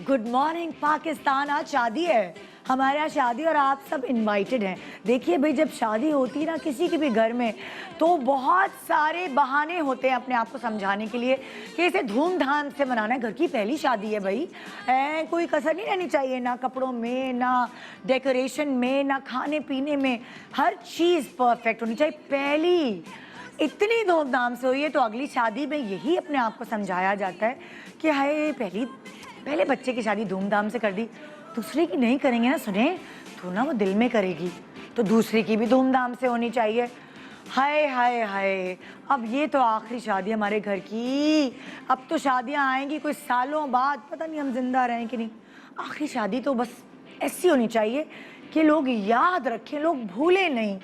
Good morning Pakistan. आज शादी है, हमारे यहाँ शादी और आप सब इनवाइटेड हैं। देखिए भाई, जब शादी होती है ना किसी के भी घर में, तो बहुत सारे बहाने होते हैं अपने आप को समझाने के लिए कि इसे धूमधाम से मनाना है। घर की पहली शादी है भाई, कोई कसर नहीं रहनी चाहिए, ना कपड़ों में, ना डेकोरेशन में, ना खाने पीने में, हर चीज़ परफेक्ट होनी चाहिए। पहली इतनी धूमधाम से हुई है तो अगली शादी में यही अपने आप को समझाया जाता है कि हाय, पहले बच्चे की शादी धूमधाम से कर दी, दूसरे की नहीं करेंगे ना सुने तो ना वो दिल में करेगी, तो दूसरे की भी धूमधाम से होनी चाहिए। हाय हाय हाय, अब ये तो आखिरी शादी हमारे घर की। अब तो शादियां आएंगी कोई सालों बाद, पता नहीं हम जिंदा रहें कि नहीं। आखिरी शादी तो बस ऐसी होनी चाहिए कि लोग याद रखें, लोग भूलें नहीं।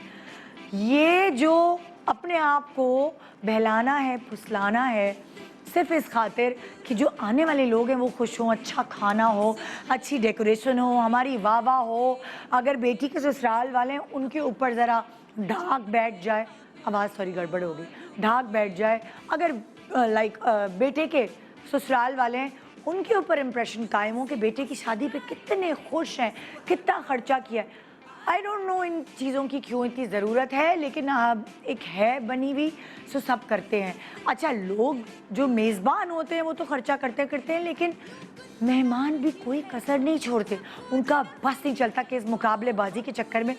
ये जो अपने आप को बहलाना है, फुसलाना है, सिर्फ इस खातिर कि जो आने वाले लोग हैं वो खुश हों, अच्छा खाना हो, अच्छी डेकोरेशन हो, हमारी वाह वाह हो। अगर बेटी के ससुराल वाले हैं उनके ऊपर ज़रा ढाक बैठ जाए, आवाज़ सॉरी गड़बड़ हो गई, ढाक बैठ जाए। अगर बेटे के ससुराल वाले हैं उनके ऊपर इम्प्रेशन कायम हो कि बेटे की शादी पे कितने खुश हैं, कितना खर्चा किया है। आई डोंट नो इन चीज़ों की क्यों इतनी ज़रूरत है, लेकिन एक है बनी हुई, सो सब करते हैं। अच्छा, लोग जो मेज़बान होते हैं वो तो खर्चा करते हैं, लेकिन मेहमान भी कोई कसर नहीं छोड़ते। उनका बस नहीं चलता कि इस मुकाबलेबाजी के चक्कर में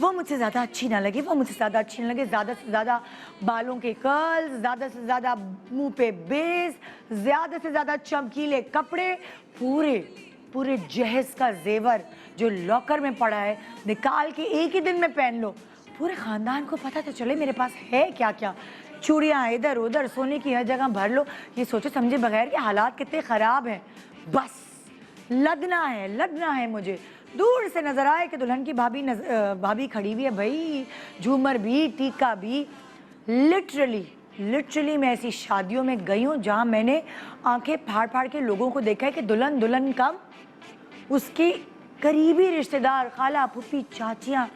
वो मुझसे ज़्यादा अच्छी ना लगे, वो मुझसे ज़्यादा अच्छी ना लगे। ज़्यादा से ज़्यादा बालों के कर्ल्स, ज़्यादा से ज़्यादा मुँह पे बेस, ज़्यादा से ज़्यादा चमकीले कपड़े, पूरे जहेज का जेवर जो लॉकर में पड़ा है निकाल के एक ही दिन में पहन लो। पूरे खानदान को पता तो चले मेरे पास है क्या क्या। चूड़ियाँ इधर उधर, सोने की हर जगह भर लो। ये सोचे समझे बगैर कि हालात कितने ख़राब हैं। बस लदना है मुझे। दूर से नज़र आए कि दुल्हन की भाभी खड़ी हुई है भाई, झूमर भी, टीका भी। लिटरली मैं ऐसी शादियों में गई हूँ जहाँ मैंने आंखें फाड़ फाड़ के लोगों को देखा है कि दुल्हन कम, उसकी करीबी रिश्तेदार, खाला फूफी चाचियाँ,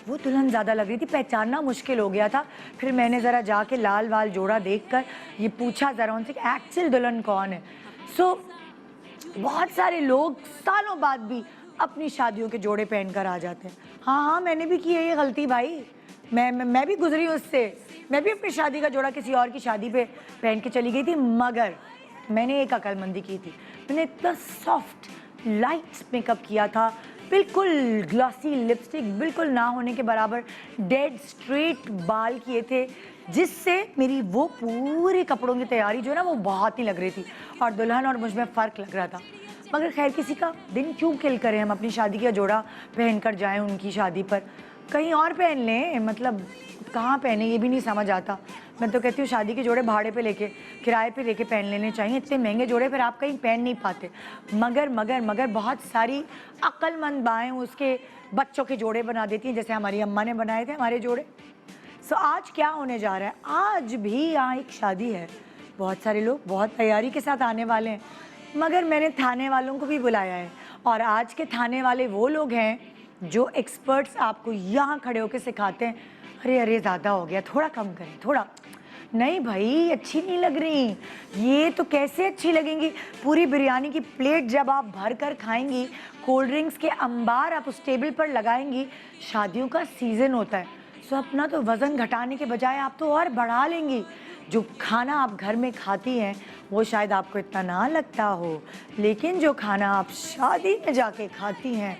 वो दुल्हन ज़्यादा लग रही थी। पहचानना मुश्किल हो गया था। फिर मैंने ज़रा जाके लाल वाल जोड़ा देखकर ये पूछा ज़रा उनसे कि एक्चुअल दुल्हन कौन है। बहुत सारे लोग सालों बाद भी अपनी शादियों के जोड़े पहनकर आ जाते हैं। हाँ, मैंने भी की है ये गलती भाई। मैं भी गुजरी उससे। मैं भी अपनी शादी का जोड़ा किसी और की शादी पे पहन के चली गई थी, मगर मैंने एक अक्लमंदी की थी। मैंने इतना सॉफ्ट लाइट मेकअप किया था, बिल्कुल ग्लॉसी लिपस्टिक, बिल्कुल ना होने के बराबर डेड स्ट्रेट बाल किए थे, जिससे मेरी वो पूरे कपड़ों की तैयारी जो है ना वो बहुत ही लग रही थी और दुल्हन और मुझ में फ़र्क लग रहा था। मगर खैर, किसी का दिन क्यों किल करें, हम अपनी शादी का जोड़ा पहन कर जाएँ उनकी शादी पर, कहीं और पहन लें। मतलब कहाँ पहने ये भी नहीं समझ आता। मैं तो कहती हूँ शादी के जोड़े भाड़े पे लेके, किराए पे लेके पहन लेने चाहिए। इतने महंगे जोड़े फिर आप कहीं पहन नहीं पाते। मगर बहुत सारी अक्लमंद बाएँ उसके बच्चों के जोड़े बना देती हैं, जैसे हमारी अम्मा ने बनाए थे हमारे जोड़े। सो आज क्या होने जा रहा है? आज भी यहाँ एक शादी है, बहुत सारे लोग बहुत तैयारी के साथ आने वाले हैं, मगर मैंने थाने वालों को भी बुलाया है। और आज के थाने वाले वो लोग हैं जो एक्सपर्ट्स आपको यहाँ खड़े होकर सिखाते हैं, अरे ज़्यादा हो गया, थोड़ा कम करें, थोड़ा नहीं भाई, अच्छी नहीं लग रही। ये तो कैसे अच्छी लगेंगी? पूरी बिरयानी की प्लेट जब आप भर कर खाएंगी, कोल्ड ड्रिंक्स के अंबार आप उस टेबल पर लगाएंगी, शादियों का सीज़न होता है, सो अपना तो वज़न घटाने के बजाय आप तो और बढ़ा लेंगी। जो खाना आप घर में खाती हैं वो शायद आपको इतना ना लगता हो, लेकिन जो खाना आप शादी में जाके खाती हैं,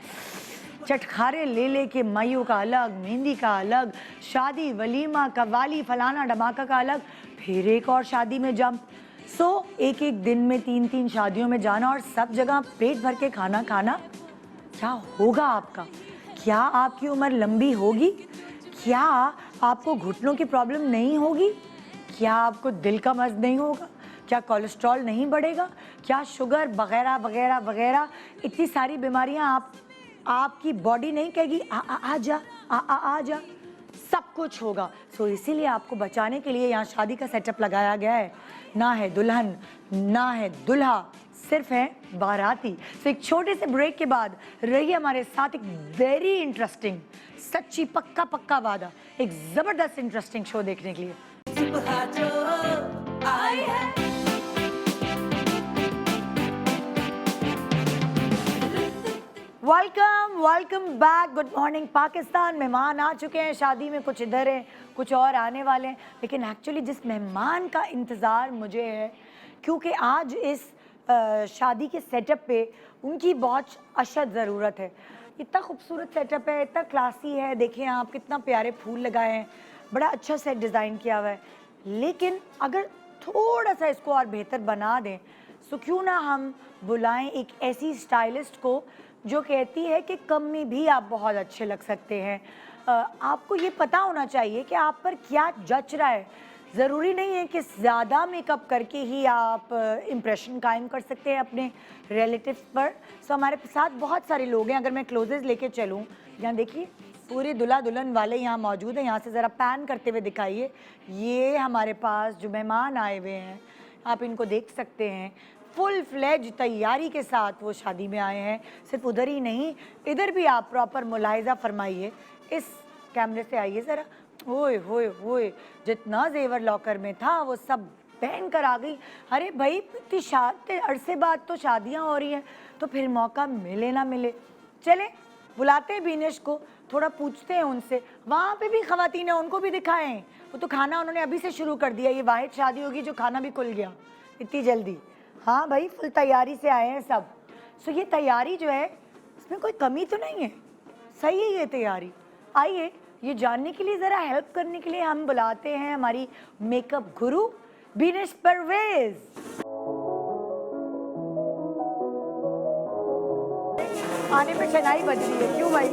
चटखारे ले के माइयों का अलग, मेहंदी का अलग, शादी वलीमा कव्वाली फलाना धमाका का अलग, फिर एक और शादी में जंप। एक दिन में 3 शादियों में जाना और सब जगह पेट भर के खाना खाना, क्या होगा आपका? क्या आपकी उम्र लंबी होगी? क्या आपको घुटनों की प्रॉब्लम नहीं होगी? क्या आपको दिल का मर्ज नहीं होगा? क्या कोलेस्ट्रॉल नहीं बढ़ेगा? क्या शुगर वगैरह वगैरह वगैरह इतनी सारी बीमारियां आपकी बॉडी नहीं कहेगी आ जा? सब कुछ होगा। इसीलिए आपको बचाने के लिए यहाँ शादी का सेटअप लगाया गया है। ना है दुल्हन, ना है दुल्हा, सिर्फ है बाराती। एक छोटे से ब्रेक के बाद रहिए हमारे साथ, एक वेरी इंटरेस्टिंग, सच्ची पक्का वादा, एक जबरदस्त इंटरेस्टिंग शो देखने के लिए। Welcome back. Good morning Pakistan. मेहमान आ चुके हैं शादी में, कुछ इधर हैं, कुछ और आने वाले हैं, लेकिन एक्चुअली जिस मेहमान का इंतज़ार मुझे है, क्योंकि आज इस शादी के सेटअप पे उनकी बहुत अशद ज़रूरत है। इतना खूबसूरत सेटअप है, इतना क्लासी है, देखें आप कितना प्यारे फूल लगाए हैं, बड़ा अच्छा सेट डिज़ाइन किया हुआ है। लेकिन अगर थोड़ा सा इसको और बेहतर बना दें तो क्यों ना हम बुलाएं एक ऐसी स्टाइलिस्ट को जो कहती है कि कम में भी आप बहुत अच्छे लग सकते हैं। आपको ये पता होना चाहिए कि आप पर क्या जच रहा है। ज़रूरी नहीं है कि ज़्यादा मेकअप करके ही आप इम्प्रेशन कायम कर सकते हैं अपने रिलेटिव्स पर। सो हमारे साथ बहुत सारे लोग हैं। अगर मैं क्लोजेस लेके चलूँ, यहाँ देखिए पूरे दुल्हा दुल्हन वाले यहाँ मौजूद हैं। यहाँ से ज़रा पैन करते हुए दिखाइए। ये हमारे पास जो मेहमान आए हुए हैं, आप इनको देख सकते हैं। फुल फ्लेज तैयारी के साथ वो शादी में आए हैं। सिर्फ उधर ही नहीं, इधर भी आप प्रॉपर मुलाहिजा फरमाइए। इस कैमरे से आइए ज़रा। ओए होए होए, जितना जेवर लॉकर में था वो सब पहन कर आ गई। अरे भाई, इतनी अरसे बाद तो शादियाँ हो रही हैं, तो फिर मौका मिले ना मिले। चले बुलाते हैं बीनेश को, थोड़ा पूछते हैं उनसे। वहाँ पे भी ख़वातीन हैं, उनको भी दिखाएं। वो तो खाना उन्होंने अभी से शुरू कर दिया। ये वाहिद शादी होगी जो खाना भी खुल गया इतनी जल्दी। हाँ भाई, फुल तैयारी से आए हैं सब। सो ये तैयारी जो है, इसमें कोई कमी तो नहीं है, सही है ये तैयारी। आइए ये जानने के लिए, ज़रा हेल्प करने के लिए हम बुलाते हैं हमारी मेकअप गुरु बीनेश परवेज। आने पे शनाई बज रही है, क्यों भाई?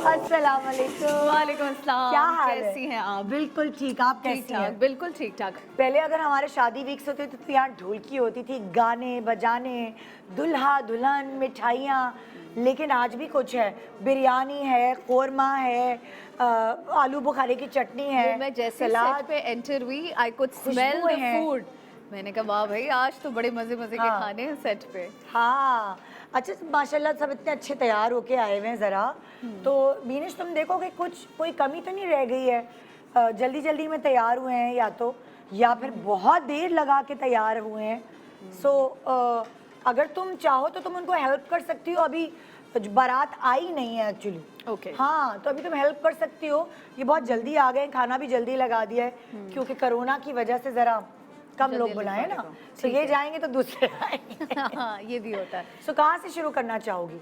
अस्सलाम वालेकुम। वालेकुम अस्सलाम। क्या हाल है? कैसी हैं आप? बिल्कुल ठीक, आप कैसी हैं? बिल्कुल ठीक ठाक। पहले अगर हमारे शादी वीक्स होते थे तो यहाँ ढोलकी होती थी, गाने बजाने, दुल्हा दुल्हन, मिठाइयाँ। लेकिन आज भी कुछ है, बिरयानी है, कोरमा है, आलू बुखारे की चटनी है। मैं जैसे सेट पे एंटर हुई, I could smell the food. मैंने कहा वाह भाई, आज तो बड़े मजे मजे के खाने हैं सेट पे। हाँ, अच्छा माशाल्लाह सब इतने अच्छे तैयार होके आए हुए हैं। ज़रा तो बीनेश, तुम देखो कि कुछ कोई कमी तो नहीं रह गई है। जल्दी जल्दी में तैयार हुए हैं या फिर बहुत देर लगा के तैयार हुए हैं। सो अगर तुम चाहो तो तुम उनको हेल्प कर सकती हो। अभी बारात आई नहीं है एक्चुअली। ओके। हाँ, तो अभी तुम हेल्प कर सकती हो। ये बहुत जल्दी आ गए, खाना भी जल्दी लगा दिया है, क्योंकि कोरोना की वजह से ज़रा कम लोग बुलाए ना। तो ये जाएंगे तो दूसरे आएंगे। हाँ, ये भी होता है। सो कहाँ से शुरू करना चाहोगी?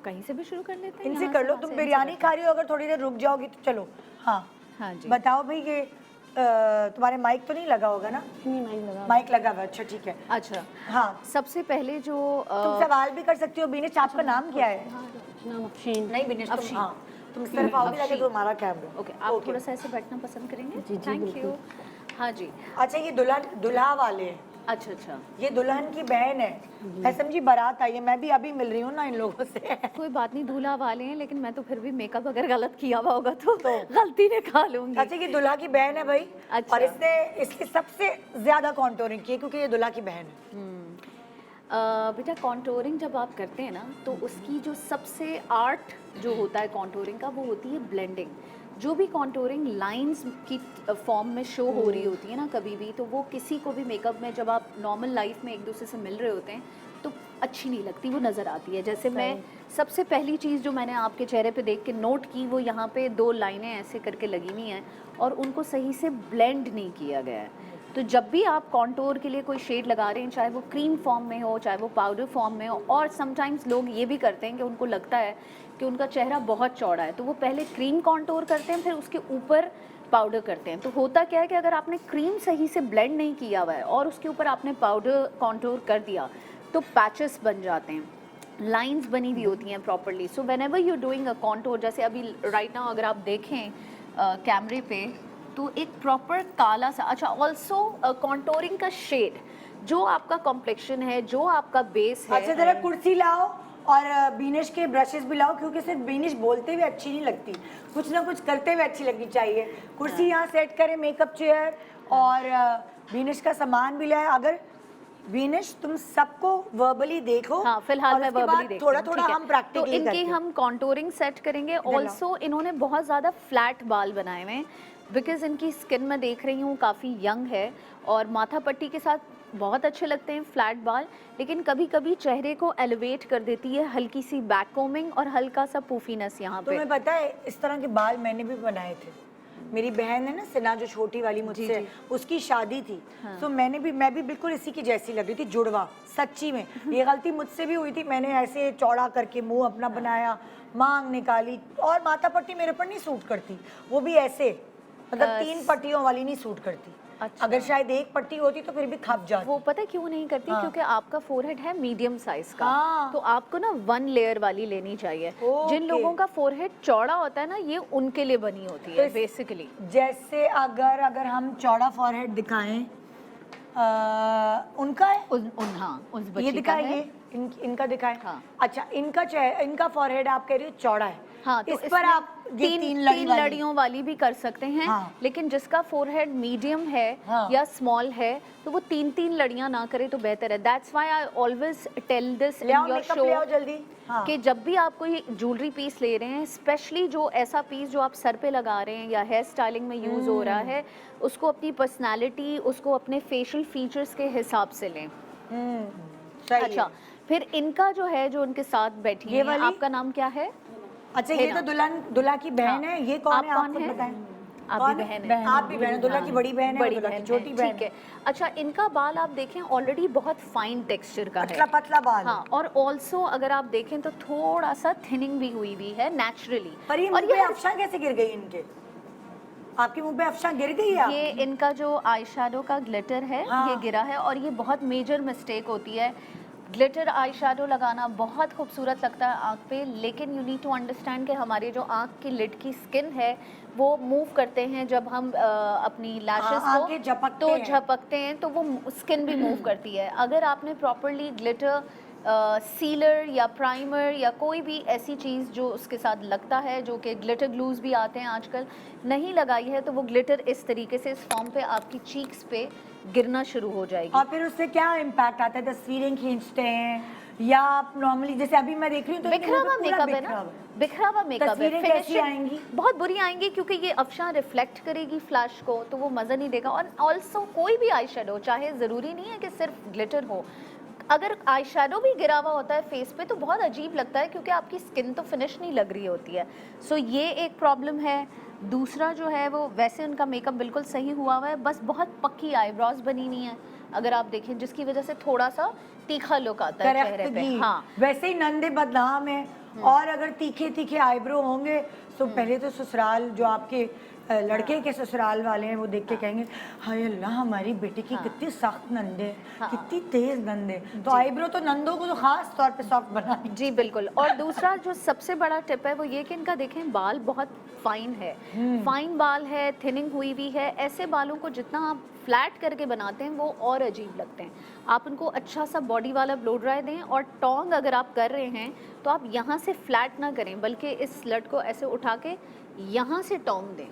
कहीं से भी शुरू कर लेते हैं। इनसे कर लो। तुम बिरयानी खा रही हो, अगर थोड़ी देर रुक जाओगी तो चलो। हाँ हाँ जी, बताओ भाई। ये तुम्हारे माइक तो नहीं लगा होगा ना? नहीं, माइक लगा हुआ। अच्छा ठीक है। अच्छा हाँ, सबसे पहले जो तुम सवाल भी कर सकती हो। बीनेश, आपका नाम क्या है? नहीं बीनेश, तुम हाँ तुम इस तरफ आओगी ताकि तुम्हारा कैमरा। ओके, आप थोड़ा सा ऐसे बैठना पसंद करेंगे? Thank you. हाँ जी। अच्छा, ये दुल्हा वाले हैं। अच्छा अच्छा, ये दुल्हन की बहन है। मैं समझी बारात आई है। मैं भी अभी मिल रही हूँ ना इन लोगों से। कोई बात नहीं, दूल्हा वाले हैं, लेकिन मैं तो फिर भी मेकअप अगर गलत किया हुआ होगा तो गलती निकाल लूंगी। अच्छा, ये दुल्हा की बहन है भाई। अच्छा। और इसकी सबसे ज्यादा कॉन्टोरिंग की है, क्योंकि ये दुल्हा की बहन है। बेटा, कॉन्टोरिंग जब आप करते हैं ना, तो उसकी जो सबसे आर्ट जो होता है कॉन्टोरिंग का, वो होती है ब्लेंडिंग। जो भी कॉन्टोरिंग लाइंस की फॉर्म में शो हो रही होती है ना कभी भी, तो वो किसी को भी मेकअप में, जब आप नॉर्मल लाइफ में एक दूसरे से मिल रहे होते हैं तो अच्छी नहीं लगती, वो नज़र आती है। जैसे मैं सबसे पहली चीज़ जो मैंने आपके चेहरे पे देख के नोट की, वो यहाँ पे 2 लाइनें ऐसे करके लगी हुई हैं और उनको सही से ब्लेंड नहीं किया गया है। तो जब भी आप कॉन्टोर के लिए कोई शेड लगा रहे हैं, चाहे वो क्रीम फॉर्म में हो, चाहे वो पाउडर फॉर्म में हो, और समटाइम्स लोग ये भी करते हैं कि उनको लगता है कि उनका चेहरा बहुत चौड़ा है, तो वो पहले क्रीम कॉन्टोर करते हैं, फिर उसके ऊपर पाउडर करते हैं। तो होता क्या है कि अगर आपने क्रीम सही से ब्लेंड नहीं किया हुआ है और उसके ऊपर आपने पाउडर कॉन्टोर कर दिया, तो पैचेस बन जाते हैं, लाइंस बनी हुई होती हैं properly. So when ever you doing a contour, जैसे अभी राइट नाउ अगर आप देखें कैमरे पे, तो एक प्रॉपर काला सा, अच्छा ऑल्सो कॉन्टोरिंग का शेड, जो आपका कॉम्प्लेक्शन है, जो आपका बेस है। अच्छा, जरा कुर्सी लाओ और बीनेश के ब्रशेस भी लाओ, क्योंकि सिर्फ बीनेश बोलते हुए अच्छी नहीं लगती, कुछ ना कुछ करते हुए अच्छी लगनी चाहिए। कुर्सी यहाँ सेट करें, मेकअप चेयर, और बीनेश का सामान भी लाए। अगर बीनेश तुम सबको वर्बली देखो। हाँ, फिलहाल मैं वर्बली देखती हूँ। थोड़ा थोड़ा हम प्रैक्टिकली तो इनकी हम कॉन्टोरिंग सेट करेंगे। ऑल्सो इन्होंने बहुत ज़्यादा फ्लैट बाल बनाए हुए हैं, बिकॉज इनकी स्किन में देख रही हूँ काफ़ी यंग है, और माथा पट्टी के साथ बहुत अच्छे लगते हैं फ्लैट बाल, लेकिन कभी कभी चेहरे को एलिवेट कर देती है हल्की सी बैक कोमिंग और हल्का सा पूफीनेस यहाँ पे। तुम्हें पता है इस तरह के बाल मैंने भी बनाए थे। मेरी बहन है ना सिना, जो छोटी वाली मुझसे, जी। उसकी शादी थी। हाँ। तो मैं भी बिल्कुल इसी की जैसी लग रही थी, जुड़वा। सच्ची में ये गलती मुझसे भी हुई थी। मैंने ऐसे चौड़ा करके मुंह अपना बनाया, मांग निकाली, और माथा पट्टी मेरे पर नहीं सूट करती, वो भी ऐसे, मतलब 3 पट्टियों वाली नहीं सूट करती। अच्छा। अगर शायद 1 पट्टी होती तो फिर भी खप जाती। वो पता है क्यों नहीं करती? हाँ। क्योंकि आपका फोरहेड है मीडियम साइज का। हाँ। तो आपको ना 1 लेयर वाली लेनी चाहिए। ओके। जिन लोगों का फोरहेड चौड़ा होता है ना, ये उनके लिए बनी होती तो है इस- बेसिकली। जैसे अगर हम चौड़ा फॉरहेड दिखाएं, उनका है, हाँ, उस ये बच्ची का दिखाए, है। ये इनका दिखाए। हाँ। अच्छा, इनका फॉरहेड आप कह रही हो चौड़ा है। हाँ, तो इस पर इसमें आप ये 3 लड़ी तीन वाली। लड़ियों वाली भी कर सकते हैं। हाँ। लेकिन जिसका फोरहेड मीडियम है हाँ। या स्मॉल है, तो वो 3 लड़ियां ना करे तो बेहतर है। That's why I always tell this ले इन आओ योर मेकअप, शो ले आओ जल्दी। हाँ। कि जब भी आप कोई ज्वेलरी पीस ले रहे हैं, स्पेशली जो ऐसा पीस जो आप सर पे लगा रहे हैं या हेयर स्टाइलिंग में यूज हो रहा है, उसको अपनी पर्सनालिटी, उसको अपने फेशियल फीचर्स के हिसाब से लें। सही अच्छा, है। फिर इनका जो है, जो उनके साथ बैठी ये है, वाली? आपका नाम क्या है? अच्छा, ये तो दुल्हा की बहन हाँ। है। ये कौन आप है, कौन आप खुद हैं? बताएं। आप कौन भी है? बहन है। आप भी बहन है। दुल्हा की बड़ी बहन है, बड़ी दुल्हा की बहन छोटी है, बहन ठीक है। अच्छा, इनका बाल आप देखें ऑलरेडी बहुत फाइन टेक्सचर का पतला है। पतला बाल है। हाँ, और ऑल्सो अगर आप देखें तो थोड़ा सा थिनिंग भी हुई है नेचुरली। पर ये और मुंह पे अफशा कैसे गिर गई इनके? आपके मुंह पे अफशा गिर गई है? ये इनका जो आई शेडो का ग्लिटर है, हाँ। ये गिरा है, और ये बहुत मेजर मिस्टेक होती है। ग्लिटर आई शेडो लगाना बहुत खूबसूरत लगता है आँख पे, लेकिन यू नीड टू अंडरस्टैंड कि हमारी जो आँख की लिड की स्किन है वो मूव करते हैं जब हम अपनी लैशेस हाँ, को आंखें झपकते तो हैं। झपकते हैं, तो वो स्किन भी मूव करती है। अगर आपने प्रॉपरली ग्लिटर सीलर या प्राइमर या कोई भी ऐसी चीज़ जो उसके साथ लगता है, जो कि ग्लिटर ग्लूज भी आते हैं आजकल, नहीं लगाई है, तो वो ग्लिटर इस तरीके से इस फॉर्म पे आपकी चीक्स पे गिरना शुरू हो जाएगी। और फिर उससे क्या इम्पैक्ट आता है? तस्वीरें खींचते हैं या आप नॉर्मली, जैसे अभी मैं देख रही हूँ तो बिखरा हुआ पूरा मेकअप है बिखरा ना, हुआ है। बिखरा हुआ मेकअप है। तस्वीरें कैसी Finishing आएंगी? बहुत बुरी आएंगी, क्योंकि ये अफशा रिफ्लेक्ट करेगी फ्लैश को, तो वो मज़ा नहीं देगा। और ऑल्सो कोई भी आई शेडो, चाहे ज़रूरी नहीं है कि सिर्फ ग्लिटर हो, अगर आई शेडो भी गिरा हुआ होता है फेस पे तो बहुत अजीब लगता है, क्योंकि आपकी स्किन तो फिनिश नहीं लग रही होती है। सो ये एक प्रॉब्लम है। दूसरा जो है, वो वैसे उनका मेकअप बिल्कुल सही हुआ है, बस बहुत पक्की आईब्रोज बनी नहीं है अगर आप देखें, जिसकी वजह से थोड़ा सा तीखा लुक आता है चेहरे पे। हाँ, वैसे ही नंदे बदनाम है। और अगर तीखे तीखे आईब्रो होंगे तो पहले तो ससुराल, जो आपके लड़के के ससुराल वाले हैं, वो देख के कहेंगे हाय अल्लाह, हमारी बेटी की कितनी सख्त नंदे, कितनी तेज नंदे। तो आईब्रो तो नंदों को तो खास तौर पे सॉफ्ट बनानी। जी बिल्कुल। और दूसरा जो सबसे बड़ा टिप है वो ये कि इनका देखें बाल बहुत फाइन है, फाइन बाल है, थिनिंग हुई भी है। ऐसे बालों को जितना आप फ्लैट करके बनाते हैं वो और अजीब लगते हैं। आप उनको अच्छा सा बॉडी वाला ब्लो ड्राई दें, और टोंग अगर आप कर रहे हैं तो आप यहाँ से फ्लैट ना करें, बल्कि इस स्लट को ऐसे उठा के यहाँ से टोंग दें।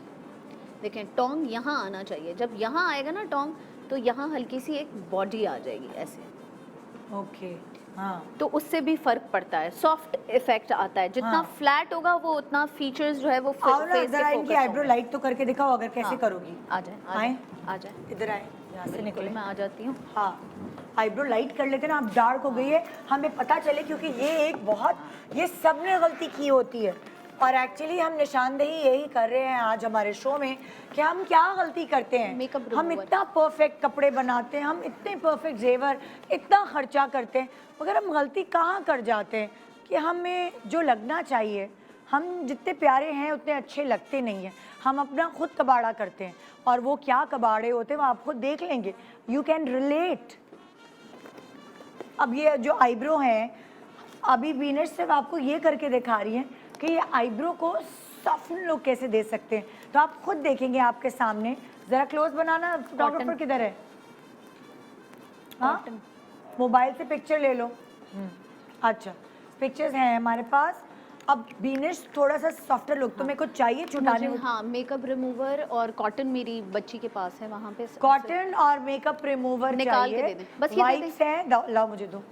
देखें, टोंग यहाँ आना चाहिए। जब यहाँ आएगा ना टोंग, तो यहाँ हल्की सी एक बॉडी आ जाएगी ऐसे। ओके, हाँ। तो उससे भी फर्क पड़ता है, सॉफ्ट इफेक्ट आता है। जितना फ्लैट होगा वो उतना फीचर्स जो है वो आओ ना, फेस जरा पे इनकी फोकस आईब्रो लाइट तो करके दिखाओ, अगर कैसे करोगी। आ जाए, आए? आ जाए, इधर आए, यहाँ से निकले। मैं आ जाती हूँ। हाँ, आईब्रो लाइट कर लेते ना, आप डार्क हो गई है, हमें पता चले, क्योंकि ये एक बहुत, ये सबने गलती की होती है। और एक्चुअली हम निशानदेही यही कर रहे हैं आज हमारे शो में कि हम क्या गलती करते हैं। Makeup हम remover। इतना परफेक्ट कपड़े बनाते हैं, हम इतने परफेक्ट जेवर, इतना खर्चा करते हैं, मगर हम गलती कहाँ कर जाते हैं कि हमें जो लगना चाहिए, हम जितने प्यारे हैं उतने अच्छे लगते नहीं हैं। हम अपना खुद कबाड़ा करते हैं, और वो क्या कबाड़े होते हैं वो आप खुद देख लेंगे। You can relate. अब ये जो आईब्रो हैं, अभी वीनर सिर्फ आपको ये करके दिखा रही हैं कि ये आईब्रो को सॉफ्ट लुक कैसे दे सकते हैं, तो आप खुद देखेंगे आपके सामने। जरा क्लोज बनाना, फोटोग्राफर किधर है? हाँ, मोबाइल से पिक्चर ले लो। अच्छा, पिक्चर्स हैं हमारे पास। अब बीनिश थोड़ा सा सॉफ्टर लुक, तो मेरे को चाहिए छुटाने। हाँ, मेकअप रिमूवर और कॉटन मेरी बच्ची के पास है, वहाँ पे कॉटन और मेकअप रिमूवर निकाल के चाहिए। दे दें, बस ये दे दें। वाइप्स हैं, लाओ मुझे दो,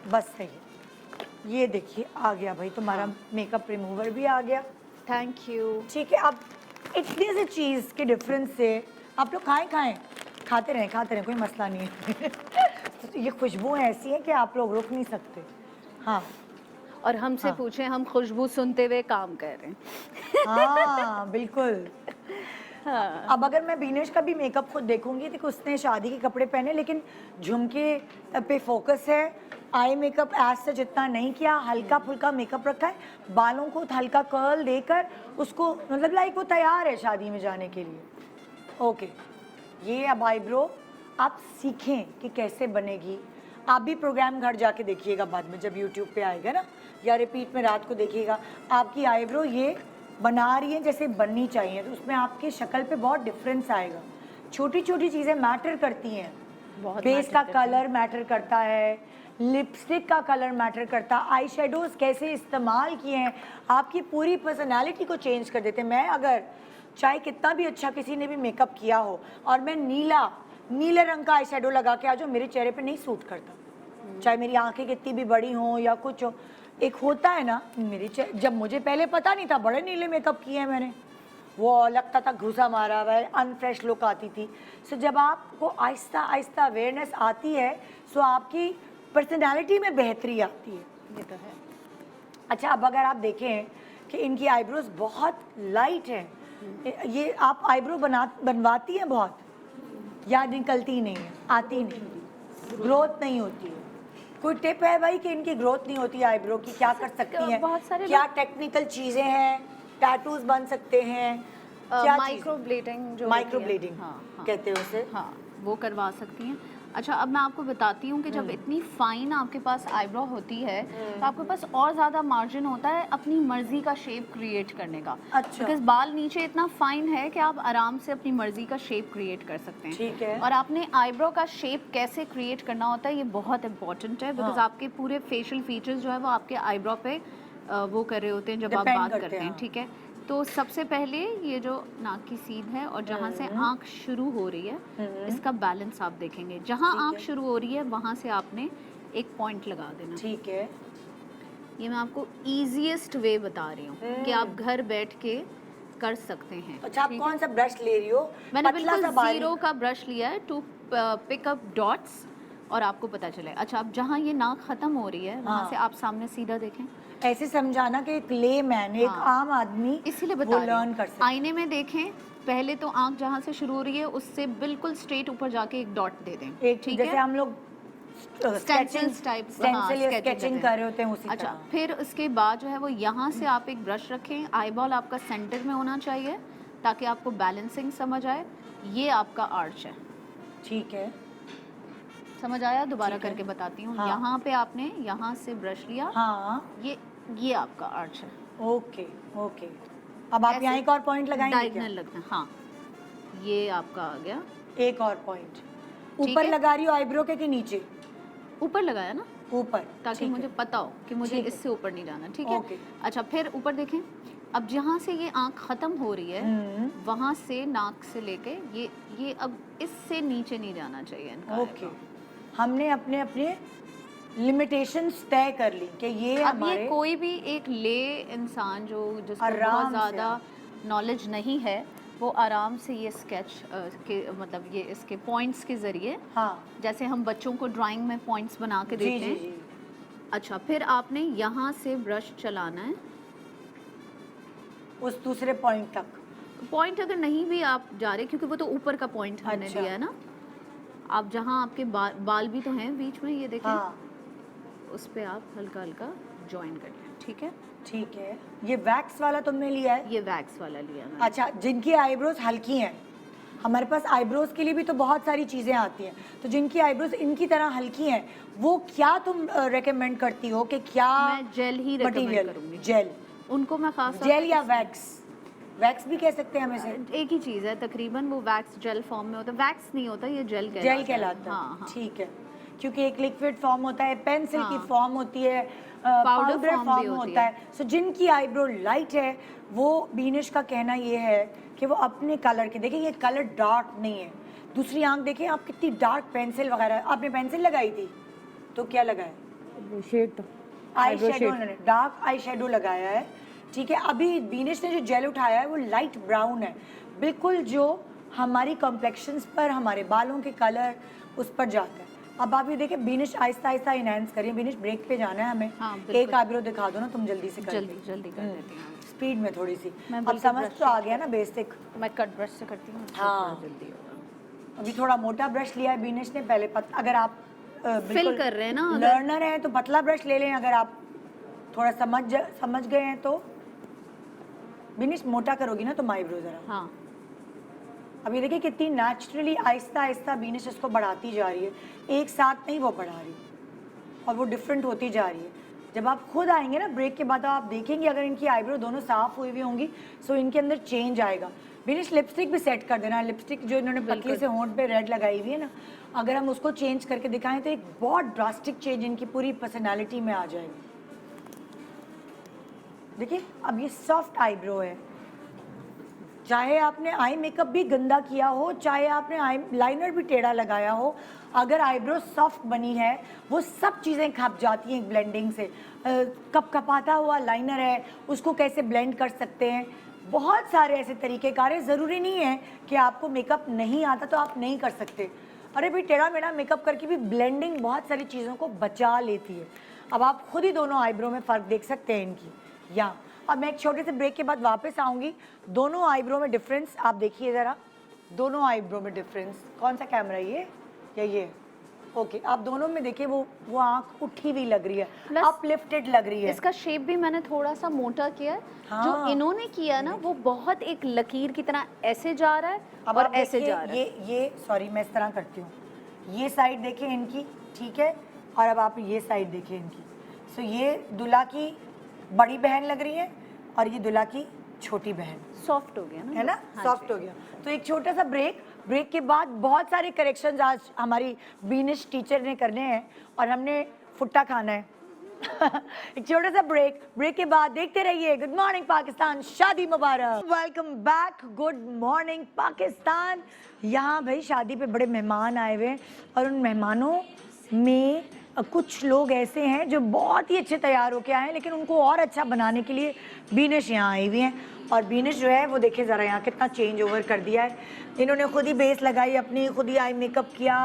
बस सही है। ये देखिए आ गया भाई तुम्हारा मेकअप रिमूवर भी आ गया। Thank you. ठीक है, अब इतनी सी चीज़ के डिफरेंस से आप लोग खाएं खाते रहें, कोई मसला नहीं है। तो ये खुशबू ऐसी है कि आप लोग रुक नहीं सकते। हाँ और हमसे हाँ। पूछें, हम खुशबू सुनते हुए काम कर रहे हैं। हाँ बिल्कुल। हाँ। अब अगर मैं बीनेश का भी मेकअप खुद देखूंगी तो उसने शादी के कपड़े पहने लेकिन झुमके पे फोकस है, आई मेकअप एज से जितना नहीं किया, हल्का फुल्का मेकअप रखा है, बालों को हल्का कर्ल देकर उसको मतलब लाइक वो तैयार है शादी में जाने के लिए। ओके, ये अब आईब्रो आप सीखें कि कैसे बनेगी। आप भी प्रोग्राम घर जाके देखिएगा बाद में जब यूट्यूब पे आएगा ना, या रिपीट में रात को देखिएगा। आपकी आईब्रो ये बना रही है जैसे बननी चाहिए, तो उसमें आपकी शक्ल पे बहुत डिफरेंस आएगा। छोटी छोटी चीज़ें मैटर करती हैं। बहुत बेस matter का करती हैं। कलर मैटर करता है, लिपस्टिक का कलर मैटर करता है, आई शेडोज कैसे इस्तेमाल किए हैं आपकी पूरी पर्सनालिटी को चेंज कर देते हैं। मैं अगर चाहे कितना भी अच्छा किसी ने भी मेकअप किया हो और मैं नीले रंग का आई शेडो लगा के आ जाऊँ, मेरे चेहरे पे नहीं सूट करता। चाहे मेरी आंखें कितनी भी बड़ी हों या कुछ हो, एक होता है ना जब मुझे पहले पता नहीं था, बड़े नीले मेकअप किए हैं मैंने, वो लगता था घुसा मारा हुआ है, अनफ्रेश लुक आती थी। सो जब आपको आहिस्ता आहिस्ता अवेयरनेस आती है, सो आपकी पर्सनालिटी में बेहतरी आती है। ये तो है। अच्छा, अब अगर आप देखें कि इनकी आईब्रोज बहुत लाइट हैं, ये आप आईब्रो बनवाती हैं बहुत या निकलती नहीं है, आती नहीं, ग्रोथ नहीं होती है? कोई टिप है भाई कि इनकी ग्रोथ नहीं होती आईब्रो की, क्या कर सकती हैं? बहुत सारे क्या टेक्निकल चीज़ें हैं? टैटूज बन सकते हैं? क्या माइक्रो ब्लेडिंग जो माइक्रो होती है, ब्लेडिंग हाँ, कहते हैं उसे। हाँ, वो करवा सकती हैं। अच्छा, अब मैं आपको बताती हूँ कि जब इतनी फाइन आपके पास आईब्रो होती है तो आपके पास और ज़्यादा मार्जिन होता है अपनी मर्जी का शेप क्रिएट करने का। अच्छा। बिकॉज बाल नीचे इतना फाइन है कि आप आराम से अपनी मर्जी का शेप क्रिएट कर सकते हैं। ठीक है। और आपने आईब्रो का शेप कैसे क्रिएट करना होता है ये बहुत इंपॉर्टेंट है, बिकॉज हाँ। आपके पूरे फेशियल फीचर्स जो है वो आपके आईब्रो पे वो कर रहे होते हैं जब आप Depend बात करते करते हैं, हैं। हाँ। ठीक है, तो सबसे पहले ये जो नाक की सीध है और जहाँ से आंख शुरू हो रही है, इसका बैलेंस आप देखेंगे। जहाँ ठीक आंख है। शुरू हो रही है वहाँ से आपने एक पॉइंट लगा देना। ठीक है। ये मैं आपको इजीएस्ट वे बता रही हूँ कि आप घर बैठ के कर सकते हैं। अच्छा, आप ठीक कौन है? सा ब्रश ले रही हो? मैंने पतला बिल्कुल सा बारीक? जीरो का ब्रश लिया है टू पिक अप डॉट्स और आपको पता चले। अच्छा, अब जहाँ ये नाक खत्म हो रही है वहाँ हाँ। से आप सामने सीधा देखें। ऐसे समझाना कि एक लेमैन, एक हाँ। आम आदमी इसीलिए वो बता रही लर्न हूँ। कर सकता। आईने में देखें, पहले तो आंख जहाँ से शुरू हो रही है उससे बिल्कुल स्ट्रेट ऊपर जाके एक डॉट दे दें। एक ठीक जैसे है, हम लोग स्टेंसिल्स टाइप, स्टेंसिल या स्केचिंग कर रहे होते हैं उसी अच्छा, तरह। फिर उसके बाद जो है वो यहाँ से आप एक ब्रश रखें, आईबॉल आपका सेंटर में होना चाहिए ताकि आपको बैलेंसिंग समझ आए। ये आपका आर्च है, ठीक है। समझ आया? दोबारा ठीक है। करके बताती हूँ। हाँ। यहाँ पे आपने यहाँ से ब्रश लिया, हाँ। ये आपका आर्च है। Okay okay. अब आप ऐसे यहाँ एक और पॉइंट लगाएंगे क्या? डायगोनल लगना, हाँ, ये आपका आ गया। एक और पॉइंट ठीक ऊपर है। लगा रही हो आईब्रो के कि नीचे? ऊपर लगाया ना, ऊपर, ताकि ठीक मुझे है। पता हो कि मुझे ठीक है। इससे ऊपर नहीं जाना। ठीक है, ओके। अच्छा, फिर ऊपर देखें। अब जहाँ से ये आँख ख़त्म हो रही है वहाँ से नाक से लेके ये अब इससे नीचे नहीं जाना चाहिए इनका। ओके, हमने अपने अपने लिमिटेशंस तय कर ली कि ये अब हमारे ये कोई भी एक ले इंसान जो जिसको आराम बहुत से, ज़्यादा नॉलेज नहीं है, वो आराम से ये स्केच के मतलब ये इसके पॉइंट्स के ज़रिए, हाँ जैसे हम बच्चों को ड्राइंग में पॉइंट्स बना के जी देते जी हैं। जी। अच्छा, फिर आपने यहाँ से ब्रश चलाना है उस दूसरे पॉइंट तक। पॉइंट अगर नहीं भी आप जा रहे, क्योंकि वो तो ऊपर का पॉइंट हमने अच्छा। दिया है ना, आप जहाँ आपके बाल भी तो हैं बीच में, ये देखें, हाँ उस पे आप हल्का हल्का ज्वाइन कर लें। ठीक है, ठीक है। ये वैक्स वाला तुमने लिया है? ये वैक्स वाला लिया मैंने। अच्छा, जिनकी आईब्रोज हल्की हैं, हमारे पास आईब्रोज के लिए भी तो बहुत सारी चीज़ें आती हैं, तो जिनकी आईब्रोज इनकी तरह हल्की हैं, वो क्या तुम रेकमेंड करती हो कि क्या मैं जेल ही रेकमेंड मटेरियल? करूँगी जेल? उनको मैं खास तौर जेल पे या वैक्स? वैक्स भी कह सकते हैं हम इसे। एक ही चीज़ है तकरीबन, वो वैक्स जेल फॉर्म में होता है। वैक्स नहीं होता, ये जेल कहलाता जेल है। कहलाता है। हाँ हाँ, ठीक है, क्योंकि एक लिक्विड फॉर्म होता है, पेंसिल की हाँ। फॉर्म होती है, पाउडर पाउडर फॉर्म भी फॉर्म होती होता है। है। सो जिनकी आईब्रो लाइट है, वो बीनिश का कहना ये है कि वो अपने कलर के, देखिए ये कलर डार्क नहीं है। दूसरी आंख देखिए आप, कितनी डार्क पेंसिल वगैरह, आपने पेंसिल लगाई थी तो क्या लगाया? शेड आई शेडो, उन्होंने डार्क आई शेडो लगाया है। ठीक है, अभी बीनिश ने जो जेल उठाया है वो लाइट ब्राउन है, बिल्कुल जो हमारी कॉम्प्लेक्शंस पर, हमारे बालों के कलर उस पर जाता है। अब आप ये देखिए, बीनिश आहिस्ता आहिस्ता इनहेंस करिए। बीनिश ब्रेक पे जाना है हमें। हाँ, एक आईब्रो दिखा दो ना तुम जल्दी से करके। जल्दी जल्दी कर देती हूँ। स्पीड में थोड़ी सी। मैं अब बिल्कुल समझ brush तो आ गया ना बेसिक। मैं कट ब्रश से करती हूँ, हाँ। जल्दी होगा। अभी थोड़ा मोटा ब्रश लिया है बीनिश ने, पहले अगर आप फिल कर रहे हैं ना, अगर लर्नर हैं तो पतला ब्रश ले लें। अगर आप थोड़ा समझ गए हैं तो बीनिश मोटा करोगी ना तुम आईब्रो जरा। हाँ, अब ये देखिए कितनी नेचुरली आहिस्ता आहिस्ता बीनिश इसको बढ़ाती जा रही है, एक साथ नहीं वो बढ़ा रही, और वो डिफरेंट होती जा रही है। जब आप खुद आएंगे ना ब्रेक के बाद, आप देखेंगे अगर इनकी आईब्रो दोनों साफ हुई हुई होंगी सो इनके अंदर चेंज आएगा। बीनिश लिपस्टिक भी सेट कर देना। लिपस्टिक जो इन्होंने पतले से होंठ पे रेड लगाई हुई है ना, अगर हम उसको चेंज करके दिखाएं तो एक बहुत ड्रास्टिक चेंज इनकी पूरी पर्सनैलिटी में आ जाएगी। देखिए अब ये सॉफ्ट आईब्रो है। चाहे आपने आई मेकअप भी गंदा किया हो, चाहे आपने आई लाइनर भी टेढ़ा लगाया हो, अगर आईब्रो सॉफ्ट बनी है वो सब चीज़ें खप जाती हैं ब्लेंडिंग से। कपकपाता हुआ लाइनर है, उसको कैसे ब्लेंड कर सकते हैं, बहुत सारे ऐसे तरीक़ेकार हैं। ज़रूरी नहीं है कि आपको मेकअप नहीं आता तो आप नहीं कर सकते। अरे भाई टेढ़ा मेढ़ा मेकअप करके भी ब्लेंडिंग बहुत सारी चीज़ों को बचा लेती है। अब आप खुद ही दोनों आईब्रो में फ़र्क देख सकते हैं इनकी। या अब मैं एक छोटे से ब्रेक के बाद वापस आऊँगी। दोनों आईब्रो में डिफरेंस आप देखिए ज़रा, दोनों आईब्रो में डिफरेंस। कौन सा कैमरा ये या ये? ओके, आप दोनों में देखिए वो आँख उठी हुई लग रही है, अपलिफ्टेड लग रही है। इसका शेप भी मैंने थोड़ा सा मोटा किया है। हाँ। जो इन्होंने किया ना वो बहुत एक लकीर की तरह ऐसे जा रहा है अब और आप ऐसे देखिए, जा रहा है। ये सॉरी मैं इस तरह करती हूँ, ये साइड देखिए इनकी, ठीक है, और अब आप ये साइड देखिए इनकी। सो ये दूल्हा की बड़ी बहन लग रही है और ये दूल्हा की छोटी बहन। सॉफ्ट हो गया ना, है ना, हाँ सॉफ्ट जी। हो गया। तो एक छोटा सा ब्रेक के बाद बहुत सारे करेक्शंस आज हमारी बीनिश टीचर ने करने हैं और हमने फुट्टा खाना है। एक छोटा सा ब्रेक के बाद देखते रहिए गुड मॉर्निंग पाकिस्तान, शादी मुबारक। Welcome back, good morning Pakistan. यहाँ भाई शादी पे बड़े मेहमान आए हुए हैं और उन मेहमानों में कुछ लोग ऐसे हैं जो बहुत ही अच्छे तैयार होके आए हैं, लेकिन उनको और अच्छा बनाने के लिए बीनिश यहाँ आई हुई हैं। और बीनिश जो है वो देखिए ज़रा यहाँ कितना चेंज ओवर कर दिया है। इन्होंने खुद ही बेस लगाई अपनी, खुद ही आई मेकअप किया।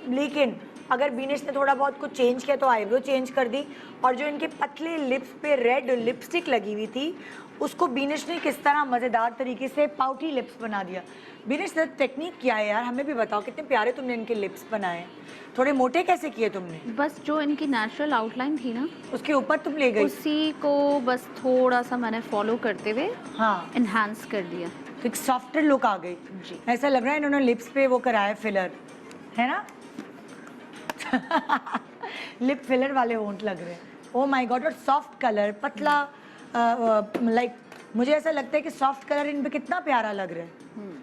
लेकिन अगर बीनिश ने थोड़ा बहुत कुछ चेंज किया तो आईब्रो चेंज कर दी। और जो इनके पतले लिप्स पे रेड लिपस्टिक लगी हुई थी उसको बीनिश ने किस तरह मज़ेदार तरीके से पाउटी लिप्स बना दिया। बीनिश टेक्निक क्या है यार, हमें भी बताओ, कितने प्यारे तुमने इनके लिप्स बनाए। थोड़े मोटे कैसे किए तुमने? बस जो इनकी नेचुरल आउटलाइन थी ना उसके ऊपर तुम ले गई? उसी को बस थोड़ा सा मैंने फॉलो करते हुए हाँ, इन्हांस कर दिया। तो एक सॉफ्टर लुक आ गई जी। ऐसा लग रहा है इन्होंने लिप्स पे वो कराया फिलर, है ना? लिप फिलर वाले होंठ लग रहे हैं। ओ माय गॉड, और सॉफ्ट कलर, पतला, लाइक मुझे ऐसा लगता है कि सॉफ्ट कलर इन पे कितना प्यारा लग रहा है।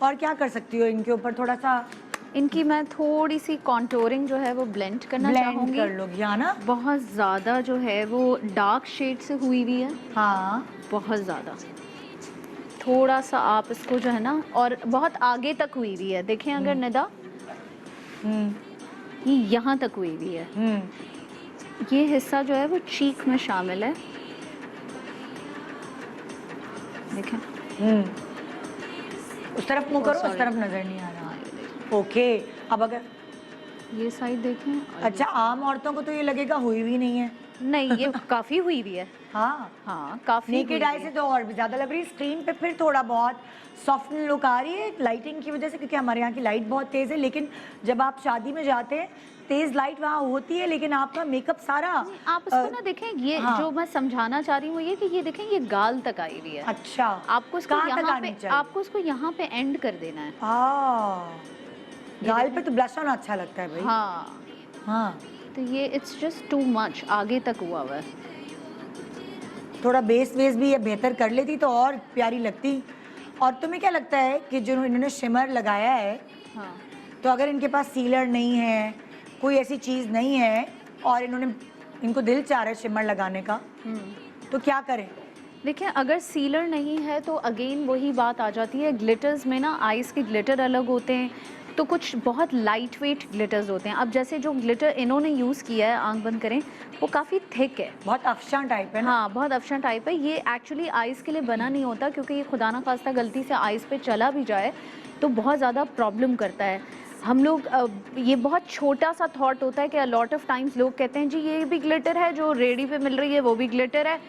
और क्या कर सकती हो इनके ऊपर? थोड़ा सा इनकी मैं थोड़ी सी कॉन्टोरिंग जो है वो ब्लेंड करना ब्लेंड चाहूँगी। कर लोगी, हाँ ना? बहुत ज़्यादा जो है वो डार्क शेड से हुई हुई है, हाँ, बहुत ज़्यादा। थोड़ा सा आप इसको जो है ना, और बहुत आगे तक हुई हुई है। देखें अगर निदा, ये यहाँ तक हुई हुई है। ये हिस्सा जो है वो चीक में शामिल है, देखें। उस तरफ मुंह करो, उस तरफ नजर नहीं आ रहा। ओके, अब अगर ये साइड देखें। अच्छा, आम औरतों को तो ये लगेगा हुई भी नहीं है। नहीं, ये काफ़ी हुई हुई है। हाँ हाँ, काफ़ी नेकेड आई से तो और भी ज़्यादा लग रही है। स्क्रीन पे फिर थोड़ा बहुत सॉफ्ट लुक आ रही है लाइटिंग की वजह से, क्योंकि हमारे यहाँ की लाइट बहुत तेज़ है। लेकिन जब आप शादी में जाते हैं तेज़ लाइट वहाँ होती है, लेकिन आपका मेकअप सारा आप इसको ना देखें, ये हाँ। जो मैं समझाना चाह रही हूँ ये कि ये देखें, ये गाल तक आई हुई है। अच्छा, आपको इसको कहाँ तक यहाँ आनी पे, चाहिए? आपको इसको यहाँ पे एंड कर देना है। गाल पे तो ब्लश ऑन अच्छा लगता है भाई। हाँ, हाँ, तो ये इट्स जस्ट टू मच आगे तक हुआ हुआ है। थोड़ा बेस भी ये बेहतर कर लेती तो और प्यारी लगती। और तुम्हें क्या लगता है कि जो इन्होंने शिमर लगाया है, हाँ, तो अगर इनके पास सीलर नहीं है, कोई ऐसी चीज़ नहीं है, और इनको दिल चाह रहा है शिमर लगाने का, तो क्या करें? देखिए अगर सीलर नहीं है तो अगेन वही बात आ जाती है। ग्लिटर्स में ना आइस के ग्लिटर अलग होते हैं, तो कुछ बहुत लाइट वेट ग्लिटर्स होते हैं। अब जैसे जो ग्लिटर इन्होंने यूज़ किया है, आंख बंद करें, वो काफ़ी थिक है, बहुत अफशां टाइप है ना। हाँ बहुत अफशन टाइप है। ये एक्चुअली आइज़ के लिए बना नहीं होता, क्योंकि ये खुदा ना खास्ता गलती से आइज़ पे चला भी जाए तो बहुत ज़्यादा प्रॉब्लम करता है। हम लोग ये बहुत छोटा सा थॉट होता है कि लॉट ऑफ टाइम्स लोग कहते हैं जी ये भी ग्लिटर है, जो रेडी पे मिल रही है वो भी ग्लिटर है,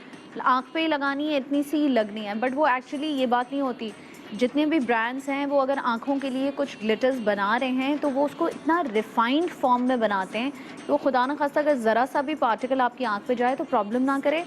आँख पे ही लगानी है, इतनी सी लगनी है। बट वो एक्चुअली ये बात नहीं होती। जितने भी ब्रांड्स हैं वो अगर आँखों के लिए कुछ ग्लिटर्स बना रहे हैं तो वो उसको इतना रिफाइंड फॉर्म में बनाते हैं कि वो खुदा न खास्ता अगर ज़रा सा भी पार्टिकल आपकी आँख पे जाए तो प्रॉब्लम ना करे।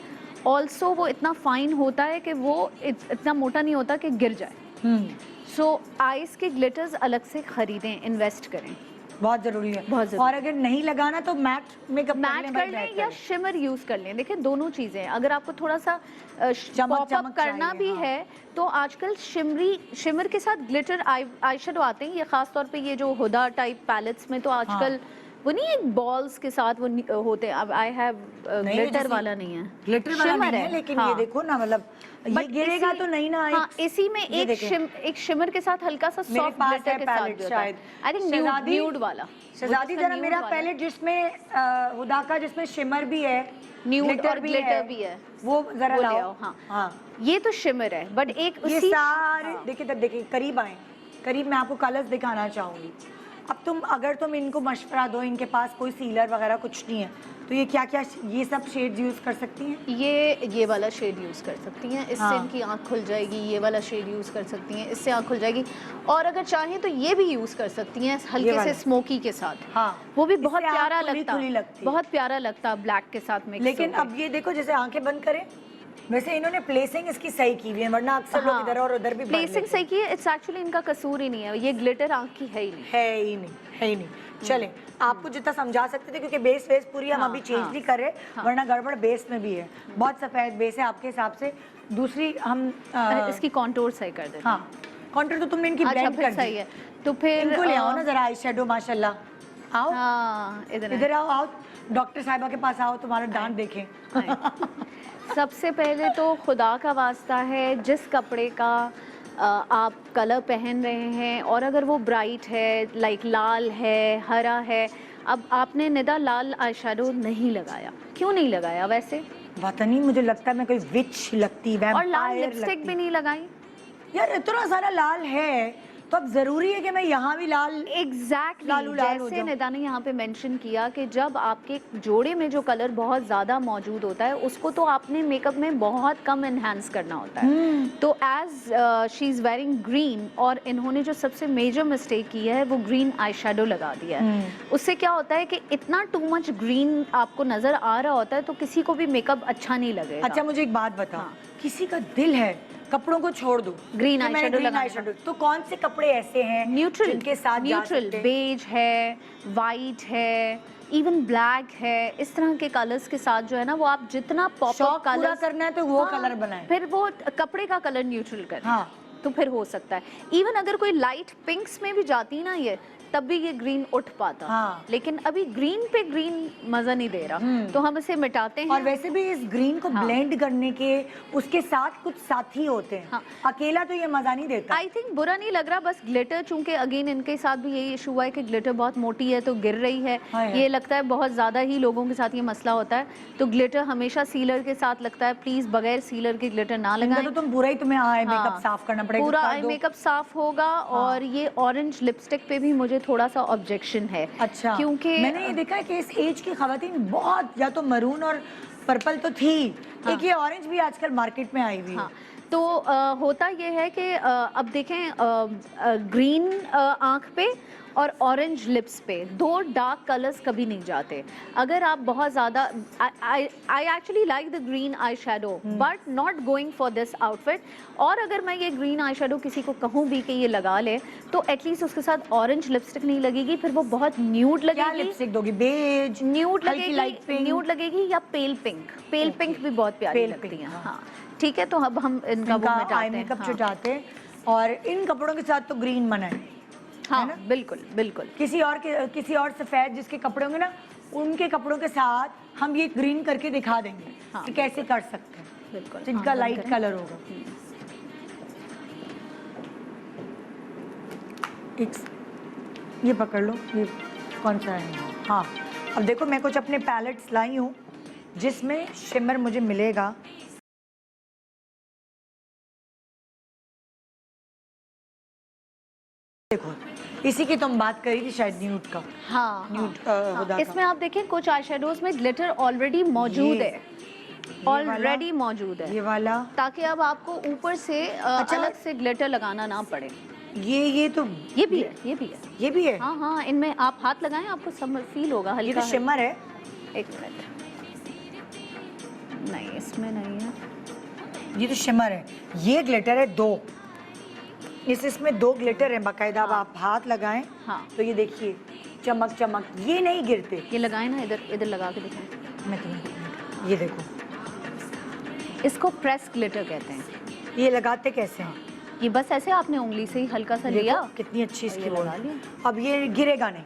ऑल्सो वो इतना फाइन होता है कि वो इतना मोटा नहीं होता कि गिर जाए। सो आइस के ग्लिटर्स अलग से खरीदें, इन्वेस्ट करें, बहुत जरूरी है। बहुत जरूरी। और अगर नहीं लगाना तो मैट मेकअप मैट कर लें या शिमर यूज़ कर लें। देखिए दोनों चीज़ें, अगर आपको थोड़ा सा पॉप अप करना भी हाँ। है तो आजकल शिमर के साथ ग्लिटर आई शेडो आते हैं। ये खास तौर पे ये जो हुदा टाइप पैलेट्स में तो आजकल वो नहीं एक बॉल्स के साथ वो होते हैं। अब आई हैव ग्लिटर वाला नहीं है, ग्लिटर वाला शिमर नहीं है, लेकिन ये हाँ। देखो ना, मतलब ये But गिरेगा तो नहीं ना। हाँ, इसी में एक शिमर के साथ हल्का सा सॉफ्ट ग्लिटर के साथ भी होता है। आई थिंक न्यूड वाला। शहजादी जरा मेरा पैलेट जिसमें हुदा का, जिसमें शिमर भी है, न्यूड और ग्लिटर भी है, वो जरा वो ले लाओ। आओ। हाँ हाँ, ये तो शिमर है, बट एक ये उसी सारे देखिए, तब देखिए करीब आए, करीब मैं आपको कलर्स दिखाना चाहूंगी। अब अगर तुम इनको मशवरा दो, इनके पास कोई सीलर वगैरह कुछ नहीं है, तो ये क्या क्या ये सब शेड्स यूज कर सकती हैं? ये वाला शेड यूज़ कर सकती हैं, इससे हाँ। इनकी आँख खुल जाएगी। ये वाला शेड यूज़ कर सकती हैं, इससे आँख खुल जाएगी। और अगर चाहें तो ये भी यूज़ कर सकती हैं हल्के से स्मोकी के साथ। हाँ, वो भी बहुत इससे प्यारा आँख खुली लगता, खुली लगती है। बहुत प्यारा लगता ब्लैक के साथ मिक्स। लेकिन अब ये देखो, जैसे आंखें बंद करें, वैसे इन्होंने प्लेसिंग इसकी सही की हुई है, वरना अक्सर लोग इधर और उधर भी भर प्लेसिंग लेते सही की है। इट्स एक्चुअली इनका कसूर ही नहीं है, ये ग्लिटर आँख की है ही नहीं, है ही नहीं, है ही नहीं। चले, आपको जितना समझा सकते थे, क्योंकि बेस वेस पूरी हम अभी चेंज नहीं कर रहे, वरना गड़बड़ बेस में भी है। बहुत सफेद बेस है आपके हिसाब से। दूसरी हम इसकी कॉन्टोर सही कर देते हैं। हाँ, कॉन्टूर तो तुमने इनकी अच्छा ब्लेंड फिर कर सही दी। है, तो फिर इनको ले आओ ना जरा आई शेडो, माशाल्लाह। आओ, हाँ इधर आओ, आओ डॉक्टर साहिबा के पास आओ, तुम्हारा दांत देखें। सबसे पहले तो खुदा का वास्ता है, जिस कपड़े का आप कलर पहन रहे हैं और अगर वो ब्राइट है, लाइक लाल है, हरा है। अब आपने निदा लाल आई शेडो नहीं लगाया, क्यों नहीं लगाया? वैसे पता नहीं, मुझे लगता है मैं कोई विच लगती, और लाल वैम्पायर लिपस्टिक लगती। भी नहीं लगाई यार इतना सारा लाल है, तो अब जरूरी है कि मैं यहाँ भी लाल एग्जैक्टली लालू लाल हो जैसे जाऊं। निदा ने यहाँ पे मेंशन किया कि जब आपके जोड़े में जो कलर बहुत ज़्यादा मौजूद होता है उसको तो आपने मेकअप में बहुत कम एनहांस करना होता है। तो as she is wearing green, और इन्होंने जो सबसे मेजर मिस्टेक की है वो ग्रीन आई शेडो लगा दिया है। उससे क्या होता है कि इतना टू मच ग्रीन आपको नज़र आ रहा होता है तो किसी को भी मेकअप अच्छा नहीं लगेगा। अच्छा मुझे एक बात बताओ, किसी का दिल है कपड़ों को छोड़ दो, ग्रीन आई शेडो लगाना, तो कौन से कपड़े ऐसे हैं न्यूट्रल जिनके साथ न्यूट्रल बेज है, वाइट है, इवन ब्लैक है, इस तरह के कलर्स के साथ जो है ना वो आप जितना पॉप अप कलर करना है तो वो कलर बनाएं, फिर वो कपड़े का कलर न्यूट्रल करें। हाँ, तो फिर हो सकता है। इवन अगर कोई लाइट पिंक्स में भी जाती ना ये, तब भी ये ग्रीन उठ पाता। हाँ। लेकिन अभी ग्रीन पे ग्रीन मजा नहीं दे रहा, तो हम इसे मिटाते हैं। और वैसे भी इस ग्रीन को ब्लेंड करने के उसके साथ कुछ साथी होते हैं। हाँ। अकेला तो ये मजा नहीं देता। आई थिंक बुरा नहीं लग रहा, बस ग्लिटर चूंकि अगेन इनके साथ भी यही इशू हुआ है कि ग्लिटर बहुत मोटी है तो गिर रही है। ये लगता है बहुत ज़्यादा ही लोगों के साथ ये मसला होता है, तो ग्लिटर हमेशा सीलर के साथ लगता है। प्लीज़ बगैर सीलर के ग्लिटर ना लगाएं। तो तुम पूरा ही तुम्हें आई मेकअप साफ करना पड़ेगा, पूरा आई मेकअप साफ होगा। और ये ऑरेंज लिपस्टिक पे भी मुझे थोड़ा सा ऑब्जेक्शन है। अच्छा, क्योंकि मैंने ये देखा है कि इस एज की खवातीन बहुत, या तो मरून और पर्पल तो थी, एक ये ऑरेंज भी आजकल मार्केट में आई हुई है। तो होता ये है कि अब देखें ग्रीन आँख पे और ऑरेंज लिप्स पे दो डार्क कलर्स कभी नहीं जाते। अगर आप बहुत ज़्यादा I actually like the green eye shadow but not going for this outfit. और अगर मैं ये ग्रीन आई शेडो किसी को कहूँ भी कि ये लगा ले तो एटलीस्ट उसके साथ ऑरेंज लिपस्टिक नहीं लगेगी, फिर वो बहुत न्यूड लगेगी। क्या लिपस्टिक दोगी? बेज, न्यूड हल्की लाइट लगेगी, पिंक, न्यूड लगेगी या पेल पिंक। पेल पिंक भी बहुत प्यारी लगती है। हाँ ठीक है, तो अब हम इनका वो मिटाते हैं, मेकअप छुटाते हैं। और इन कपड़ों के साथ तो ग्रीन मना है। हाँ बिल्कुल बिल्कुल। किसी और सफेद जिसके कपड़े होंगे ना, उनके कपड़ों के साथ हम ये ग्रीन करके दिखा देंगे कि कैसे कर सकते हैं। बिल्कुल, जिनका लाइट कलर होगा। ये पकड़ लो, ये कौन सा है? हाँ, अब देखो मैं कुछ अपने पैलेट्स लाई हूँ जिसमें शिमर मुझे मिलेगा। देखो इसी की तुम बात करी थी शायद, न्यूड का। हाँ, न्यूड हाँ, हुदा का। इसमें आप देखें कुछ आई शेडोज में ग्लिटर ऑलरेडी मौजूद है, ऑलरेडी मौजूद है, ये वाला, ताकि अब आपको ऊपर से अच्छा, अलग से ग्लिटर लगाना ना पड़े। ये तो ये भी है, ये भी है, ये भी है। हाँ हाँ, इनमें आप हाथ लगाएं आपको सब फील होगा ये हल्का। तो शिमर है। एक मिनट, नहीं इसमें नहीं है, ये तो शिमर है, ये ग्लिटर है 2। इसमें 2 ग्लिटर है बाकायदा। अब आप हाथ लगाएं हाँ, तो ये देखिए चमक चमक, ये नहीं गिरते। ये लगाएं ना, इधर इधर लगा के दिखाएं। मैं तुम्हें, ये देखो, इसको प्रेस ग्लिटर कहते हैं। ये लगाते कैसे हैं? ये बस ऐसे आपने उंगली से ही हल्का सा देखो, लिया, कितनी अच्छी और इसकी ये वो लगा लिया। अब ये गिरेगा नहीं।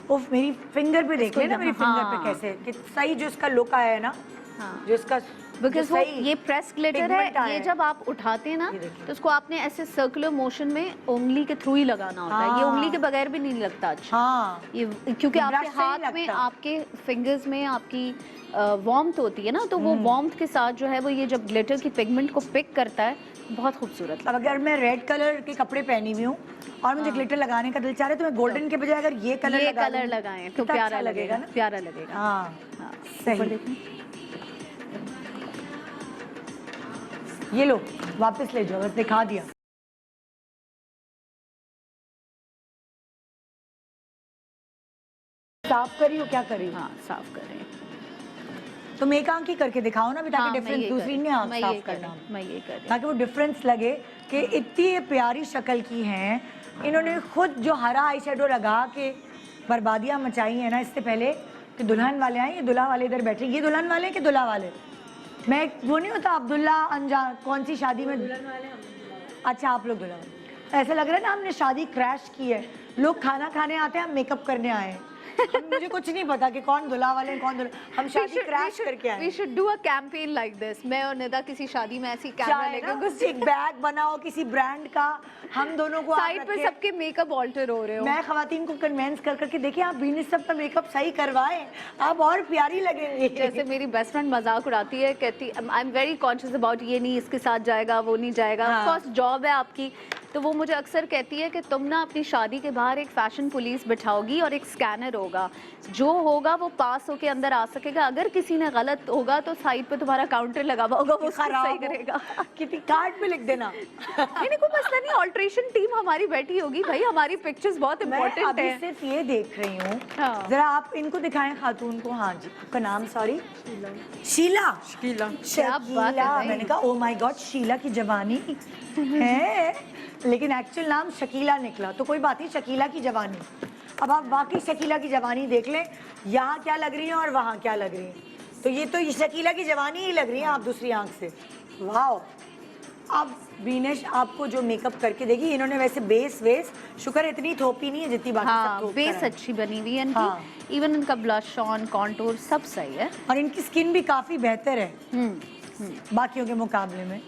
उफ, मेरी फिंगर पे देख इसको लेना, मेरी हाँ। फिंगर पे कैसे कि सही जो इसका लुक आया है ना, हाँ, जो इसका बिकॉज वो सही ये प्रेस ग्लिटर pigment आया है, ये है। जब आप उठाते हैं ना ये देखिए। तो उसको आपने ऐसे सर्कुलर मोशन में उंगली के थ्रू ही लगाना होता है। ये हाँ। उंगली के बगैर भी नहीं लगता अच्छा। हाँ, ये क्योंकि ये आपके brush से नहीं हाथ में, लगता। आपके फिंगर्स में आपकी वार्मथ होती है ना, तो वो वार्मथ के साथ जो है वो ये जब ग्लिटर की पिगमेंट को पिक करता है, बहुत खूबसूरत लगता अब अगर मैं रेड कलर के कपड़े पहनी हुई हूँ और मुझे ग्लिटर लगाने का दिल चाह रहा है तो मैं गोल्डन के बजाय अगर ये है। कलर ये लगा कलर दूँ, लगाएं तो कितना प्यारा अच्छा लगेगा ना। प्यारा लगेगा। हाँ, हाँ, सही। ऊपर देखें। ये लो वापस ले जाओ, बस दिखा दिया। साफ करी हो, क्या करी हो? हाँ, साफ कर रहे हैं। तुम एक आंख ही करके दिखाओ ना, ताकि हाँ, मैं डिफरेंस, यही कर दूसरी रही नहीं हूँ, आंख मैं साफ यही कर रही करना, हूँ, मैं यही कर रही हूँ। ताकि वो डिफरेंस लगे कि इतनी प्यारी शक्ल की हैं इन्होंने खुद जो हरा आई शेडो लगा के बर्बादियां मचाई है ना, इससे पहले कि दुल्हन वाले आए। ये दुल्हा वाले इधर बैठे, ये दुल्हन वाले हैं कि दुल्हा वाले? मैं वो नहीं होता अब्दुल्ला अनजान, कौन सी शादी में दुल्हन वाले? अच्छा, आप लोग दुल्हन। ऐसा लग रहा है ना हमने शादी क्रैश की है। लोग खाना खाने आते हैं, हम मेकअप करने आए हैं। मुझे कुछ नहीं पता कि कौन दुल्हा वाले हैं, कौन दुल्हा। हम शादी क्रैश करके आए। We should do a campaign like this. मैं और निदा किसी शादी में ऐसी कैमरा लेके घुस, एक बैग बनाओ किसी ब्रांड का, हम दोनों को साइड पे सबके मेकअप ऑल्टर हो रहे हो। मैं खवातीन को कन्वेंस कर करके देखिए आप भी सब का मेकअप सही करवाएं, आप और प्यारी लगेंगी। जैसे मेरी बेस्ट फ्रेंड मजाक उड़ाती है, कहती I am very conscious about ये नहीं इसके साथ जाएगा, वो नहीं जाएगा। हाँ। फर्स्ट जॉब है आपकी, तो वो मुझे अक्सर कहती है कि तुम ना अपनी शादी के बाहर एक फैशन पुलिस बिठाओगी और एक स्कैनर होगा, जो होगा वो पास होके अंदर आ सकेगा। अगर किसी ने गलत होगा तो साइड पे तुम्हारा काउंटर लगा हुआ होगा, वो उसको सही करेगा। किसी कार्ड पे लिख देना। नहीं, कोई मसला नहीं, ऑल्ट्रेशन टीम हमारी बैठी होगी भाई, हमारी पिक्चर्स बहुत मैं इंपॉर्टेंट अभी है। सिर्फ ये देख रही हूँ, हाँ। जरा आप इनको दिखाएं खातून को। हाँ जी, आपका नाम? सॉरी, शीला। क्या बात है शकीला। भाई। मैंने कहा ओ माय गॉड, शीला की जवानी है, लेकिन एक्चुअल नाम शकीला निकला, तो कोई बात नहीं, शकीला की जवानी। अब आप वाकई शकीला की जवानी देख लें, यहाँ क्या लग रही है और वहाँ क्या लग रही है। तो ये शकीला की जवानी ही लग रही है आप दूसरी आंख से। वाह। अब बीनेश आपको जो मेकअप करके देगी, इन्होंने वैसे बेस वेस शुक्र इतनी थोपी नहीं है जितनी बाकी सब हाँ, थोप बेस कर है। अच्छी बनी हुई है इनकी। हाँ। इवन इनका ब्लश ऑन, कॉन्टूर सब सही है। और इनकी स्किन भी काफ़ी बेहतर है बाकियों के मुकाबले में।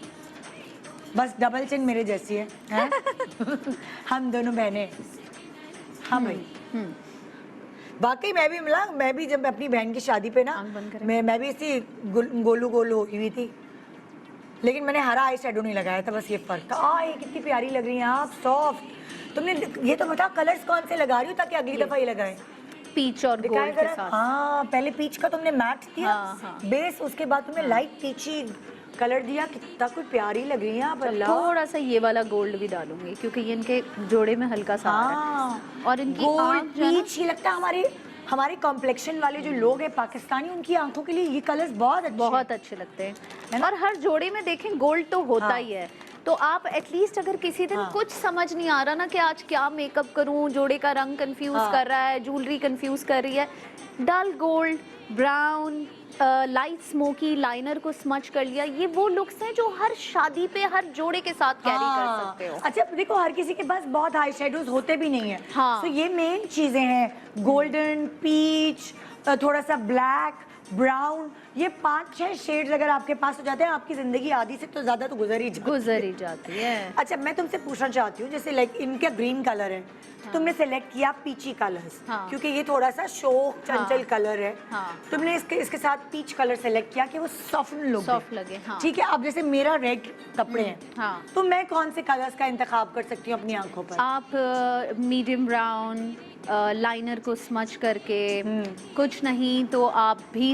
बस डबल चिन मेरे जैसी है, हैं? हम दोनों बहनें। हाँ भाई, वाकई मैं भी जब अपनी बहन की शादी पे ना, आंख बंद करें। मैं भी इसी गोलू गोलू हुई थी, लेकिन मैंने हरा आई शेडो नहीं लगाया था, बस ये फर्क था। ये कितनी प्यारी लग रही हैं आप, सॉफ्ट। तुमने ये तो बता कलर्स कौन से लगा रही हो ताकि अगली दफा ये लगाए। पीच और दिखाएं गोल्ड के जरा। साथ। हाँ, पहले पीच का तुमने मैट दिया, हाँ, हाँ। बेस, उसके बाद तुमने लाइट पीची कलर दिया। कितना कोई प्यारी लग रही है आप, अल्लाह। थोड़ा सा ये वाला गोल्ड भी डालूंगी क्योंकि ये इनके जोड़े में हल्का सा आ रहा है। हाँ, और इनकी गोल्ड आँख जो है ना- पीच ही लगता है। हमारे कॉम्प्लेक्शन वाले जो लोग हैं पाकिस्तानी, उनकी आंखों के लिए ये कलर्स बहुत अच्छे लगते है हैं। ना? और हर जोड़े में देखें गोल्ड तो होता हाँ। ही है, तो आप एटलीस्ट अगर किसी दिन हाँ। कुछ समझ नहीं आ रहा ना कि आज क्या मेकअप करूं, जोड़े का रंग कंफ्यूज हाँ। कर रहा है, ज्वेलरी कंफ्यूज कर रही है, dull gold, brown, light smoky liner को स्मच कर लिया, ये वो लुक्स हैं जो हर शादी पे हर जोड़े के साथ कैरी कर हाँ। सकते हो। अच्छा देखो, हर किसी के पास बहुत आई शेडोज होते भी नहीं है। हाँ। तो ये मेन चीजें हैं, गोल्डन, पीच, थोड़ा सा ब्लैक ब्राउन, ये 5-6 शेड्स अगर आपके पास हो जाते हैं, आपकी जिंदगी आधी से तो ज्यादा तो गुजर ही जाती है। अच्छा, मैं तुमसे पूछना चाहती हूँ, जैसे लाइक इनका ग्रीन कलर है, तुमने सेलेक्ट किया पीची कलर्स, हाँ। क्योंकि ये थोड़ा सा शोक चंचल कलर है, हाँ। तुमने इसके साथ पीच कलर सेलेक्ट किया कि वो सॉफ्ट लगे, हाँ। ठीक है। अब जैसे मेरा रेड कपड़े हैं, हाँ। तो मैं कौन से कलर्स का इंतखाब कर सकती हूँ अपनी आंखों पर? आप मीडियम ब्राउन लाइनर को स्मच करके, कुछ नहीं तो आप भी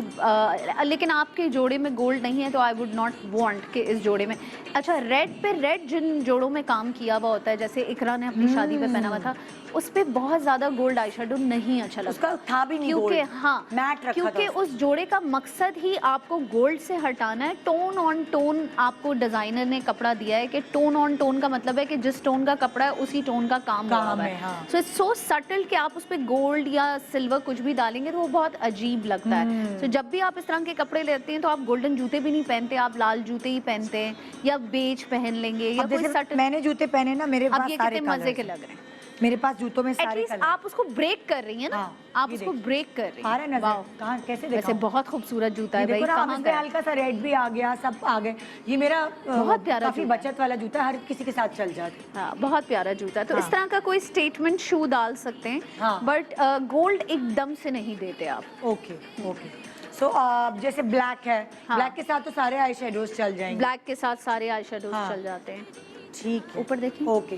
लेकिन आपके जोड़े में गोल्ड नहीं है तो आई वुड नॉट वांट कि इस जोड़े में। अच्छा, रेड पे रेड जिन जोड़ों में काम किया हुआ होता है, जैसे इकरा ने अपनी शादी पे पहना हुआ था, उस पे बहुत ज्यादा गोल्ड आई शेडो नहीं अच्छा लगता, उसका था भी नहीं क्योंकि गोल्ड, हाँ, मैट रखा क्योंकि था उस जोड़े का मकसद ही आपको गोल्ड से हटाना है। टोन ऑन टोन आपको डिजाइनर ने कपड़ा दिया है कि टोन ऑन टोन का मतलब है कि जिस टोन का कपड़ा है उसी टोन का काम हुआ हुआ है। हाँ। सो इट्स सो सटल कि आप उस पे गोल्ड या सिल्वर कुछ भी डालेंगे तो वो बहुत अजीब लगता है। तो जब भी आप इस तरह के कपड़े लेते हैं तो आप गोल्डन जूते भी नहीं पहनते, आप लाल जूते ही पहनते हैं या बेज पहन लेंगे या कोई सटल। मैंने जूते पहने ना, मेरे अब पास ये सारे कितने मजे कलर्स के हैं। लग रहे हैं। मेरे पास जूतों में सारे एटलीस्ट कलर। आप उसको ब्रेक कर रही हैं ना, हाँ, आप ये उसको देखिए। ब्रेक कर रही आ रहा है हैं। नजर? वाओ, कहाँ, कैसे वैसे दिखाऊं? बहुत खूबसूरत जूता है ये भाई, देखो ना, कहाँ अब इसमें गए? हल्का सा रेड भी आ गया, सब आ गए। ये मेरा बहुत प्यारा काफी जूता है। बचत वाला जूता है, हर किसी के साथ चल जाता है। हाँ, बहुत प्यारा जूता है। तो हाँ। इस तरह का कोई स्टेटमेंट शू डाल सकते हैं, हाँ। बट गोल्ड एकदम से नहीं देते आप। Okay okay. सो जैसे ब्लैक है, हाँ। ब्लैक के साथ तो सारे आई शेडोज चल जाएंगे। ब्लैक के साथ सारे आई शेडोज हाँ। चल जाते हैं। ठीक है, ऊपर देखिए। Okay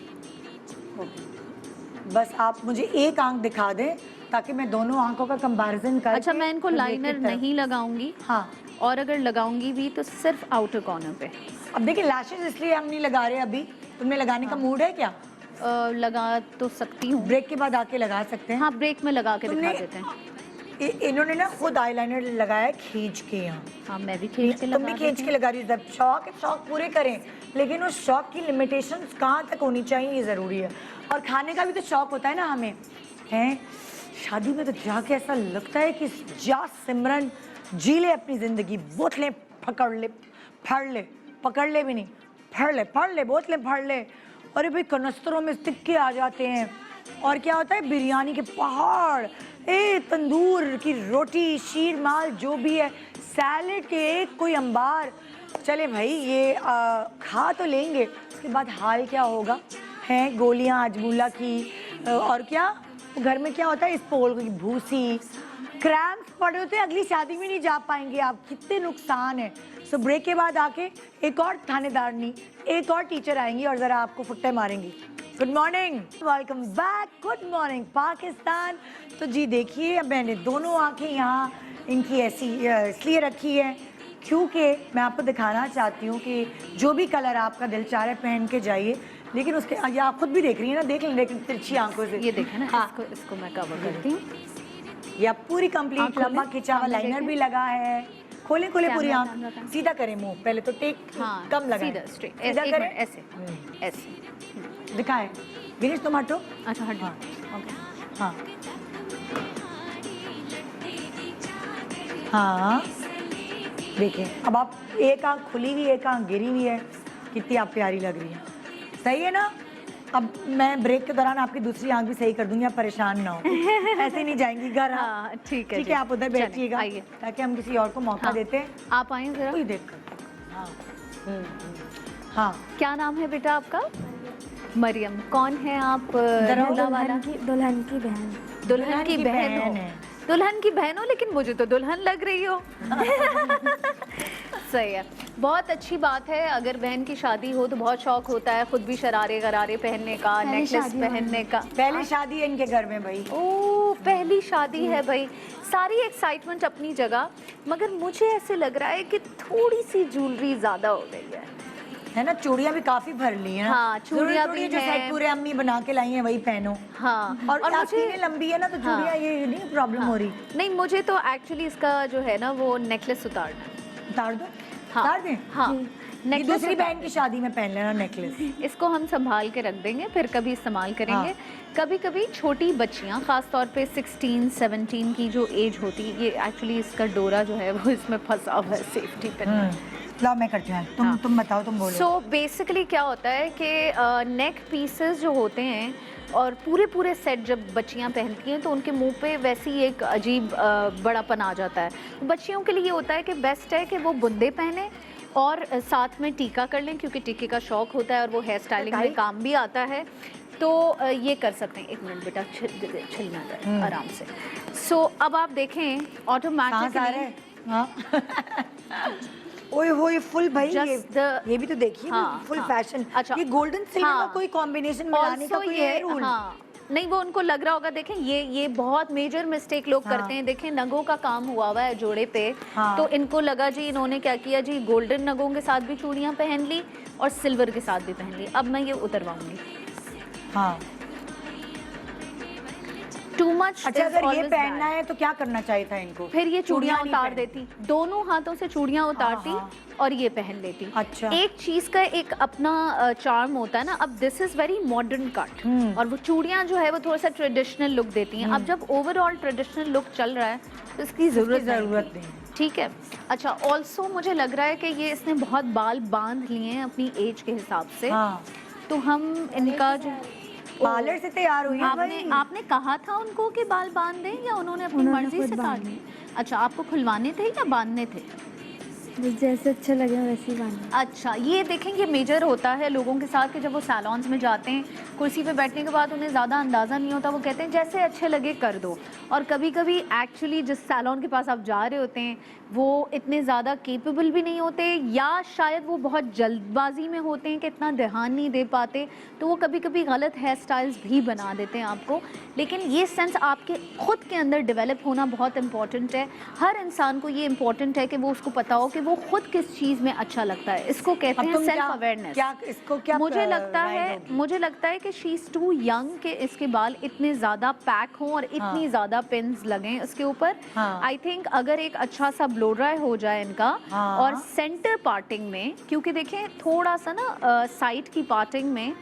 okay. बस आप मुझे एक आंख दिखा दें ताकि मैं दोनों आंखों का कंपैरिजन करके। अच्छा, मैं इनको फिर लाइनर देखते हैं। नहीं लगाऊंगी, हाँ। और अगर लगाऊंगी भी तो सिर्फ आउटर कॉर्नर पे। अब देखिए, लैशेस इसलिए हम नहीं लगा रहे अभी, तुमने लगाने का मूड है क्या? लगा तो सकती हूँ। ब्रेक के बाद आके लगा सकते हैं। हाँ, ब्रेक में लगा के दिखा तुमने देते हैं। इन्होंने ना खुद आईलाइनर लगाया है खींच के यहाँ। हाँ, मैं भी खींच के तुम लगा भी खींच देती के लगा रही हो। जब शौक है, शौक पूरे करें, लेकिन उस शौक की लिमिटेशंस कहाँ तक होनी चाहिए, ये ज़रूरी है। और खाने का भी तो शौक होता है ना हमें, हैं? शादी में तो जाके ऐसा लगता है कि जा सिमरन जी ले अपनी ज़िंदगी, बोतलें पकड़ ले, फाड़ ले, पकड़ ले भी नहीं, फाड़ ले बोतलें फाड़ ले। अरे भाई, कनस्तरों में सिक्के आ जाते हैं, और क्या होता है, बिरयानी के पहाड़, तंदूर की रोटी, शीर माल जो भी है, सैलेड के एक कोई अंबार। चले भाई, ये खा तो लेंगे, उसके बाद हाल क्या होगा, हैं गोलियां अजमूला की, और क्या घर में क्या होता है, इस पोल की भूसी, क्रैम्प्स पड़े होते हैं, अगली शादी में नहीं जा पाएंगे आप, कितने नुकसान है। सो ब्रेक के बाद आके एक और थानेदारनी, एक और टीचर आएंगी और ज़रा आपको फुट्टे मारेंगी। Good morning, welcome back, good morning Pakistan. तो जी देखिए, अब मैंने दोनों आंखें यहाँ इनकी ऐसी इसलिए रखी है क्योंकि मैं आपको दिखाना चाहती हूँ कि जो भी कलर आपका दिल चाह रहा है पहन के जाइए, लेकिन उसके ये आप खुद भी देख रही हैं ना, देख लें लेकिन तिरछी आंखों से। ये देखें ना, हाँ। इसको मैं कवर करती हूँ। ये आप पूरी कंप्लीट लंबा खिंचा हुआ लाइनर भी लगा है। खोले खोले पूरी कैमरा, आंख, कैमरा, कैमरा। सीधा करें मुंह, पहले तो टेक हाँ, कम लगाएं, सीधा स्ट्रेट, सीधा एक करें, मिनट, ऐसे ऐसे। दिखाएं। विनेश तुम हटो। अच्छा, हट। हाँ। ओके। हाँ हाँ, देखें अब आप, एक आंख खुली हुई, एक आंख गिरी हुई है, कितनी आप प्यारी लग रही है। सही है ना? अब मैं ब्रेक के दौरान आपकी दूसरी आंख भी सही कर दूंगी, आप परेशान ना हो। ऐसे नहीं जाएंगी घर। हाँ, ठीक है, ठीक है, आप उधर चलें, बैठिएगा आइए। ताकि हम किसी और को मौका हाँ, देते हैं। आप आइए जरा। कोई देख कर। हाँ हाँ। क्या नाम है बेटा आपका? मरियम। कौन है आप? जरा दूल्हा वाला? दुल्हन की बहन। दुल्हन की बहन हो। है। दुल्हन की बहन हो, लेकिन मुझे तो दुल्हन लग रही हो। सही है, बहुत अच्छी बात है। अगर बहन की शादी हो तो बहुत शौक होता है खुद भी शरारे गरारे पहनने का, पहली नेकलेस शादी पहनने का। पहली शादी है इनके घर में भाई। ओह, पहली शादी है भाई। सारी एक्साइटमेंट अपनी जगह, मगर मुझे ऐसे लग रहा है कि थोड़ी सी ज्वेलरी ज्यादा हो गई है ना? चूड़ियां भी काफी भर ली हैं। हाँ, चूड़ियां थोड़ी भी जो हैं। सेट पूरे अम्मी बना के लाई हैं वही पहनो। हाँ, और आपकी मुझे ये लंबी है ना, तो हाँ। चूड़ियां ये नहीं प्रॉब्लम हो रही। नहीं, मुझे तो एक्चुअली इसका जो है ना वो नेकलेस उतारना है। उतार दो। हाँ, उतार दें? हाँ, ये नेकलेस दूसरी उतार बहन की शादी में पहन लेना नेकलेस। इसको हम संभाल के रख देंगे, फिर कभी इस्तेमाल करेंगे। हाँ। कभी कभी छोटी बच्चियां, खास तौर पे 16-17 की जो एज होती है, ये एक्चुअली इसका डोरा जो है वो इसमें फंसा हुआ है सेफ्टी पिन। लाओ मैं करती हूँ, तुम बताओ, तुम बोलो। सो बेसिकली क्या होता है कि नेक पीसेस जो होते हैं और पूरे सेट जब बच्चियां पहनती हैं तो उनके मुंह पे वैसे ही एक अजीब बड़ापन आ जाता है। तो बच्चियों के लिए ये होता है कि बेस्ट है कि वो बुंदे पहने और साथ में टीका कर लें, क्योंकि टीके का शौक होता है और वो हेयर स्टाइलिंग में काम भी आता है। तो ये कर सकते हैं। 1 मिनट बेटा, छिलना जाए आराम से। सो अब आप देखें ऑटोमेटिकली ओए होए फुल भाई, ये भी तो देखिए, फुल फैशन। अच्छा, ये गोल्डन सिल्वर का कोई कॉम्बिनेशन मिलाने का कोई है रूल? नहीं, वो उनको लग रहा होगा। देखें ये बहुत मेजर मिस्टेक लोग करते हैं। देखें नगों का काम हुआ हुआ है जोड़े पे, तो इनको लगा जी इन्होंने क्या किया जी, गोल्डन नगों के साथ भी चूड़ियां पहन ली और सिल्वर के साथ भी पहन ली। अब मैं ये उतरवाऊंगी। हाँ, टू मच। अच्छा, अगर ये पहनना है तो क्या करना चाहिए था इनको? फिर ये चूड़ियां उतार देती, दोनों हाथों से चूड़ियां उतारती और ये पहन लेती। अच्छा, एक चीज का एक अपना चार्म होता है ना। अब this is very modern cut और वो चूड़ियां जो है वो थोड़ा सा ट्रेडिशनल लुक देती हैं। अब जब ओवरऑल ट्रेडिशनल लुक चल रहा है तो इसकी जरूरत नहीं। ठीक है। अच्छा, ऑल्सो मुझे लग रहा है कि ये इसने बहुत बाल बांध लिए हैं अपनी एज के हिसाब से। तो हम इनका जो पार्लर से तैयार हुई है आपने कहा था उनको कि बाल बांध दें या उन्होंने अपनी मर्जी से काट लिए? अच्छा, आपको खुलवाने थे या बांधने थे? जैसे अच्छा लगे वैसे ही बांधना। अच्छा, ये देखें ये मेजर होता है लोगों के साथ कि जब वो सैलॉन्स में जाते हैं, कुर्सी पे बैठने के बाद उन्हें ज़्यादा अंदाज़ा नहीं होता, वो कहते हैं जैसे अच्छे लगे कर दो। और कभी कभी एक्चुअली जिस सैलॉन के पास आप जा रहे होते हैं वो इतने ज़्यादा केपेबल भी नहीं होते, या शायद वो बहुत जल्दबाजी में होते हैं कि इतना ध्यान नहीं दे पाते, तो वो कभी कभी गलत हेयर स्टाइल्स भी बना देते हैं आपको। लेकिन ये सेंस आपके खुद के अंदर डेवलप होना बहुत इंपॉर्टेंट है। हर इंसान को ये इम्पॉर्टेंट है कि वो उसको पता हो कि वो खुद किस चीज़ में अच्छा लगता है। इसको कहते हैं सेल्फ अवेयरनेस। क्या मुझे लगता है कि शी इज़ टू यंग कि इसके बाल इतने ज़्यादा पैक हों और इतनी ज़्यादा पिन्स लगें उसके ऊपर। आई थिंक अगर एक अच्छा सा ब्लो ड्राई हो जाए इनका और सेंटर पार्टिंग में, क्योंकि देखें थोड़ा सा ना साइड की पार्टिंग में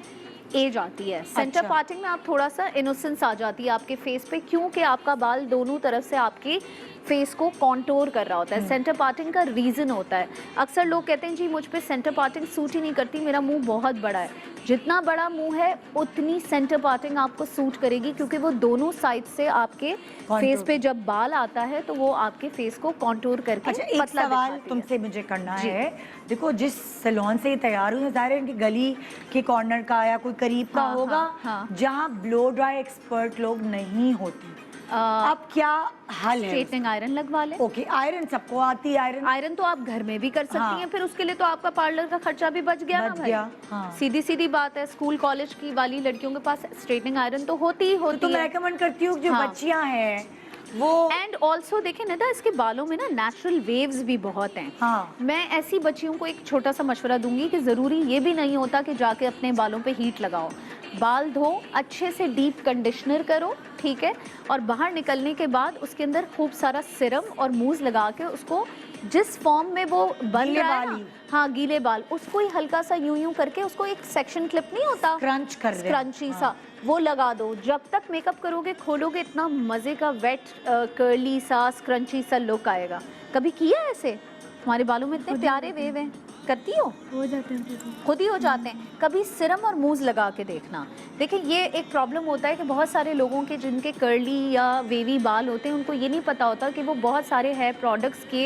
एज आती है, सेंटर पार्टिंग में आप थोड़ा सा इनोसेंस आ जाती है आपके फेस पे, क्योंकि आपका बाल दोनों तरफ से आपकी फेस को कॉन्टोर कर रहा होता है। सेंटर पार्टिंग का रीज़न होता है, अक्सर लोग कहते हैं जी मुझ पे सेंटर पार्टिंग सूट ही नहीं करती, मेरा मुंह बहुत बड़ा है। जितना बड़ा मुंह है उतनी सेंटर पार्टिंग आपको सूट करेगी, क्योंकि वो दोनों साइड से आपके फेस पे जब बाल आता है तो वो आपके फेस को कॉन्टोर करके एक सवाल तुमसे मुझे करना है। देखो, जिस सैलून से ये तैयार हुई है, ज़ाहिर है इनकी गली के कॉर्नर का या कोई करीब का होगा जहाँ ब्लो ड्राई एक्सपर्ट लोग नहीं होती। अब क्या हल है? स्ट्रेटनिंग आयरन लगवा लें। ओके, आयरन सबको आती है। आयरन तो आप घर में भी कर सकती हैं, फिर उसके लिए तो आपका पार्लर का खर्चा भी बच गया ना भाई। सीधी बात है, स्कूल कॉलेज की वाली लड़कियों के पास स्ट्रेटनिंग आयरन तो होती ही होती है। तो मैं रेकमेंड करती हूँ जो बच्चियां हैं वो। एंड ऑल्सो देखें ना, इसके बालों में ना नेचुरल वेव्स भी बहुत हैं। मैं ऐसी बच्चियों को एक छोटा सा मशवरा दूंगी कि ज़रूरी ये भी नहीं होता कि जाके अपने बालों पे हीट लगाओ। बाल धो, अच्छे से डीप कंडीशनर करो, ठीक है, और बाहर निकलने के बाद उसके अंदर खूब सारा सिरम और मूज लगा के उसको जिस फॉर्म में वो बन रहा है ना, हाँ गीले बाल, उसको ही हल्का सा यूं करके उसको एक सेक्शन क्लिप नहीं होता, क्रंची सा, वो लगा दो। जब तक मेकअप करोगे खोलोगे इतना मज़े का वेट कर्ली सा स्क्रंची सा लुक आएगा। कभी किया ऐसे? हमारे बालों में इतने प्यारे वेव हैं, करती हो जाते हैं, खुद ही हो जाते हैं। कभी सिरम और मूज लगा के देखना। देखिए ये एक प्रॉब्लम होता है कि बहुत सारे लोगों के जिनके कर्ली या वेवी बाल होते हैं उनको ये नहीं पता होता कि वो बहुत सारे हेयर प्रोडक्ट्स के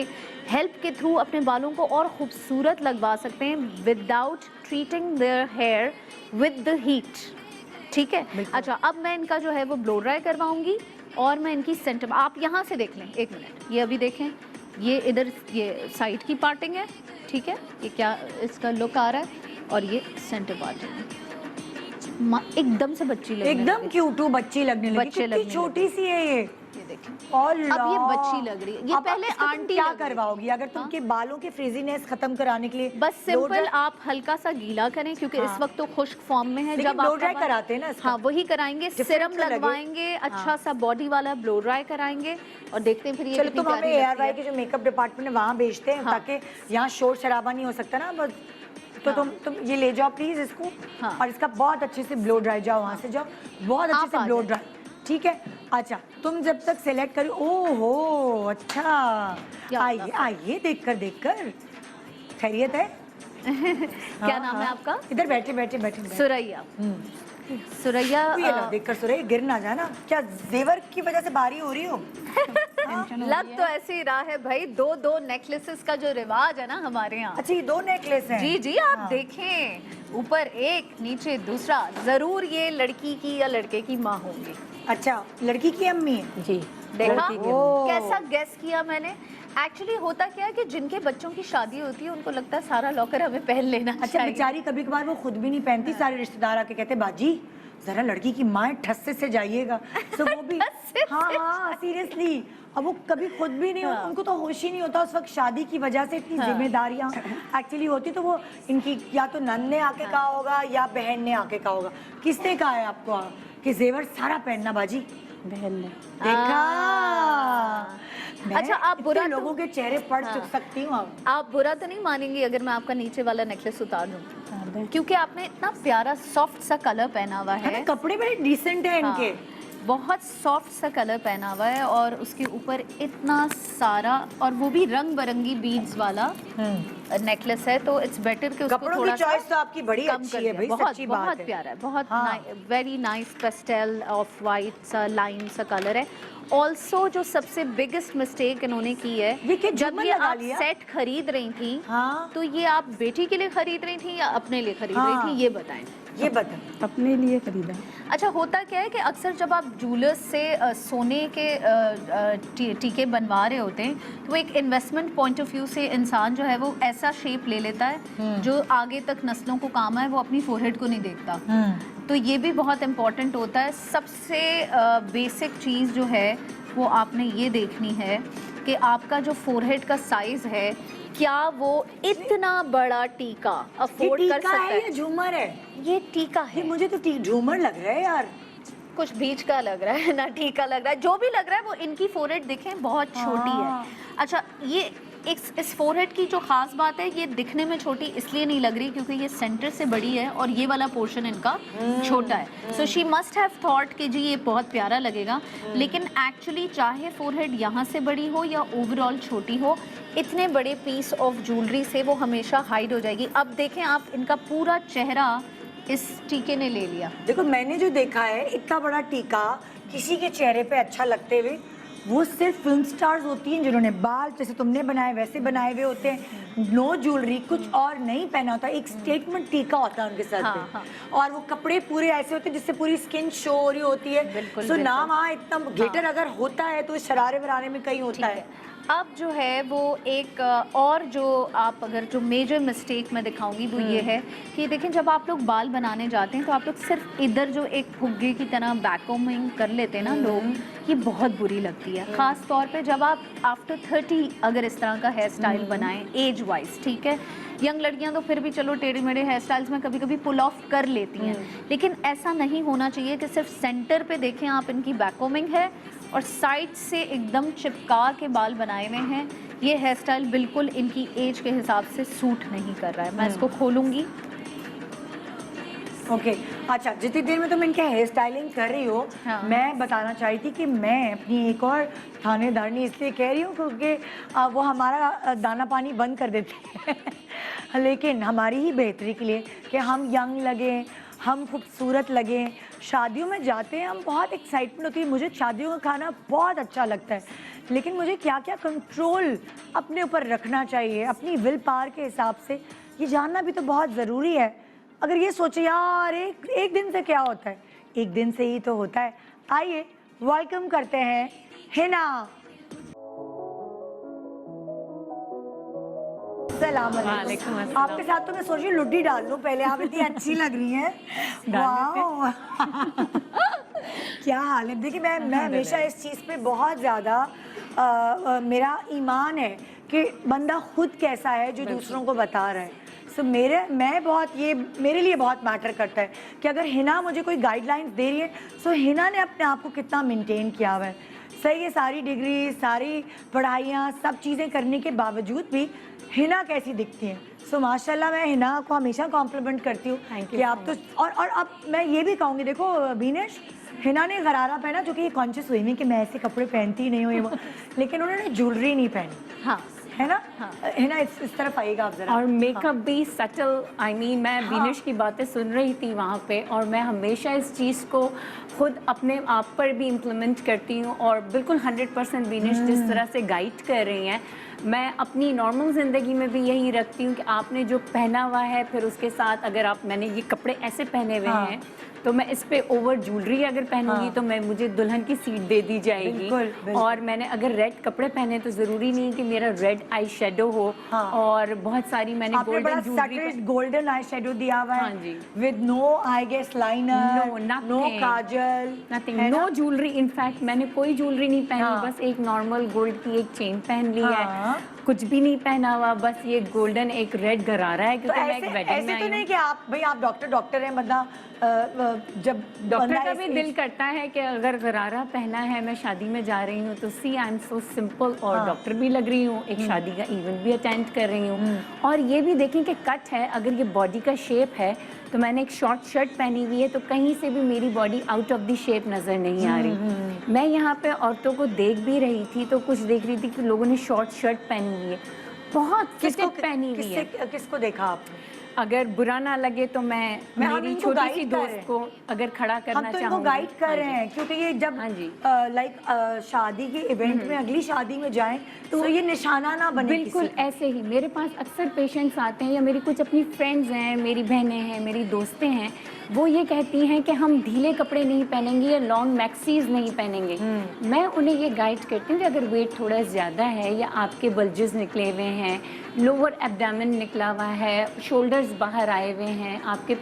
हेल्प के थ्रू अपने बालों को और खूबसूरत लगवा सकते हैं without treating their hair with the heat. ठीक है। अच्छा, अब मैं इनका जो है वो ब्लो ड्राई करवाऊंगी और मैं इनकी सेंटर, आप यहाँ से देख लें, 1 मिनट, ये अभी देखें, ये इधर ये साइड की पार्टिंग है, ठीक है, ये क्या इसका लुक आ रहा है, और ये सेंटर पार्टिंग है। एकदम से बच्ची लगने एकदम क्यूटू बच्ची लगने लगी, कितनी छोटी सी है ये देखें। अब ये बच्ची लग रही है, ये पहले आंटी क्या करवाओगी अगर तुमके बालों के फ्रीजीनेस खत्म कराने के लिए? बस सिंपल आप हल्का सा गीला करें, क्योंकि इस वक्त तो खुश्क फॉर्म में है। जब ब्लो ड्राई कराते हैं ना, हाँ वही कराएंगे, सिरम लगवाएंगे, अच्छा सा बॉडी वाला ब्लो ड्राई कराएंगे और देखते हैं फिर ये। चलो तुम हमें ARY के जो मेकअप डिपार्टमेंट है वहाँ भेजते हैं, ताकि यहाँ शोर शराबा नहीं हो सकता ना। बस तो तुम ये ले जाओ प्लीज इसको, और इसका बहुत अच्छे से ब्लो ड्राई, जाओ वहाँ से जाओ, बहुत अच्छे से ब्लो ड्राई, ठीक है। अच्छा, तुम जब तक सिलेक्ट करो, ओहो अच्छा, आइए आइए, देखकर खैरियत है? क्या नाम है आपका? इधर बैठे। सुरैया। सुरैया तो ये लो, देखकर सुरैया गिर ना जाए ना, क्या जेवर की वजह से भारी हो रही हो? लग तो ऐसे ही रहा है भाई, दो दो नेकलेसेस का जो रिवाज है ना हमारे यहाँ। अच्छा, ये 2 नेकलेस हैं। जी जी, आप देखें, ऊपर एक नीचे दूसरा, जरूर ये लड़की की या लड़के की माँ होंगी। अच्छा, लड़की की अम्मी है जी। देखा लड़की की अम्मी। कैसा गेस किया मैंने। एक्चुअली होता क्या है कि जिनके बच्चों की शादी होती है उनको लगता है सारा लॉकर हमें पहन लेना अच्छा, चाहिए। बेचारी कभी कभार वो खुद भी नहीं पहनती, सारे रिश्तेदार आके कहते बाजी जरा लड़की की माँ है, ठस्से से जाइएगा। तो वो भी ठस्से हाँ हाँ सीरियसली, अब वो कभी खुद भी नहीं उनको तो होश ही नहीं होता उस वक्त, शादी की वजह से इतनी जिम्मेदारियां एक्चुअली होती, तो वो इनकी या तो नन ने आके कहा होगा या बहन ने आके कहा होगा। किसने कहा है आपको कि जेवर सारा पहनना बाजी? बहन ने। देखा। मैं अच्छा, आप इतने बुरा लोगों के चेहरे पढ़ चुक सकती हूँ अब। आप बुरा तो नहीं मानेंगी अगर मैं आपका नीचे वाला नेकलेस उतार दूं, क्योंकि आपने इतना प्यारा सॉफ्ट सा कलर पहना हुआ है ना, है। कपड़े बड़े डिसेंट है इनके। बहुत सॉफ्ट सा कलर पहना हुआ है और उसके ऊपर इतना सारा, और वो भी रंग बिरंगी बीड्स वाला नेकलेस है, तो इट्स बेटर कि उसको कपड़ों थोड़ा की चॉइस तो आपकी बड़ी कम अच्छी कर है दिया। भाई, बहुत सच्ची बात बहुत है। प्यारा है, बहुत हाँ। Very nice pastel of white सा लाइन सा कलर है। ऑल्सो जो सबसे बिगेस्ट मिस्टेक इन्होंने की है, ये क्या जब झूमर ये लगा आप लिया? सेट खरीद रही थी, हाँ। तो ये आप बेटी के लिए खरीद रही थी या अपने लिए खरीद हाँ। रही थी, ये बताएं। ये बता। अपने लिए खरीदा। अच्छा, होता क्या है कि अक्सर जब आप जूलर्स से सोने के टीके बनवा रहे होते हैं, तो वो एक इन्वेस्टमेंट पॉइंट ऑफ व्यू से इंसान जो है वो ऐसा शेप ले लेता है जो आगे तक नस्लों को काम आए, वो अपनी फोरहेड को नहीं देखता। तो ये भी बहुत इम्पॉर्टेंट होता है। सबसे बेसिक चीज़ जो है वो आपने ये देखनी है कि आपका जो फोरहेड का साइज़ है, क्या वो इतना बड़ा टीका अफोर्ड कर टीका सकता है है। या झूमर है? ये टीका ये है, मुझे तो झूमर लग रहा है यार। कुछ बीच का लग रहा है ना, टीका लग रहा है, जो भी लग रहा है वो इनकी फोरहेड देखें बहुत छोटी हाँ। है। अच्छा, ये इस फोरहेड की जो खास बात है, ये दिखने में छोटी इसलिए नहीं लग रही क्योंकि ये सेंटर से बड़ी है और ये वाला पोर्शन इनका छोटा है। So she must have thought कि जी ये बहुत प्यारा लगेगा, लेकिन एक्चुअली चाहे फोरहेड यहाँ से बड़ी हो या ओवरऑल छोटी हो, इतने बड़े पीस ऑफ ज्वेलरी से वो हमेशा हाइड हो जाएगी। अब देखें आप, इनका पूरा चेहरा इस टीके ने ले लिया। देखो, मैंने जो देखा है इतना बड़ा टीका किसी के चेहरे पे अच्छा लगते हुए, वो सिर्फ फिल्म स्टार्स होती हैं जिन्होंने बाल जैसे तुमने बनाए वैसे बनाए हुए होते हैं, नो ज्वेलरी, कुछ और नहीं पहना होता, एक स्टेटमेंट टीका होता है उनके सर हाँ, पे। हाँ। और वो कपड़े पूरे ऐसे होते हैं जिससे पूरी स्किन शो हो रही होती है। बिल्कुल, सो ना बिल्कुल। वहाँ इतना ग्लिटर अगर होता है तो शरारे वरारे में कहीं होता है। अब जो है वो एक और जो आप अगर जो मेजर मिस्टेक मैं दिखाऊंगी वो ये है कि देखें, जब आप लोग बाल बनाने जाते हैं तो आप लोग सिर्फ इधर जो एक फुग्गे की तरह बैककोमिंग कर लेते हैं ना लोग, ये बहुत बुरी लगती है। ख़ास तौर पे जब आप आफ्टर 30 अगर इस तरह का हेयर स्टाइल बनाएं एज वाइज, ठीक है। यंग लड़कियां तो फिर भी चलो टेढ़े मेढ़े हेयर स्टाइल्स में कभी कभी पुल ऑफ कर लेती हैं, लेकिन ऐसा नहीं होना चाहिए कि सिर्फ सेंटर पे देखें आप, इनकी बैककोमिंग है और साइड से एकदम चिपका के बाल बनाए हुए हैं। ये हेयर स्टाइल बिल्कुल इनकी एज के हिसाब से सूट नहीं कर रहा है। मैं इसको खोलूंगी। ओके अच्छा, जितनी देर में तुम इनके हेयर स्टाइलिंग कर रही हो, मैं बताना चाही थी कि मैं अपनी एक और थानेदारनी इसलिए कह रही हूँ क्योंकि वो हमारा दाना पानी बंद कर देते हैं लेकिन हमारी ही बेहतरी के लिए कि हम यंग लगें, हम खूबसूरत लगें। शादियों में जाते हैं हम, बहुत एक्साइटमेंट होती है, मुझे शादियों का खाना बहुत अच्छा लगता है, लेकिन मुझे क्या क्या कंट्रोल अपने ऊपर रखना चाहिए अपनी विल पावर के हिसाब से, ये जानना भी तो बहुत ज़रूरी है। अगर ये सोचे यार एक दिन से क्या होता है, एक दिन से ही तो होता है। आइए वेलकम करते हैं हिना। सलाम अलैकुम। आपके साथ तो मैं सोच रही हूँ लुड्डी डाल दूँ पहले, आप इतनी अच्छी लग रही हैं। वाह क्या हाल है। देखिए मैं हमेशा इस चीज़ पे बहुत ज़्यादा मेरा ईमान है कि बंदा खुद कैसा है जो दूसरों को बता रहा है। सो मेरे लिए बहुत मैटर करता है कि अगर हिना मुझे कोई गाइडलाइंस दे रही है, सो हिना ने अपने आप को कितना मेंटेन किया हुआ है। सही है, सारी डिग्री, सारी पढ़ाइयाँ, सब चीज़ें करने के बावजूद भी हिना कैसी दिखती हैं। सो माशाल्लाह मैं हिना को हमेशा कॉम्प्लीमेंट करती हूँ कि आप तो, और अब मैं ये भी कहूँगी, देखो बीनेश, हिना ने गरारा पहना जो कि ये कॉन्शियस हुई नहीं कि मैं ऐसे कपड़े पहनती नहीं हूँ ये वो, लेकिन उन्होंने ज्वेलरी नहीं पहनी। हाँ, है ना? है ना, इस तरफ आइएगा आप जरा। और मेकअप भी सटल, आई मीन मैं विनिश की बातें सुन रही थी वहाँ पे, और मैं हमेशा इस चीज़ को खुद अपने आप पर भी इम्प्लीमेंट करती हूँ, और बिल्कुल 100% विनिश जिस तरह से गाइड कर रही हैं, मैं अपनी नॉर्मल ज़िंदगी में भी यही रखती हूँ कि आपने जो पहना हुआ है, फिर उसके साथ अगर मैंने ये कपड़े ऐसे पहने हुए हैं, तो मैं इस पे ओवर ज्वेलरी अगर पहनूंगी तो मुझे दुल्हन की सीट दे दी जाएगी। बिल्कुल, बिल्कुल। और मैंने अगर रेड कपड़े पहने तो ज़रूरी नहीं कि मेरा रेड आई शेडो हो। और बहुत सारी मैंने आपने बड़ा golden jewellery subtle golden eye shadow दिया हुआ है। हाँ जी। With no I guess liner, No, nothing. No kajal, nothing, है नो ना? ज्वेलरी। इनफैक्ट मैंने कोई ज्वेलरी नहीं पहनी, बस एक नॉर्मल गोल्ड की एक चेन पहन ली है, कुछ भी नहीं पहना हुआ, बस ये गोल्डन एक रेड गरारा है, तो क्योंकि मैं एक ऐसे वेडिंग में तो आई नहीं हूँ। कि आप भाई आप डॉक्टर हैं, मतलब जब डॉक्टर बंदा का इस भी एज- दिल करता है कि अगर गरारा पहना है, मैं शादी में जा रही हूँ, तो सी आई एम सो सिंपल, और डॉक्टर भी लग रही हूँ, एक शादी का इवेंट भी अटेंड कर रही हूँ। और ये भी देखें कि कट है, अगर ये बॉडी का शेप है, तो मैंने एक शॉर्ट शर्ट पहनी हुई है, तो कहीं से भी मेरी body out of the shape नज़र नहीं आ रही। मैं यहाँ पे औरतों को देख भी रही थी, तो कुछ देख रही थी कि लोगों ने शॉर्ट शर्ट पहनी हुई है, बहुत किसको फिटेड पहनी हुई है। किसको देखा आपने? अगर बुरा ना लगे तो मैं हम मेरी इनको छोटी गाइड सी कर रहे दोस्त हैं। को अगर खड़ा करना हम तो चाहूँगी। इनको गाइड कर हाँ रहे जी। हैं, क्योंकि ये जब हाँ जी। लाइक शादी के इवेंट में, अगली शादी में जाएं तो ये निशाना ना बने बिल्कुल किसी का। ऐसे ही मेरे पास अक्सर पेशेंट्स आते हैं, या मेरी कुछ अपनी फ्रेंड्स हैं, मेरी बहनें हैं, मेरी दोस्तें हैं, वो ये कहती हैं कि हम ढीले कपड़े नहीं पहनेंगे या लॉन्ग मैक्सीज नहीं पहनेंगे। मैं उन्हें ये गाइड करती हूँ कि अगर वेट थोड़ा ज़्यादा है, या आपके बल्जेस निकले हुए हैं, लोअर एब्डामन निकला हुआ है, शोल्डर्स बाहर आए हुए हैं, आपके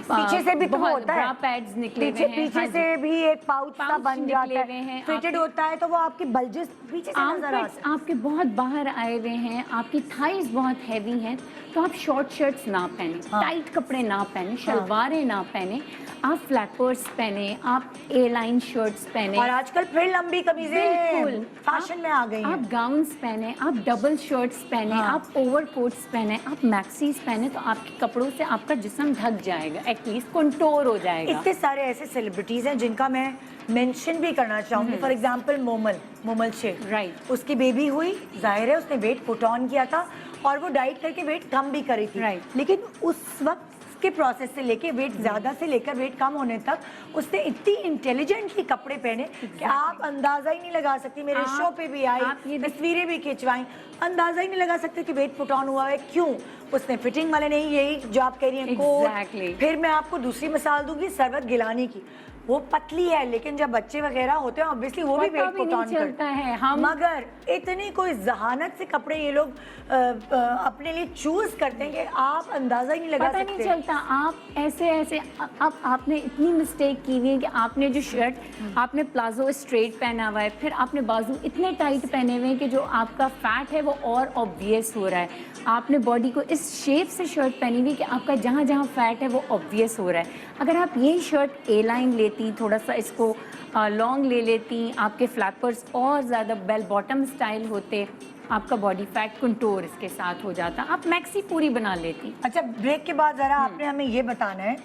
पीछे से भी तो वो बहुत होता है, bra pads निकले हुए पीछे हैं। पीछे हाँ जी। से भी एक पाउच सा पाउच बन निकले जाता हुए है, हैं, फिटेड आपके- होता है, तो वो आपके बल्जेस पीछे से नजर आर्मपिट्स आते हैं। आपके बहुत बाहर आए हुए हैं, आपकी थाइज बहुत हैवी हैं, तो आप शॉर्ट शर्ट्स ना पहने, टाइट कपड़े ना पहने, शलवारें ना पहने, आप फ्लैपर्स पहने, आप ए लाइन शर्ट्स पहने, और आजकल फिर लंबी कमीजें बिल्कुल फैशन में आ गई हैं। आप गाउन्स पहने, आप डबल शर्ट्स पहने, आप ओवर कोट्स पहने, आप मैक्सीज पहने, तो आपके कपड़ों से आपका जिस्म ढक जाएगा, एटलीस्ट कंटूर हो जाएगा। इतने सारे ऐसे सेलिब्रिटीज हैं जिनका मैं मेंशन भी करना चाहूंगी। For example Momal Sheikh, right. उसकी बेबी हुई, जाहिर है उसने वेट पुट ऑन किया था, और वो डाइट करके वेट कम भी करी थी। Right. लेकिन उस वक्त के प्रोसेस से लेके वेट ज़्यादा से लेकर वेट कम होने तक उसने इतनी इंटेलिजेंटली कपड़े पहने कि आप अंदाज़ा ही नहीं लगा सकती। मेरे आप- शो पे भी आई, आप ये तस्वीरें भी खिंचवाई, अंदाज़ा ही नहीं लगा सकते कि वेट पुट ऑन हुआ है। क्यों? उसने फिटिंग वाले नहीं, यही जो आप कह रही हैं Exactly. कोट। फिर मैं आपको दूसरी मिसाल दूंगी सरबत गिलानी की, वो पतली है, लेकिन जब बच्चे वगैरह होते हैं ऑब्वियसली वो भी पता वेट भी पुट नहीं ऑन चलता करते है। हम मगर इतनी कोई जहानत से कपड़े ये लोग अपने लिए चूज करते हैं कि आप अंदाजा ही नहीं लगा पता सकते। नहीं चलता। आप ऐसे अब आपने इतनी मिस्टेक की हुई है कि आपने जो शर्ट आपने प्लाजो स्ट्रेट पहना हुआ है, फिर आपने बाजू इतने टाइट पहने हुए हैं कि जो आपका फैट है वो और ऑब्वियस हो रहा है। आपने बॉडी को इस शेप से शर्ट पहनी हुई कि आपका जहाँ जहाँ फैट है वो ऑब्वियस हो रहा है। अगर आप यही शर्ट ए लाइन लेती, थोड़ा सा इसको लॉन्ग ले लेती, आपके फ्लैपर्स और ज़्यादा बेल बॉटम स्टाइल होते, आपका बॉडी फैट कंटूर इसके साथ हो जाता, आप मैक्सी पूरी बना लेती। अच्छा, ब्रेक के बाद जरा आपने हमें ये बताना है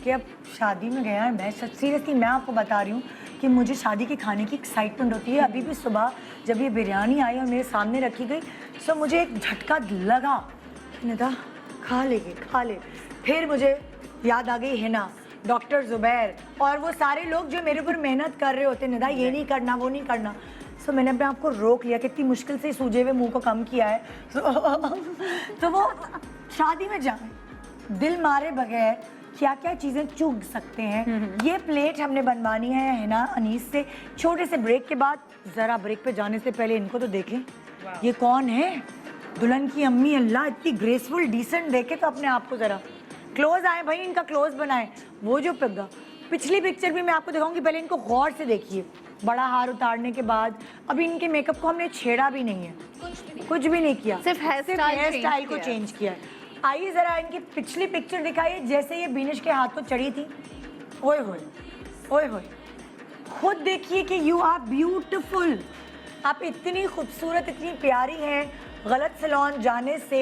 कि अब शादी में गया, मैं सीरियसली मैं आपको बता रही हूँ कि मुझे शादी के खाने की एक्साइटमेंट होती है। अभी भी सुबह जब ये बिरयानी आई और मेरे सामने रखी गई, तो मुझे एक झटका लगा, निदा खा ले। फिर मुझे याद आ गई हिना, डॉक्टर जुबैर और वो सारे लोग जो मेरे ऊपर मेहनत कर रहे होते, निदा ये नहीं करना, वो नहीं करना। सो मैंने अपने आप को रोक लिया, कितनी मुश्किल से सूजे हुए मुंह को कम किया है। तो वो शादी में जाए दिल मारे बगैर क्या क्या चीज़ें चूक सकते हैं, ये प्लेट हमने बनवानी है ना अनीस से। छोटे से ब्रेक के बाद, ज़रा ब्रेक पे जाने से पहले इनको तो देखें, ये कौन है? दुल्हन की अम्मी। अल्लाह, इतनी ग्रेसफुल डिसेंट देखे तो अपने आप को ज़रा क्लोज आए भाई, इनका क्लोज बनाए। वो जो पिछली पिक्चर भी मैं आपको दिखाऊंगी, पहले इनको गौर से देखिए। बड़ा हार उतारने के बाद अभी इनके मेकअप को हमने छेड़ा भी नहीं है, कुछ भी नहीं किया, सिर्फ हेयर स्टाइल को चेंज किया है। आइए जरा इनकी पिछली पिक्चर दिखाइए, जैसे ये बिनिश के हाथ को चढ़ी थी। ओए होए, ओए होए, खुद देखिए कि यू आर ब्यूटीफुल, आप इतनी खूबसूरत, इतनी प्यारी हैं। गलत सैलून जाने से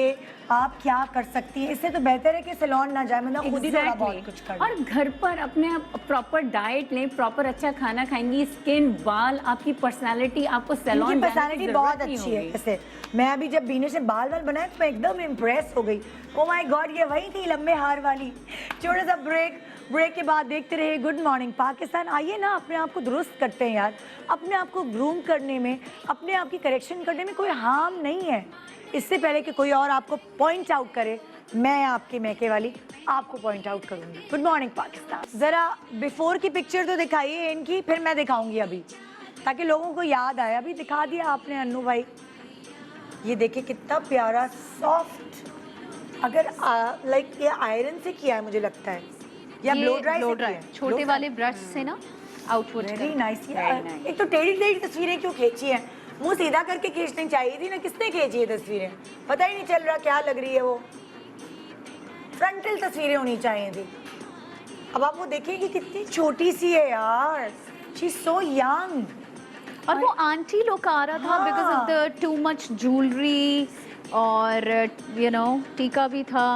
आप क्या कर सकती हैं? इससे तो बेहतर है कि सैलून ना जाए, मतलब खुद ही थोड़ा बहुत कुछ कर लें। और घर पर अपने प्रॉपर डाइट लें, प्रॉपर अच्छा खाना खाएंगी, स्किन, बाल, आपकी पर्सनालिटी, आपको सैलून इनकी जाने की पर्सनालिटी जरूरत बहुत नहीं अच्छी है। होगी। जैसे मैं अभी जब बीने से बाल बनाए तो मैं एकदम इम्प्रेस हो गई। ओ माय गॉड, ये वही थी लंबे हार वाली। छोटा सा ब्रेक के बाद देखते रहे गुड मॉर्निंग पाकिस्तान। आइए ना, अपने आप को दुरुस्त करते हैं यार। अपने आप को ग्रूम करने में, अपने आप की करेक्शन करने में कोई हार्म नहीं है। इससे पहले कि कोई और आपको पॉइंट आउट करे, मैं आपके मैके वाली आपको पॉइंट आउट करूंगी। Good morning Pakistan. जरा बिफोर की पिक्चर तो दिखाइए इनकी, फिर मैं दिखाऊंगी अभी, ताकि लोगों को याद आए। अभी दिखा दिया आपने अन्नू भाई। ये देखिए कितना प्यारा सॉफ्ट। अगर लाइक ये आयरन से किया है मुझे लगता है, या ब्लो ड्राई से किया है। छोटे वाले ब्रश से ना output very nice. Very nice. एक तो टेढ़ी टेढ़ी तस्वीरें क्यों खींची है? मुंह सीधा करके खींचनी चाहिए थी ना। किसने खींची है तस्वीरें? पता ही नहीं चल रहा क्या लग रही है वो। फ्रंटल तस्वीरें होनी चाहिए थी। अब आप वो देखिए कि कितनी छोटी सी है यार। She is so young. और वो आंटी लुक आ रहा था हाँ। Because of the too much jewellery, और यू नो टीका भी था।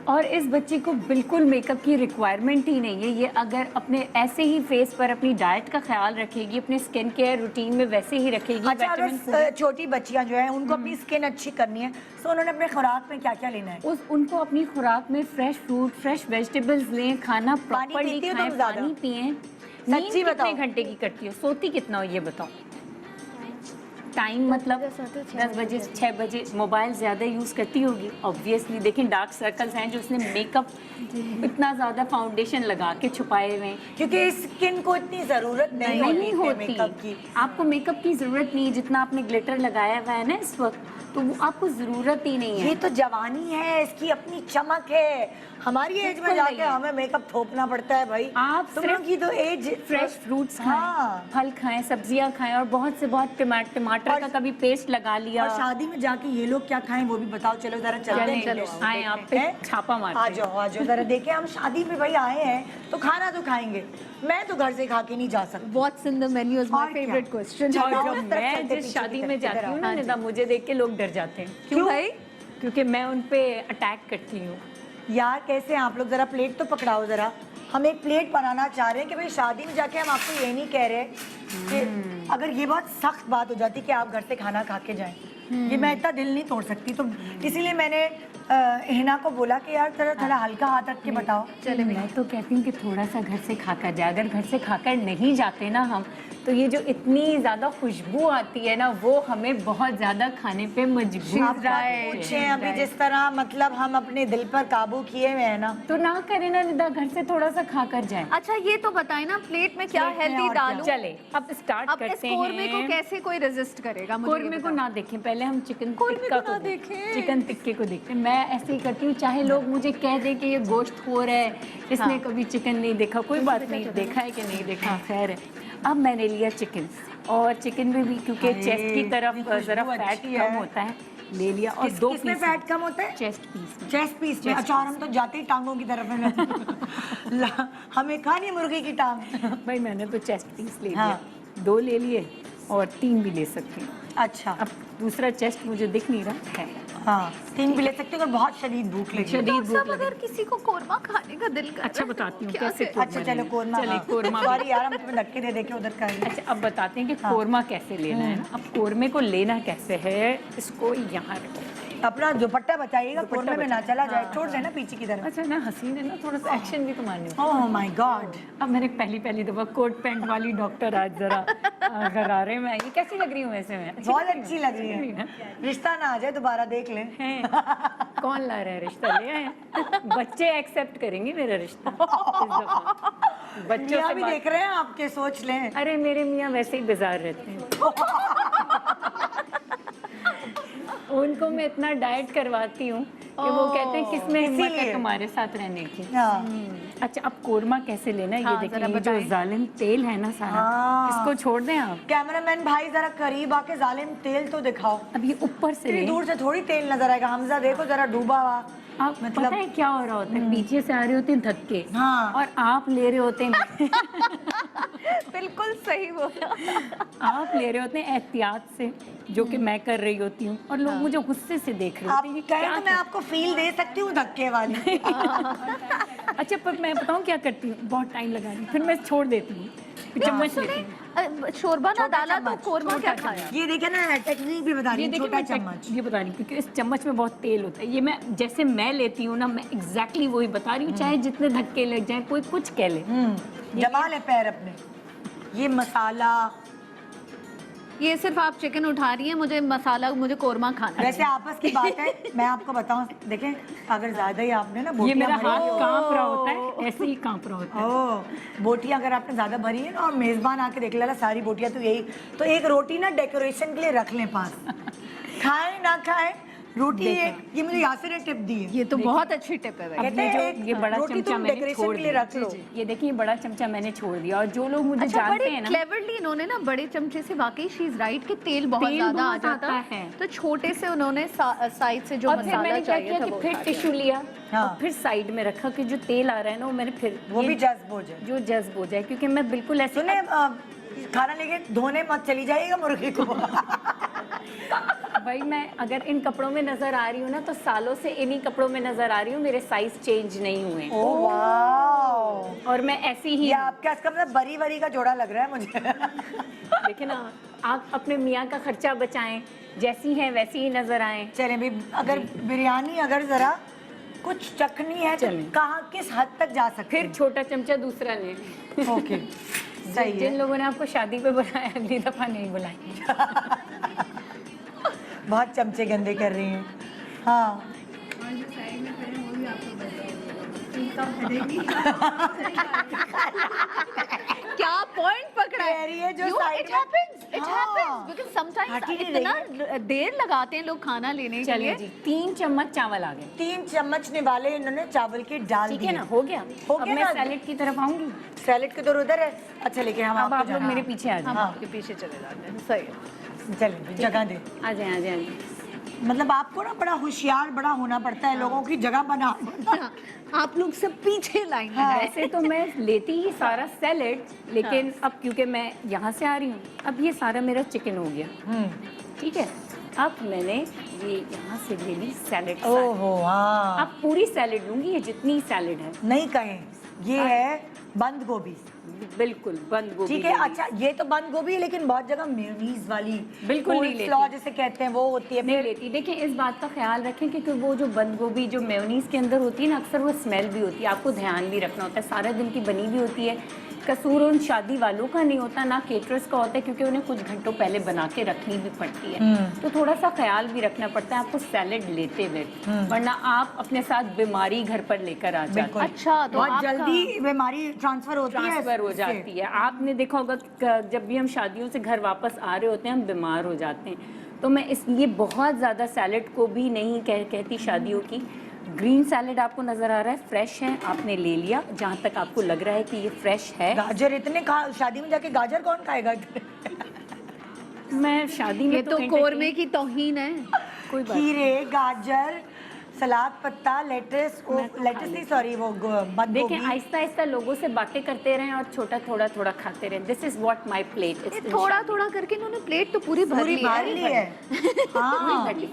और इस बच्चे को बिल्कुल मेकअप की रिक्वायरमेंट ही नहीं है। ये अगर अपने ऐसे ही फेस पर अपनी डाइट का ख्याल रखेगी, अपने स्किन केयर रूटीन में वैसे ही रखेगी। अच्छा, विटामिन अगर छोटी बच्चियां जो हैं उनको अपनी स्किन अच्छी करनी है तो उन्होंने अपने खुराक में क्या क्या लेना है? उनको अपनी खुराक में फ्रेश फ्रूट, फ्रेश वेजिटेबल्स लें, खाना प्रॉपर्ली पीती हो खाएं, तुम ज्यादा? पानी पिएं। सच्ची नींद कितने बताओ। घंटे की करती हो, सोती कितना हो ये बताओ? टाइम मतलब बजे सोते हो, 10 बजे 6 बजे। मोबाइल ज़्यादा यूज़ करती होगी ऑब्वियसली। देखें डार्क सर्कल्स हैं जो उसने मेकअप इतना ज़्यादा फाउंडेशन लगा के छुपाए हुए हैं। क्योंकि स्किन को इतनी जरूरत नहीं नहीं होती मेकअप की। आपको मेकअप की ज़रूरत नहीं है। जितना आपने ग्लिटर लगाया हुआ है ना इस वक्त, तो वो आपको ज़रूरत ही नहीं ये है। तो जवानी है, इसकी अपनी चमक है। हमारी एज में बिल्कुल जाके नहीं है। हमें मेकअप थोपना पड़ता है भाई। आप तुम सिर्फ लोग की तो एज फ्रेश फ्रूट्स खाएं, हाँ। फल खाएं, सब्जियां खाएं, और बहुत से बहुत टमाटर और- का कभी पेस्ट लगा लिया। और शादी में जाके ये लोग क्या खाएं वो भी बताओ। चलो जरा चलते चलें, हैं, चलो, देखते आएं, आप पे हैं। छापा मारते हैं। आ जाओ जरा देखें। हम शादी में भाई आए हैं तो खाना तो खाएंगे। मैं तो घर से खा के नहीं जा सकती। What's in the menu is और माय क्या? Favourite question. चलो, और उस जब तरफ मैं चलते, जिस पीछे शादी की में तरफ, जाती हूँ ना हाँ जी। निदा, मुझे देख के लोग डर जाते हैं। क्यों भाई? क्योंकि मैं उन पे अटैक करती हूँ। यार कैसे आप लोग, जरा प्लेट तो पकड़ाओ जरा। हम एक प्लेट बनाना चाह रहे हैं कि भाई शादी में जाके हम आपको ये नहीं कह रहे कि अगर ये बहुत सख्त बात हो जाती कि आप घर से खाना खा के जाएं, ये मैं इतना दिल नहीं तोड़ सकती। तो इसीलिए मैंने हिना को बोला कि यार जरा थोड़ा हल्का हाथ रख के बताओ। चले, मैं तो कहती हूँ कि थोड़ा सा घर से खाकर जाए। अगर घर से खाकर नहीं जाते ना हम, तो ये जो इतनी ज़्यादा खुशबू आती है ना, वो हमें बहुत ज़्यादा खाने पे मजबूर आप पूछें अभी जिस तरह मतलब हम अपने दिल पर काबू किए हुए हैं ना। तो ना करें ना निदा, घर से थोड़ा सा खाकर जाए। अच्छा ये तो बताएं ना, प्लेट में क्या प्लेट में हेल्दी और क्या? डालूं? चले अब स्टार्ट अब इस करते कोरमे को हैं। कैसे कोई रेजिस्ट करेगा? मुझे कोरमे ये को बताओ। ना देखें, पहले हम चिकन कोरमे टिक्का को ना को देखें। चिकन टिक्के को देखते हैं। मैं ऐसे ही करती हूँ, चाहे लोग मुझे कह दें कि ये गोश्त खोर है, इसने हाँ। कभी चिकन नहीं देखा, कोई बात नहीं, देखा है कि नहीं देखा, खैर है। अब मैंने लिया चिकन, और चिकन में भी क्योंकि अरे, चेस्ट की तरफ इतनी ज़रा खुशबू फैट अच्छी कम है। होता है, ले लिया। और दो किसमें पीस फैट कम होता है? चेस्ट पीस में। चेस्ट पीस में। अच्छा, और हम तो जाते ही टांगों की तरफ है। हमें खानी है मुर्गी की टांग। भाई मैंने तो चेस्ट पीस ले हाँ। लिया, 2 ले लिए, और 3 भी ले सकती हूँ। अच्छा, अब दूसरा चेस्ट मुझे दिख नहीं रहा है। हाँ 3 भी ले सकते हो अगर बहुत शदीद भूख लगी। शदीद डॉक्टर साहब, भूख लगी। अगर किसी को कोरमा खाने का दिल कर अच्छा रहा है, बताती हूँ क्या कैसे करें? कोरमा अच्छा चलो लेना। कोरमा। चलिए कोरमा। सॉरी यार, हम तुम्हें धक्के दे के उधर कर रहे हैं। अच्छा अब बताते हैं कि कोरमा कैसे लेना है ना। अब कोरमे को लेना कैसे है, इसको यहाँ रखो। अपना दुपट्टा बचाइएगा, दुपट्टा कोरमे में ना बचाइए। चला जाए। हाँ, छोड़ देना पीछे की तरफ। अच्छा ना, हसीन है ना, थोड़ा सा एक्शन भी तो मानने हो। ओह माय गॉड, अब मैंने पहली दफ़ा कोट पैंट वाली डॉक्टर आज जरा गरारे में आई। ये कैसी लग रही हूँ वैसे मैं? बहुत अच्छी लग रही है। रिश्ता ना आ जाए दोबारा देख लें। हैं? कौन ला रहा है रिश्ता? ले आए बच्चे एक्सेप्ट करेंगे मेरा रिश्ता इस दफा। बच्चों मियाँ से भी बात- देख रहे हैं आपके, सोच लें। अरे मेरे मियाँ वैसे ही बेजार रहते हैं। उनको मैं इतना डाइट करवाती हूँ कि वो कहते हैं किसमें हिम्मत है इसीलिए। तुम्हारे साथ रहने की। हाँ। अच्छा अब कोरमा कैसे लेना है, हाँ, ये देखिए, जरा ये जो बताएं। जालिम तेल है ना सारा, हाँ। इसको छोड़ दें आप। कैमरामैन भाई जरा करीब आके जालिम तेल तो दिखाओ। अब ये ऊपर से इतनी लें। दूर से थोड़ी तेल नजर आएगा। हमजा देखो जरा डूबा हुआ। आप मतलब- पता है क्या हो रहा होता है, पीछे से आ रहे होते हैं धक्के, हाँ। और आप ले रहे होते हैं बिल्कुल सही बोला। आप ले रहे होते हैं एहतियात से, जो कि मैं कर रही होती हूँ, और लोग मुझे गुस्से से देख रहे आप होते हैं, ये कहें क्या तो मैं आपको फील दे सकती हूँ धक्के वाली। अच्छा, पर मैं बताऊँ क्या करती हूँ, बहुत टाइम लगा रही, फिर मैं छोड़ देती हूँ, फिर चम्मच लेती हूँ। शोरबा ना छोटा डाला तो चम्मच, कोरमा क्या खाया? ये देखिए ना टेक्निक भी बता रही ये हूँ, देखिए छोटा मैं चम्मच। ये बता रही हूँ क्योंकि इस चम्मच में बहुत तेल होता है। ये मैं जैसे मैं लेती हूँ ना, मैं एग्जैक्टली वही बता रही हूँ, चाहे जितने धक्के लग जाए, कोई कुछ कह ले। जमा ले पैर अपने। ये मसाला, ये सिर्फ आप चिकन उठा रही हैं, मुझे मसाला, मुझे कोरमा खाना है। वैसे आपस की बात है, मैं आपको बताऊं, देखें अगर ज्यादा ही आपने ना ये बोटियां मेरा भरी हाथ हो- कांप रहा होता है, ऐसे ही कांप रहा होता है। ओ बोटियां अगर आपने ज्यादा भरी है ना, और मेजबान आके देख लेला सारी बोटियां तो यही, तो एक रोटी ना डेकोरेशन के लिए रख लें पास। खाएं ना खाएं रोटी, एक ये मुझे यासिर ने टिप दी है। ये तो बहुत अच्छी टिप है भाई। कहते ये हैं जो एक ये बड़ा रोटी चमचा तुम मैंने डेकोरेशन छोड़ के लिए दिया, रख लो। ये देखिए ये बड़ा चमचा मैंने छोड़ दिया, और जो लोग मुझे अच्छा, जानते बड़े हैं ना, क्लेवरली इन्होंने ना बड़े चमचे से, वाकई शी इज राइट कि तेल बहुत तेल ज्यादा आ बहुत जाता आता है। तो छोटे से उन्होंने साइड से जो और फिर मसाला मैंने क्या चाहिए किया था कि वो फिर उठा लिया। टिश्यू लिया हाँ। और फिर साइड में रखा कि जो तेल आ रहा है ना, वो मैंने फिर वो ये भी जज्ब हो जाए। जो जज्ब हो जाए, क्योंकि मैं बिल्कुल ऐसे सुने खाना लेके धोने मत चली जाइएगा मुर्गी को। भाई मैं अगर इन कपड़ों में नजर आ रही हूँ ना, तो सालों से इन्हीं कपड़ों में नजर आ रही हूँ, मेरे साइज चेंज नहीं हुए ओ वाह, और मैं ऐसी ही ये आपका इसका मतलब बरी बरी का जोड़ा लग रहा है मुझे। देखिए ना, आप अपने मियाँ का खर्चा बचाएं, जैसी हैं वैसी ही नजर आएं। चलें भी, अगर बिरयानी अगर जरा कुछ चखनी है तो चलें। कहाँ किस हद तक जा सकते फिर छोटा चमचा दूसरा लें। हैं? ओके सही जिन है। लोगों ने आपको शादी पे बुलाया, अगली दफा नहीं बुलाएंगे। बहुत चमचे गंदे कर रही हैं। हाँ क्या पॉइंट पकड़ा कह रही है जो side इट में- हैपेंस, इट हाँ। हैपेंस बिकॉज़ समटाइम्स हटी नहीं रही इतना देर लगाते हैं लोग खाना लेने के चलिए लिए। जी, 3 चम्मच चावल आ गए, 3 चम्मच निवाले इन्होंने चावल के डाल ठीक दिए। है ना, हो गया। हो अब गया मैं ना? सैलेड की तरफ आऊंगी। सैलेड के दौर उधर है। अच्छा लेकिन हम अब आपको आप लोग जगह- मेरे पीछे आ हम जाए, हाँ। आपके पीछे चले जाते हैं, सही है। चलिए जगह दे। आ जाए, आ जाए, आ जाए। मतलब आपको ना बड़ा होशियार बड़ा होना पड़ता है, लोगों की जगह बना। आप लोग सब पीछे लाइन में हाँ। गए। वैसे तो मैं लेती ही सारा सैलेड, लेकिन अब क्योंकि मैं यहाँ से आ रही हूँ, अब ये सारा मेरा चिकन हो गया, ठीक है। अब मैंने ये यहाँ से ले ली सैलेड, ओहो हाँ, अब पूरी सैलेड लूंगी, ये जितनी सैलेड है। नहीं कहें ये है बंद गोभी, बिल्कुल बंद गोभी ठीक है। ले ली। अच्छा ये तो बंद गोभी है, लेकिन बहुत जगह मेयोनीज वाली बिल्कुल नहीं coleslaw लेती। जिसे कहते हैं वो होती है। नहीं लेती। देखिए इस बात का ख्याल रखें कि वो जो बंद गोभी जो मेयोनीज के अंदर होती है ना, अक्सर वो स्मेल भी होती है, आपको ध्यान भी रखना होता है, सारा दिन की बनी भी होती है। कसूर उन शादी वालों का नहीं होता, ना केटरर्स का होता है, क्योंकि उन्हें कुछ घंटों पहले बना के रखनी भी पड़ती है, तो थोड़ा सा ख्याल भी रखना पड़ता है आपको सैलेड लेते हुए, वरना आप अपने साथ बीमारी घर पर लेकर आ जाते बिल्कुल। हैं। अच्छा, तो बहुत आपका- जल्दी बीमारी ट्रांसफर होती है, ट्रांसफर हो इससे। जाती है। आपने देखा होगा कि जब भी हम शादियों से घर वापस आ रहे होते हैं, हम बीमार हो जाते हैं, तो मैं इसलिए बहुत ज़्यादा सैलेड को भी नहीं कहती शादियों की। ग्रीन सैलेड आपको नज़र आ रहा है, फ्रेश है, आपने ले लिया, जहाँ तक आपको लग रहा है कि ये फ्रेश है। गाजर इतने शादी में जाके गाजर कौन खाएगा? मैं शादी में ये तो कहीं कोरमे की तौहीन है। कोई बात खीरे, गाजर, सलाद पत्ता, लेट्स, लेट्स नहीं सॉरी वो बंद देखें, गोभी। आहिस्ता आहिस्ता लोगों से बातें करते रहें और छोटा थोड़ा थोड़ा खाते रहें। This is what my plate ये इज। थोड़ा थोड़ा करके इन्होंने प्लेट तो पूरी भर पूरी ली भर ली है। हाँ। भर ली।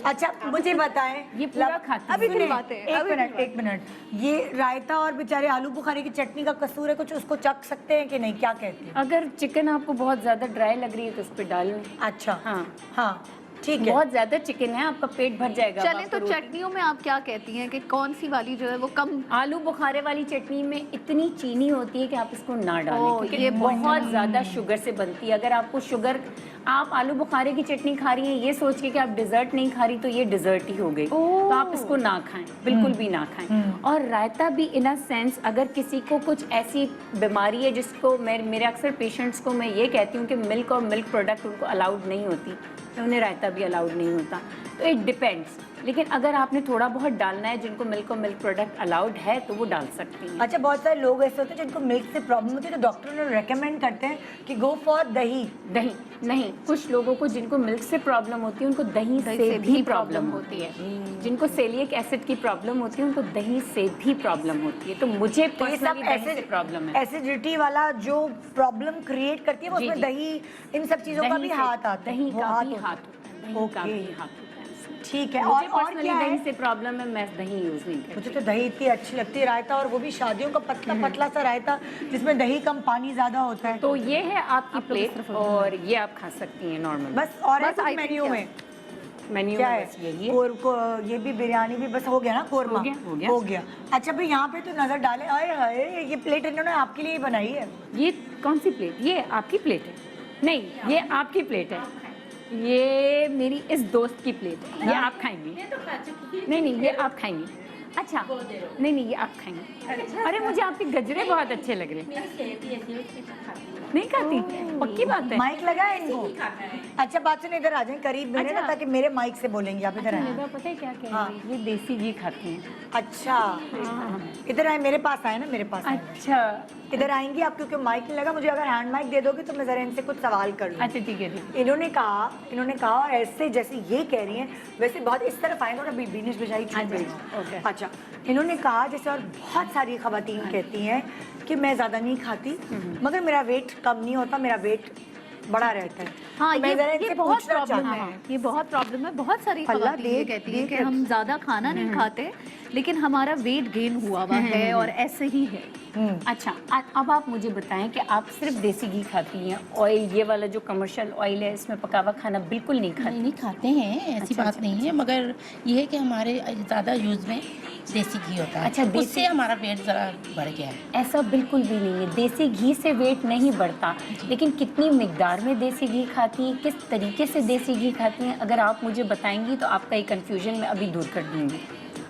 अच्छा मुझे बताएं, ये पूरा खाती अभी हूँ। सुनिए, बातें, एक अभी मिनट एक मिनट, ये रायता और बेचारे आलू बुखारे की चटनी का कसूर है कुछ, उसको चख सकते हैं कि नहीं, क्या कहते हैं? अगर चिकन आपको बहुत ज़्यादा ड्राई लग रही है तो उस पर डाल लें। अच्छा हाँ, हाँ ठीक है। बहुत ज़्यादा चिकन है, आपका पेट भर जाएगा। अब चलें आपको तो रोटी- चटनियों में आप क्या कहती हैं कि कौन सी वाली जो है वो कम? आलू बुखारे वाली चटनी में इतनी चीनी होती है कि आप इसको ना डालें, ओह, क्योंकि ये ये point बहुत ज़्यादा शुगर से बनती है। अगर आपको शुगर, आप आलू बुखारे की चटनी खा रही हैं ये सोच के कि आप डिज़र्ट नहीं खा रही, तो ये डिज़र्ट ही हो गई, तो आप इसको ना खाएं, बिल्कुल भी ना खाएं। और रायता भी इन अ सेंस, अगर किसी को कुछ ऐसी बीमारी है जिसको मेरे अक्सर पेशेंट्स को मैं ये कहती हूँ कि मिल्क और मिल्क प्रोडक्ट उनको अलाउड नहीं होती, तो उन्हें रायता भी अलाउड नहीं होता। तो इट डिपेंड्स। लेकिन अगर आपने थोड़ा बहुत डालना है, जिनको मिल्क और मिल्क प्रोडक्ट अलाउड है तो वो डाल सकती हैं। अच्छा, बहुत सारे लोग ऐसे होते हैं जिनको मिल्क से प्रॉब्लम होती है, तो डॉक्टर ने रेकमेंड करते हैं कि गो फॉर दही। दही नहीं, कुछ लोगों को जिनको मिल्क से प्रॉब्लम होती है उनको दही से भी प्रॉब्लम होती है। जिनको सेलिएक एसिड की प्रॉब्लम होती है उनको दही से भी प्रॉब्लम होती है। तो मुझे तो ये सब पर्सनली दही से प्रॉब्लम है। एसिडिटी वाला जो प्रॉब्लम क्रिएट करती है वो जी, उसमें जी। दही, इन सब चीजों का भी हाथ आता है। दही वो का हाथ भी होता है। हाथ होता है, दही का ओके। भी हाथ होता है। ठीक है। मुझे और पर्सनली क्या दही है? से प्रॉब्लम है, मैं दही यूज नहीं करती। मुझे तो दही इतनी अच्छी लगती है, रायता, और वो भी शादियों का पतला पतला सा रायता जिसमें दही कम पानी ज्यादा होता है। तो ये है आपकी प्लेट और ये आप खा सकती हैं नॉर्मल। बस और है बस कुछ I think मेन्यू क्या? में? मेन्यू क्या में है? बस यही है। ये भी बिरयानी भी बस हो गया ना, कोरमा हो गया। अच्छा भाई, यहाँ पे तो नजर डाले, आए हाय, ये प्लेट इन्होंने आपके लिए ही बनाई है। ये कौन सी प्लेट? ये आपकी प्लेट है? नहीं, ये आपकी प्लेट है। ये मेरी इस दोस्त की प्लेट है। ये आप खाएंगी? नहीं नहीं, ये आप खाएंगी। अच्छा, नहीं नहीं, ये आप खाएंगी। अरे मुझे आपके गजरे बहुत अच्छे लग रहे हैं। नहीं खाती? पक्की बात है। माइक लगा है इनको? अच्छा, बात सुन, इधर आ जाए करीब मेरे ना, अच्छा। ताकि मेरे माइक से बोलेंगे आप। इधर अच्छा, आए। निदा पता है क्या कह हाँ। रही है? ये देसी घी खाती हैं। अच्छा, हाँ। इधर आए, मेरे पास आए ना, मेरे पास आए। अच्छा इधर आएंगी आप, क्योंकि माइक नहीं लगा मुझे। अगर हैंड माइक दे दोगे तो मैं जरा इनसे कुछ सवाल कर लूँ। अच्छा, ठीक है ठीक है। इन्होंने कहा और ऐसे जैसे ये कह रही हैं वैसे बहुत इस तरफ आएंगे और अभी बीनिश बिजाई छूट अच्छा, गई। ओके। अच्छा, इन्होंने कहा जैसे, और बहुत सारी खवातीन कहती हैं कि मैं ज़्यादा नहीं खाती मगर मेरा वेट कम नहीं होता, मेरा वेट बड़ा रहता है। हाँ, तो मैं जरा ये इनसे बहुत पूछना प्रॉब्लम चाहती है। हूँ। ये बहुत प्रॉब्लम है। बहुत सारी अल्लाह खवातीन ये देख- कहती हैं देख कि रख- हम ज़्यादा खाना नहीं खाते, लेकिन हमारा वेट गेन हुआ हुआ है और ऐसे ही है। अच्छा, अब आप मुझे बताएं कि आप सिर्फ देसी घी खाती हैं, ऑयल ये वाला जो कमर्शियल ऑयल है इसमें पका हुआ खाना बिल्कुल नहीं खाती? नहीं खाते हैं, ऐसी बात नहीं है, मगर ये है कि हमारे ज़्यादा यूज़ में देसी घी होता है। अच्छा, देसी- उससे हमारा वेट ज़रा बढ़ गया है। ऐसा बिल्कुल भी नहीं है। देसी घी से वेट नहीं बढ़ता, लेकिन कितनी मिकदार में देसी घी खाती हैं, किस तरीके से देसी घी खाती हैं, अगर आप मुझे बताएंगी तो आपका ये कन्फ्यूजन मैं अभी दूर कर दूंगी।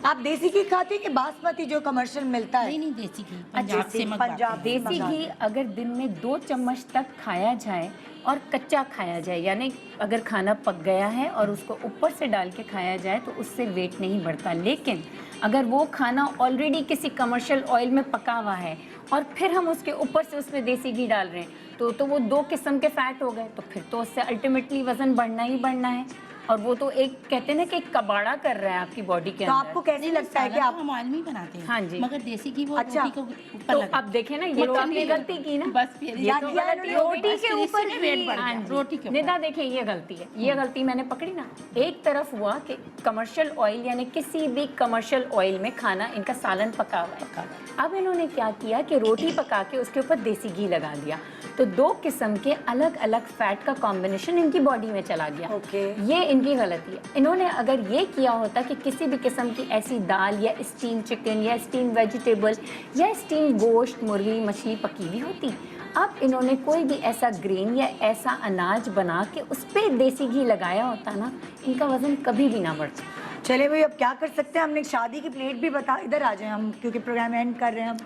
आप देसी घी खाती हैं कि बासमती जो कमर्शियल मिलता है? नहीं नहीं, देसी घी पंजाब से पंजाब मंगवाते हैं। देसी घी अगर दिन में 2 चम्मच तक खाया जाए और कच्चा खाया जाए, यानी अगर खाना पक गया है और उसको ऊपर से डाल के खाया जाए तो उससे वेट नहीं बढ़ता। लेकिन अगर वो खाना ऑलरेडी किसी कमर्शियल ऑयल में पका हुआ है और फिर हम उसके ऊपर से उसमें देसी घी डाल रहे हैं तो वो 2 किस्म के फैट हो गए, तो फिर तो उससे अल्टीमेटली वजन बढ़ना ही बढ़ना है। और वो तो एक कहते हैं ना कि एक कबाड़ा कर रहा है आपकी बॉडी के तो अंदर। आपको कैसे लगता है कि सालन आप तो हम ऑयल में ही बनाते हैं। हाँ जी। मगर देसी घी वो अच्छा। रोटी के ऊपर तो लगा। अब देखें ना, ये तो आपने गलती की ना। बस फिर या ये किया गलती इन्होंने हो गई, रोटी बस के फिर ऊपर इससे वेट बढ़ हाँ गया। जी। रोटी के निदा ऊपर। देखिए, ये गलती है, ये गलती मैंने पकड़ी ना। एक तरफ हुआ कि कमर्शियल ऑयल यानी किसी भी कमर्शियल ऑयल में खाना इनका सालन पका हुआ है। अब इन्होंने क्या किया कि रोटी पका के उसके ऊपर देसी घी लगा दिया, तो 2 किस्म के अलग अलग फैट का कॉम्बिनेशन इनकी बॉडी में चला गया। ओके। ये इनकी गलती है। इन्होंने अगर ये किया होता कि किसी भी किस्म की ऐसी दाल या स्टीम चिकन या स्टीम वेजिटेबल या स्टीम गोश्त, मुर्गी, मछली पकी हुई होती, अब इन्होंने कोई भी ऐसा ग्रेन या ऐसा अनाज बना के उस पर देसी घी लगाया होता ना, इनका वजन कभी भी ना बढ़ता। चले भाई, अब क्या कर सकते हैं? हमने शादी की प्लेट भी बता, इधर आ जाए हम, क्योंकि प्रोग्राम एंड कर रहे हैं हम।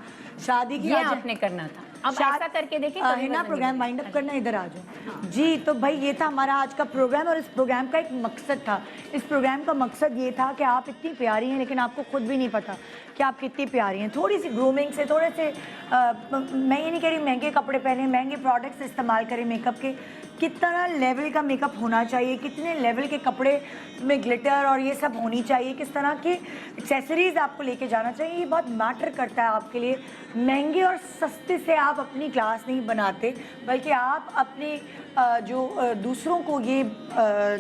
शादी की ये आ जाए। आपने करना था। अब शाद- ऐसा करके देखें, कभी है ना, वजन प्रोग्राम नहीं वाइंड अप करना, इधर आ जाओ जी। तो भाई ये था हमारा आज का प्रोग्राम, और इस प्रोग्राम का एक मकसद था। इस प्रोग्राम का मकसद ये था कि आप इतनी प्यारी हैं लेकिन आपको खुद भी नहीं पता कि आप कितनी प्यारी हैं। थोड़ी सी ग्रूमिंग से, थोड़े से मैं ये नहीं कह रही महंगे कपड़े पहने, महंगे प्रोडक्ट्स इस्तेमाल करें मेकअप के। कितना लेवल का मेकअप होना चाहिए, कितने लेवल के कपड़े में ग्लिटर और ये सब होनी चाहिए, किस तरह के एक्सेसरीज आपको लेके जाना चाहिए, ये बहुत मैटर करता है आपके लिए। महंगे और सस्ते से आप अपनी क्लास नहीं बनाते, बल्कि आप अपने दूसरों को ये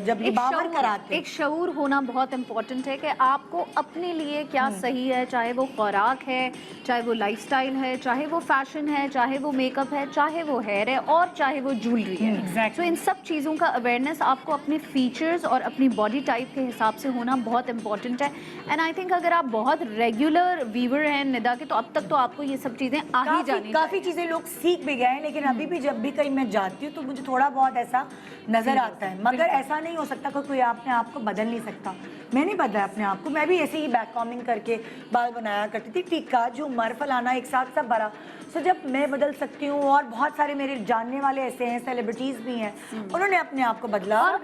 जब ये बावर कराते एक शऊर होना बहुत इम्पोर्टेंट है कि आपको अपने लिए क्या सही है, चाहे वो खुराक है, चाहे वो लाइफस्टाइल है, चाहे वो फैशन है, चाहे वो मेकअप है, चाहे वो हेयर है और चाहे वो ज्वेलरी है। Exactly. तो इन सब चीज़ों का अवेयरनेस आपको अपने फीचर्स और अपनी बॉडी टाइप के हिसाब से होना बहुत इंपॉर्टेंट है। एंड आई थिंक अगर आप बहुत रेगुलर व्यूअर हैं निदा के, तो अब तक तो आपको ये सब चीज़ें आ ही जानी काफ़ी चीज़ें मुझसे लोग सीख भी गए हैं, लेकिन अभी भी जब भी कहीं मैं जाती हूँ तो मुझे थोड़ा बहुत ऐसा नजर आता है, मगर ऐसा नहीं हो सकता कि कोई अपने आप को बदल नहीं सकता। मैंने बदला अपने आप को, मैं भी ऐसे ही बैक कॉमिंग करके बाल बनाया करती थी, टीका झूमर फलाना एक साथ सब भरा। सो जब मैं बदल सकती हूँ, और बहुत सारे मेरे जानने वाले ऐसे हैं, सेलिब्रिटीज भी हैं, उन्होंने अपने आप को बदला। और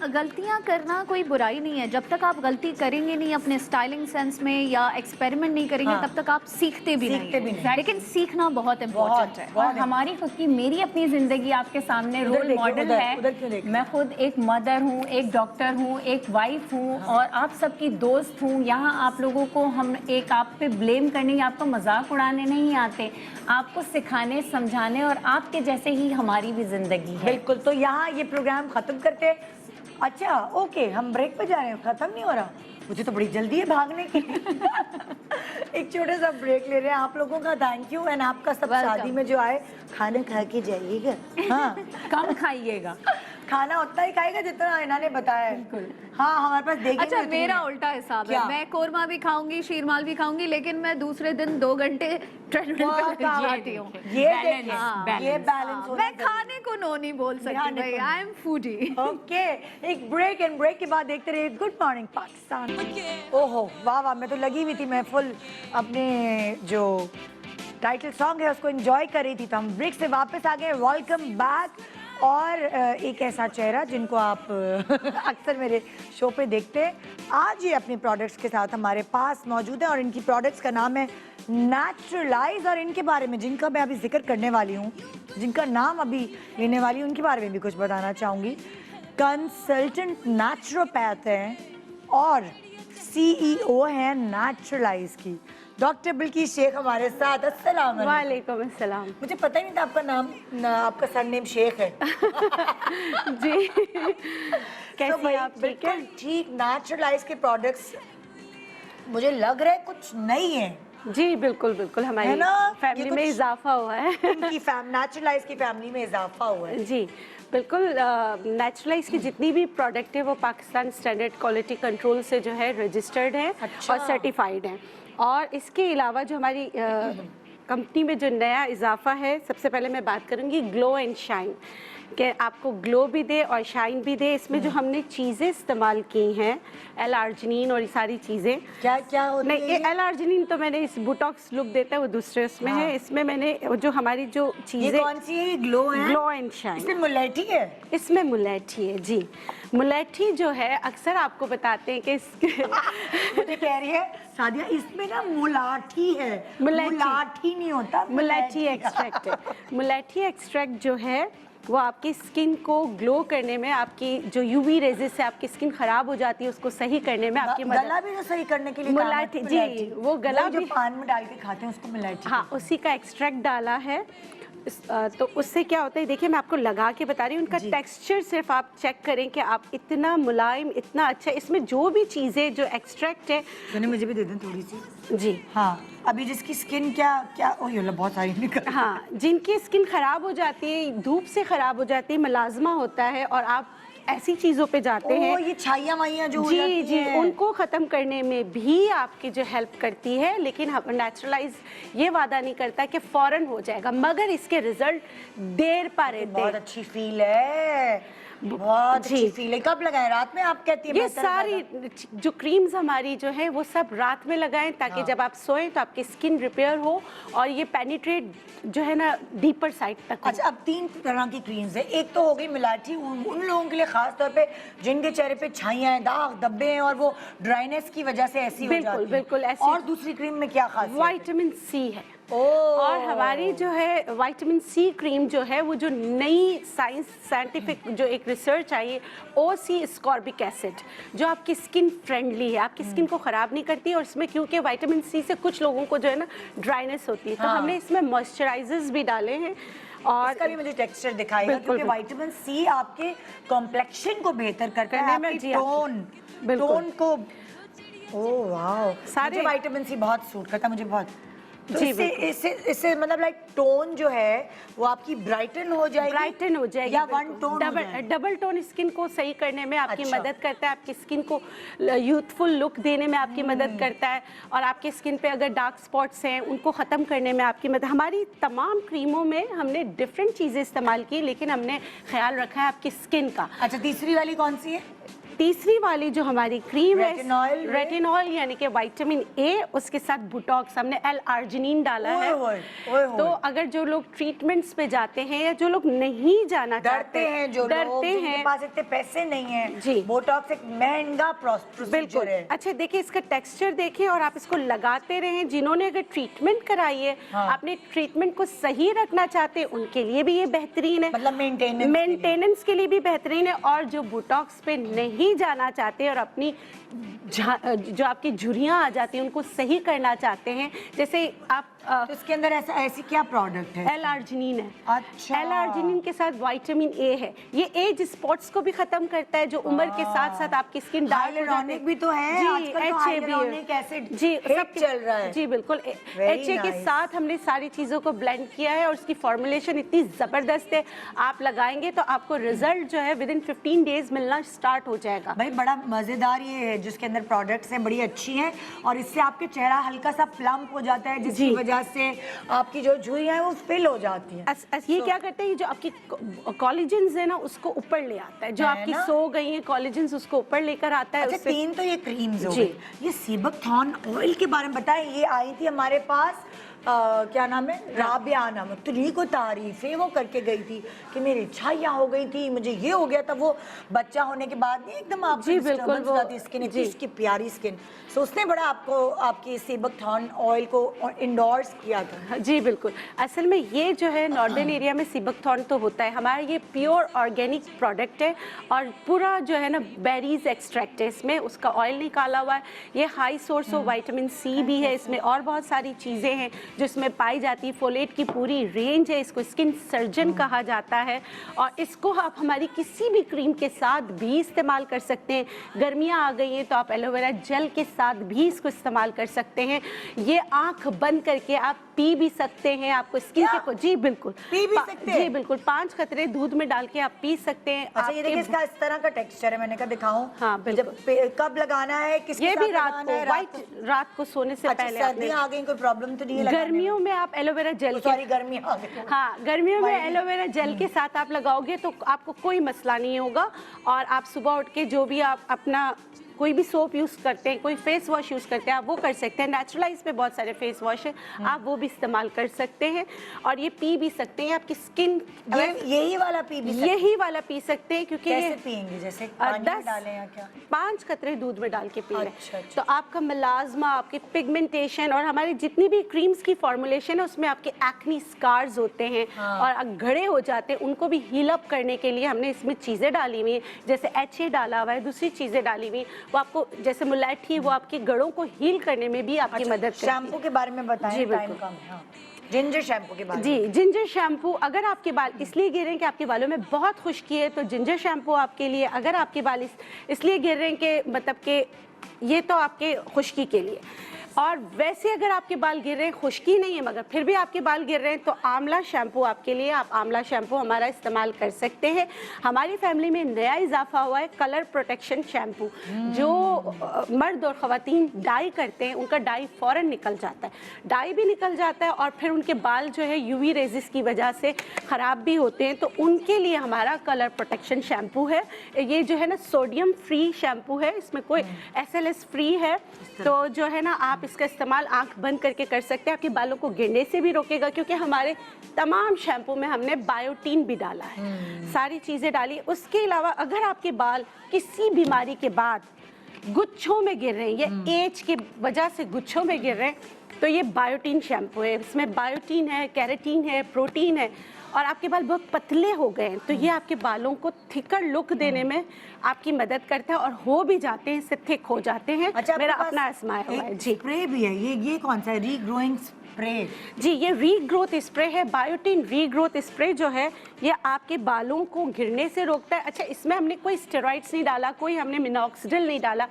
गलतियां करना कोई बुराई नहीं है। जब तक आप गलती करेंगे नहीं अपने स्टाइलिंग सेंस में या एक्सपेरिमेंट नहीं करेंगे, हाँ। तब तक आप सीखते भी नहीं। लेकिन सीखना बहुत इम्पोर्टेंट है। और हमारी खुद की, मेरी अपनी जिंदगी आपके सामने रोल देखिए, मॉडल उधर क्यों है। देखिए? मैं खुद एक मदर हूँ, एक डॉक्टर हूँ, एक वाइफ हूँ, और आप सबकी दोस्त हूँ। यहाँ आप लोगों को हम एक आप पे ब्लेम करने या आपका मजाक उड़ाने नहीं आते, आपको सिखाने समझाने, और आपके जैसे ही हमारी भी जिंदगी है। बिल्कुल। तो यहाँ ये प्रोग्राम खत्म करते हैं। अच्छा ओके, हम ब्रेक पे जा रहे हैं, खत्म नहीं हो रहा, मुझे तो बड़ी जल्दी है भागने की। एक छोटा सा ब्रेक ले रहे हैं। आप लोगों का थैंक यू, एंड आपका सब शादी में जो आए खाना खा के जाइएगा। हाँ, कम खाइएगा, खाना उतना ही खाएगा जितना इन्होंने बताया है। हाँ, हमारे पास देखिए। अच्छा, मेरा उल्टा हिसाब है। मैं कोरमा भी खाऊंगी, शीरमाल भी खाऊंगी, लेकिन मैं दूसरे दिन 2 घंटे ट्रेडमिल पे लग जाती हूँ। ये देखिए, ये बैलेंस होना मैं खाने को नो नहीं बोल सकती भाई, आई एम फूडी। ओके, एक ब्रेक, एंड ब्रेक के बाद देखते रहिए गुड मॉर्निंग पाकिस्तान। ओहो वाह वाह, मैं तो लगी हुई थी, मैं फुल अपने जो टाइटल सॉन्ग है उसको एंजॉय कर रही थी। तो हम ब्रेक से वापस आ गए, वेलकम बैक। और एक ऐसा चेहरा जिनको आप अक्सर मेरे शो पे देखते हैं, आज ये अपने प्रोडक्ट्स के साथ हमारे पास मौजूद है, और इनकी प्रोडक्ट्स का नाम है नेचुरलाइज। और इनके बारे में जिनका मैं अभी जिक्र करने वाली हूँ, जिनका नाम अभी लेने वाली हूँ, उनके बारे में भी कुछ बताना चाहूँगी। कंसल्टेंट नेचुरोपैथ हैं और CEO हैं नेचुरलाइज की, डॉक्टर बिल्की शेख हमारे साथ। अस्सलाम वालेकुम। वालेकुम अस्सलाम। मुझे पता ही नहीं था आपका नाम आपका सरनेम शेख है। जी कैसे भाई, आप? ठीक है बिल्कुल ठीक। नेचुरलाइज के प्रोडक्ट्स मुझे लग रहा है कुछ नहीं है। जी, बिल्कुल बिल्कुल, है हमारी ना? फैमिली ये में कुछ इजाफा हुआ है। इनकी नेचुरलाइज की फैमिली में इजाफा हुआ है। जी बिल्कुल। नेचुरलाइज की जितनी भी प्रोडक्ट है वो पाकिस्तान स्टैंडर्ड क्वालिटी कंट्रोल से जो है रजिस्टर्ड है अच्छा। और सर्टिफाइड है। और इसके अलावा जो हमारी कंपनी में जो नया इजाफा है, सबसे पहले मैं बात करूँगी ग्लो एंड शाइन, कि आपको ग्लो भी दे और शाइन भी दे। इसमें जो हमने चीज़ें इस्तेमाल की हैं, एल-आर्जिनिन और ये सारी चीज़ें। क्या क्या होती नहीं, है ये ये? एल-आर्जिनिन तो मैंने इस बुटॉक्स लुक देता है वो दूसरे उसमें है। इसमें मैंने जो हमारी जो ये चीज़ें, कौन सी है? ग्लो है? Glow and shine. इसमें मुलेठी है? इसमें मुलेठी है जी। मुलेठी जो है अक्सर आपको बताते हैं कि मुझे कह रही है सादिया, इसमें ना मुलाठी है, मुलाठी नहीं होता, मुलेठी एक्सट्रैक्ट है। मुलेठी एक्सट्रैक्ट जो है वो आपकी स्किन को ग्लो करने में, आपकी जो यूवी रेजेस से आपकी स्किन खराब हो जाती है उसको सही करने में आपकी मदद। गला भी तो सही करने के लिए मुलाठी, जी, वो गला जो भी, पान में डाल के खाते हैं उसको मुलाठी। हाँ, उसी का एक्सट्रैक्ट डाला है। तो उससे क्या होता है, देखिए मैं आपको लगा के बता रही हूँ, उनका टेक्सचर सिर्फ आप चेक करें कि आप इतना मुलायम, इतना अच्छा। इसमें जो भी चीज़ें जो एक्सट्रैक्ट है, मुझे भी दे दें थोड़ी सी। जी हाँ, अभी जिसकी स्किन क्या ओह ये बहुत सारी निकल। हाँ, जिनकी स्किन खराब हो जाती है, धूप से खराब हो जाती है, मलाजमा होता है, और आप ऐसी चीज़ों पे जाते हैं, ये छाइयाँ वाइयाँ जो हो जी जाती जी, हैं, उनको ख़त्म करने में भी आपकी जो हेल्प करती है। लेकिन नेचुरलाइज ये वादा नहीं करता कि फ़ौरन हो जाएगा, मगर इसके रिजल्ट देर पा रहते बहुत हैं। अच्छी फील है, बहुत अच्छी फील है। कब लगाए? रात में आप कहती है? ये सारी जो क्रीम्स हमारी जो है वो सब रात में लगाएं, ताकि जब आप सोएं तो आपकी स्किन रिपेयर हो और ये पेनिट्रेट जो है ना डीपर साइड तक हो। अच्छा, अब 3 तरह की क्रीम्स है। एक तो हो गई मिलाठी, उन लोगों के लिए खास तौर पे जिनके चेहरे पे छाइयाँ हैं, दाग धब्बे हैं और वो ड्राइनेस की वजह से ऐसी हो जाती है। बिल्कुल ऐसी। और दूसरी क्रीम में क्या खास? विटामिन सी है। और हमारी जो है विटामिन सी क्रीम जो है वो जो नई साइंटिफिक जो एक रिसर्च आई है, OC स्कॉर्बिक एसिड, जो आपकी स्किन फ्रेंडली है, आपकी स्किन को ख़राब नहीं करती। और इसमें क्योंकि विटामिन सी से कुछ लोगों को जो है ना ड्राइनेस होती है, तो हमने इसमें मॉइस्चराइजर्स भी डाले हैं। और इसका भी मुझे टेक्सचर दिखाएगा, क्योंकि विटामिन सी आपके कॉम्प्लेक्शन को बेहतर करता है, आपकी टोन को। ओह वाह, सारे विटामिन सी बहुत सूट करता है मुझे बहुत। तो जी, इससे इससे इससे मतलब लाइक टोन जो है वो आपकी ब्राइटन हो जाएगी, ब्राइटन हो जाएगी या बिल्कुल। वन टोन हो जाएगी? डबल टोन स्किन को सही करने में आपकी अच्छा। मदद करता है, आपकी स्किन को यूथफुल लुक देने में आपकी मदद करता है, और आपके स्किन पे अगर डार्क स्पॉट्स हैं उनको ख़त्म करने में आपकी मदद। हमारी तमाम क्रीमों में हमने डिफरेंट चीज़ें इस्तेमाल की, लेकिन हमने ख्याल रखा है आपकी स्किन का। अच्छा, तीसरी वाली कौन सी है? तीसरी वाली जो हमारी क्रीम है, रेटिनॉल में? रेटिनॉल यानी कि विटामिन ए, उसके साथ बुटॉक्स, हमने L-आर्जिनिन डाला है। ओए होए। तो अगर जो लोग ट्रीटमेंट्स पे जाते हैं या जो लोग नहीं जाना डरते हैं जो लोग, डरते जिनके हैं, पास इतने पैसे नहीं हैं, जी। बोटॉक्स एक महंगा बिल्कुल। प्रोसीजर है। अच्छा देखिए, इसका टेक्सचर देखें और आप इसको लगाते रहें। जिन्होंने अगर ट्रीटमेंट कराई है, हाँ। आपने ट्रीटमेंट को सही रखना चाहते हैं, उनके लिए भी ये बेहतरीन है, मतलब मेंटेनेंस के लिए भी बेहतरीन है। और जो बोटॉक्स पे नहीं जाना चाहते और अपनी जो आपकी झुर्रियाँ आ जाती हैं उनको सही करना चाहते हैं, जैसे आप तो इसके अंदर ऐसी क्या प्रोडक्ट है? L-आर्जिनिन है। अच्छा। L-आर्जिनिन के साथ विटामिन ए है, ये एज स्पॉट्स को भी खत्म करता है, जो उम्र के साथ साथ आपकी स्किन डार्क हो जाती हाइलुरोनिक भी तो है जी, आजकल, तो HA भी है। हाइलुरोनिक एसिड जी हिट चल रहा है। जी बिल्कुल। Very HA के nice। साथ हमने सारी चीज़ों को ब्लेंड किया है और उसकी फॉर्मुलेशन इतनी ज़बरदस्त है, आप लगाएंगे तो आपको रिजल्ट जो है विदिन 15 डेज मिलना स्टार्ट हो जाएगा। भाई बड़ा मजेदार ये है, जिसके अंदर प्रोडक्ट्स हैं, बड़ी अच्छी हैं, और इससे आपके चेहरा हल्का सा प्लम्प हो जाता है, जिसकी जी। वजह से आपकी जो झुर्रियां हैं वो फिल हो जाती हैं। ये क्या करते हैं, जो आपकी कोलेजन्स है ना उसको ऊपर ले आता है, जो है आपकी ना? सो गई है कोलेजन्स उसको ऊपर लेकर आता है। अच्छा, उससे 3 तो ये क्रीम्स हो जी। गई। ये सीबकथॉर्न ऑयल के बारे में बताएं। ये आई थी हमारे पास, क्या नाम है, राबिया नाम, तो ये को तारीफें वो करके गई थी कि मेरी इच्छाइयाँ हो गई थी, मुझे ये हो गया था। वो बच्चा होने के बाद नहीं एकदम आप जी, बिल्कुल, वो- स्किन, जी। इसकी प्यारी स्किन, तो उसने बड़ा आपको आपकी सीबकथॉर्न ऑयल को इंडोर्स किया था। जी बिल्कुल। असल में ये जो है नॉर्दर्न एरिया में सीबकथॉर्न तो होता है, हमारा ये प्योर ऑर्गेनिक प्रोडक्ट है और पूरा जो है ना बेरीज एक्सट्रैक्ट है इसमें, उसका ऑयल निकाला हुआ है। ये high source of vitamin C भी है इसमें, और बहुत सारी चीज़ें हैं जो इसमें पाई जाती है। फोलेट की पूरी रेंज है, इसको स्किन सर्जन कहा जाता है, और इसको आप हमारी किसी भी क्रीम के साथ भी इस्तेमाल कर सकते हैं। गर्मियाँ आ गई हैं तो आप एलोवेरा जेल के साथ भी इसको इस्तेमाल कर सकते हैं। ये आंख बंद करके आप पी भी सकते हैं, आपको स्किन के जी बिल्कुल पी भी सकते हैं? जी बिल्कुल, 5 कतरे दूध में डाल के आप पी सकते हैं। अच्छा, ये देखिए इसका इस तरह का टेक्सचर है, मैंने कहा दिखाऊं। हाँ, बिल्कुल। जब कब लगाना है, किसके ये साथ भी रात लगाना को है? रात को सोने से अच्छा, पहले आपने- सर्दियाँ आ गई, कोई प्रॉब्लम तो नहीं है लगाने में? गर्मियों में आप एलोवेरा जेल के सॉरी, गर्मियाँ आ गई। हाँ, गर्मियों में Fine। एलोवेरा जेल के साथ आप लगाओगे तो आपको कोई मसला नहीं होगा। और आप सुबह उठ के जो भी आप अपना कोई भी सोप यूज़ करते हैं, कोई फेस वॉश यूज़ करते हैं, आप वो कर सकते हैं। नेचुरलाइज पे बहुत सारे फेस वॉश है, आप वो भी इस्तेमाल कर सकते हैं और ये पी भी सकते हैं। आपकी स्किन यही वाला पी भी सकते हैं? यही वाला पी सकते हैं, क्योंकि कैसे ये पियेंगे, जैसे पानी में 10 डालें या क्या? 5 कतरे दूध में डाल के पी लें। अच्छा, अच्छा। तो आपका मलाजमा, आपकी पिगमेंटेशन और हमारी जितनी भी क्रीम्स की फॉर्मुलेशन है उसमें आपके एक्नी स्कार्स होते हैं और घड़े हो जाते हैं, उनको भी हील अप करने के लिए हमने इसमें चीज़ें डाली हुई हैं। जैसे HA डाला हुआ है, दूसरी चीज़ें डाली हुई, वो आपको जैसे मुलैठी, वो आपके गड़ों को हील करने में भी आपकी मदद करती है। शैम्पू के बारे में बताएं। जी, टाइम बिल्कुल। कम है। हाँ। जिंजर शैम्पू के बारे में। जी, जिंजर शैम्पू, अगर आपके बाल इसलिए गिर रहे हैं कि आपके बालों में बहुत खुश्की है तो जिंजर शैम्पू आपके लिए। अगर आपके बाल इसलिए गिर रहे हैं कि मतलब कि ये तो आपके खुश्की के लिए, और वैसे अगर आपके बाल गिर रहे हैं, खुश्की नहीं है मगर फिर भी आपके बाल गिर रहे हैं, तो आंवला शैम्पू आपके लिए। आप आंवला शैम्पू हमारा इस्तेमाल कर सकते हैं। हमारी फैमिली में नया इजाफा हुआ है कलर प्रोटेक्शन शैम्पू। जो मर्द और ख़वातीन डाई करते हैं उनका डाई फ़ौरन निकल जाता है, डाई भी निकल जाता है और फिर उनके बाल जो है UV रेजिस की वजह से ख़राब भी होते हैं, तो उनके लिए हमारा कलर प्रोटेक्शन शैम्पू है। ये जो है ना सोडियम फ्री शैम्पू है, इसमें कोई SLS फ्री है, तो जो है ना आप इसका इस्तेमाल आंख बंद करके कर सकते हैं। आपके बालों को गिरने से भी रोकेगा, क्योंकि हमारे तमाम शैम्पू में हमने बायोटीन भी डाला है, सारी चीज़ें डाली। उसके अलावा अगर आपके बाल किसी बीमारी के बाद गुच्छों में गिर रहे हैं या एज की वजह से गुच्छों में गिर रहे हैं, तो ये बायोटीन शैम्पू है। इसमें बायोटीन है, कैरेटीन है, प्रोटीन है, और आपके बाल बहुत पतले हो गए हैं तो ये आपके बालों को थिकर लुक देने में आपकी मदद करता है, और हो भी जाते हैं, इससे थिक हो जाते हैं। अच्छा, मेरा आपके अपना पास आजमाया हुआ है। जी स्प्रे भी है, ये कौन सा है? Regrowing spray. जी, ये रीग्रोथ स्प्रे है। बायोटीन रीग्रोथ स्प्रे जो है ये आपके बालों को गिरने से रोकता है। अच्छा, इसमें हमने कोई स्टेरॉइड्स नहीं डाला, कोई हमने मिनॉक्सिडिल नहीं डाला,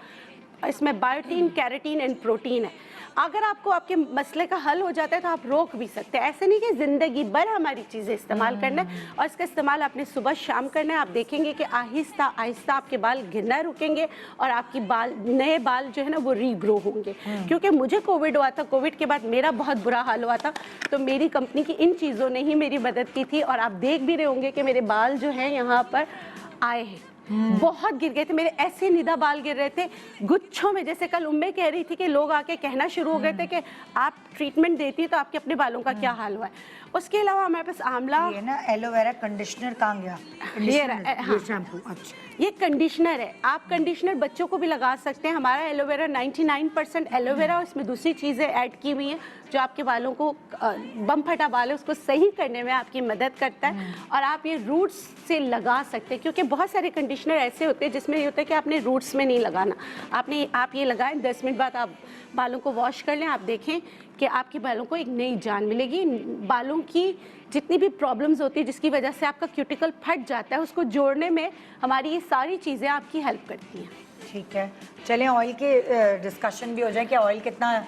इसमें बायोटीन, कैरेटीन एंड प्रोटीन है। अगर आपको आपके मसले का हल हो जाता है तो आप रोक भी सकते हैं। ऐसे नहीं कि ज़िंदगी भर हमारी चीज़ें इस्तेमाल करना है, और इसका इस्तेमाल आपने सुबह शाम करना है। आप देखेंगे कि आहिस्ता आहिस्ता आपके बाल गिरना रुकेंगे और आपकी नए बाल जो है ना वो रीग्रो होंगे। क्योंकि मुझे कोविड हुआ था, कोविड के बाद मेरा बहुत बुरा हाल हुआ था, तो मेरी कंपनी की इन चीज़ों ने ही मेरी मदद की थी। और आप देख भी रहे होंगे कि मेरे बाल जो हैं यहाँ पर आए हैं, बहुत गिर गए थे मेरे, ऐसे निदा बाल गिर रहे थे गुच्छों में। जैसे कल उम्मे कह रही थी कि लोग आके कहना शुरू हो गए थे कि आप ट्रीटमेंट देती है तो आपके अपने बालों का क्या हाल हुआ है। उसके अलावा हमारे पास आंवला, ये ना एलोवेरा कंडीशनर कहाँ गया? हाँ। शैम्पू। अच्छा, ये कंडीशनर है। आप कंडीशनर बच्चों को भी लगा सकते हैं। हमारा एलोवेरा 99% एलोवेरा, और इसमें दूसरी चीज़ें ऐड की हुई हैं जो आपके बालों को बम फटा बाल है उसको सही करने में आपकी मदद करता है। और आप ये रूट्स से लगा सकते हैं, क्योंकि बहुत सारे कंडीशनर ऐसे होते हैं जिसमें ये होता है कि आपने रूट्स में नहीं लगाना। आप ये लगाएं, 10 मिनट बाद आप बालों को वॉश कर लें, आप देखें कि आपके बालों को एक नई जान मिलेगी। बालों की जितनी भी प्रॉब्लम्स होती है जिसकी वजह से आपका क्यूटिकल फट जाता है, उसको जोड़ने में हमारी ये सारी चीज़ें आपकी हेल्प करती हैं। ठीक है, चलें ऑयल के डिस्कशन भी हो जाए कि ऑयल कितना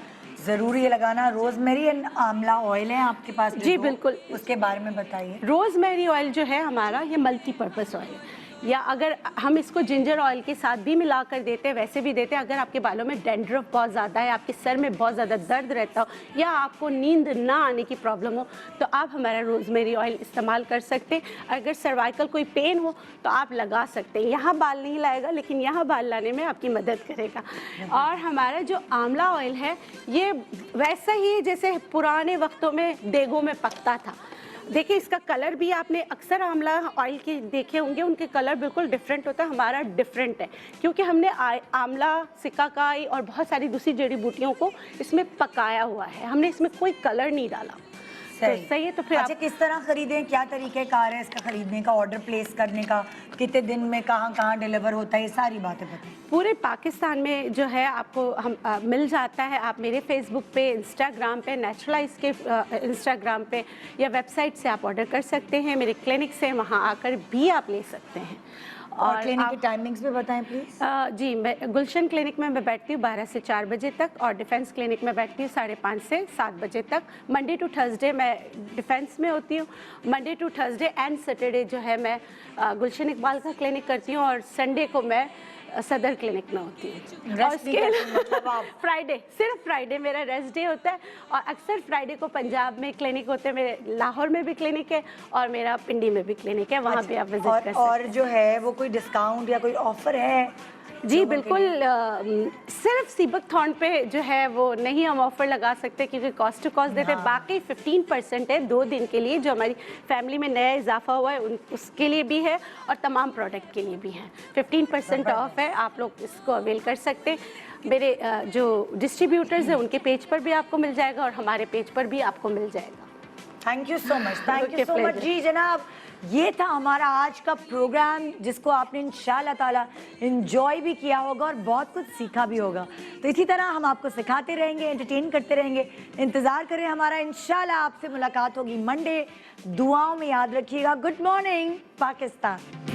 ज़रूरी है लगाना। रोज़मेरी एंड आंवला ऑयल है आपके पास? जी बिल्कुल, उसके बारे में बताइए। रोज़मेरी ऑयल जो है हमारा, ये मल्टीपर्पज़ ऑयल है, या अगर हम इसको जिंजर ऑयल के साथ भी मिला कर देते हैं, वैसे भी देते हैं। अगर आपके बालों में डैंड्रफ बहुत ज़्यादा है, आपके सर में बहुत ज़्यादा दर्द रहता हो, या आपको नींद ना आने की प्रॉब्लम हो, तो आप हमारा रोज़मेरी ऑयल इस्तेमाल कर सकते हैं। अगर सर्वाइकल कोई पेन हो तो आप लगा सकते हैं। यहाँ बाल नहीं लाएगा, लेकिन यहाँ बाल लाने में आपकी मदद करेगा। और हमारा जो आंवला ऑयल है, ये वैसा ही जैसे पुराने वक्तों में देगों में पकता था। देखिए इसका कलर भी, आपने अक्सर आंवला ऑयल के देखे होंगे, उनके कलर बिल्कुल डिफरेंट होता है। हमारा डिफरेंट है क्योंकि हमने आंवला, सिकाकाई और बहुत सारी दूसरी जड़ी बूटियों को इसमें पकाया हुआ है, हमने इसमें कोई कलर नहीं डाला। तो सही है। तो फिर अच्छा, किस तरह खरीदें, क्या तरीक़ेकार है इसका खरीदने का, ऑर्डर प्लेस करने का, कितने दिन में कहाँ कहाँ डिलीवर होता है, ये सारी बातें बताएं। पूरे पाकिस्तान में जो है आपको हम मिल जाता है। आप मेरे फेसबुक पे, इंस्टाग्राम पे, नेचुरलाइज के इंस्टाग्राम पे या वेबसाइट से आप ऑर्डर कर सकते हैं। मेरे क्लिनिक से वहाँ आकर भी आप ले सकते हैं। और क्लिनिक की टाइमिंग्स भी बताएं प्लीज़। जी, मैं गुलशन क्लिनिक में मैं बैठती हूँ 12 से 4 बजे तक, और डिफेंस क्लिनिक में बैठती हूँ 5:30 से 7 बजे तक। मंडे टू थर्सडे मैं डिफेंस में होती हूँ। Monday to Thursday and Saturday जो है मैं गुलशन इकबाल का क्लिनिक करती हूँ, और संडे को मैं सदर क्लिनिक में होती हूँ। और उसके फ्राइडे, सिर्फ फ्राइडे मेरा रेस्ट डे होता है। और अक्सर फ्राइडे को पंजाब में क्लिनिक होते हैं, मेरे लाहौर में भी क्लिनिक है और मेरा पिंडी में भी क्लिनिक है, वहाँ भी आप विजिट कर सकते हैं। और जो है वो कोई डिस्काउंट या कोई ऑफर है? जी बिल्कुल, सिर्फ सीबकथॉर्न पे जो है वो नहीं हम ऑफ़र लगा सकते क्योंकि कॉस्ट टू कॉस्ट देते हैं। बाकी 15% है 2 दिन के लिए, जो हमारी फैमिली में नया इजाफा हुआ है उसके लिए भी है, और तमाम प्रोडक्ट के लिए भी है। 15% ऑफ है, आप लोग इसको अवेल कर सकते हैं। मेरे जो डिस्ट्रीब्यूटर्स हैं उनके पेज पर भी आपको मिल जाएगा, और हमारे पेज पर भी आपको मिल जाएगा। Thank you so much, thank you so much जी जनाब। ये था हमारा आज का प्रोग्राम, जिसको आपने इंशाल्लाह ताला एंजॉय भी किया होगा और बहुत कुछ सीखा भी होगा। तो इसी तरह हम आपको सिखाते रहेंगे, एंटरटेन करते रहेंगे। इंतज़ार करें हमारा, इंशाल्लाह आपसे मुलाकात होगी मंडे। दुआओं में याद रखिएगा। Good morning Pakistan.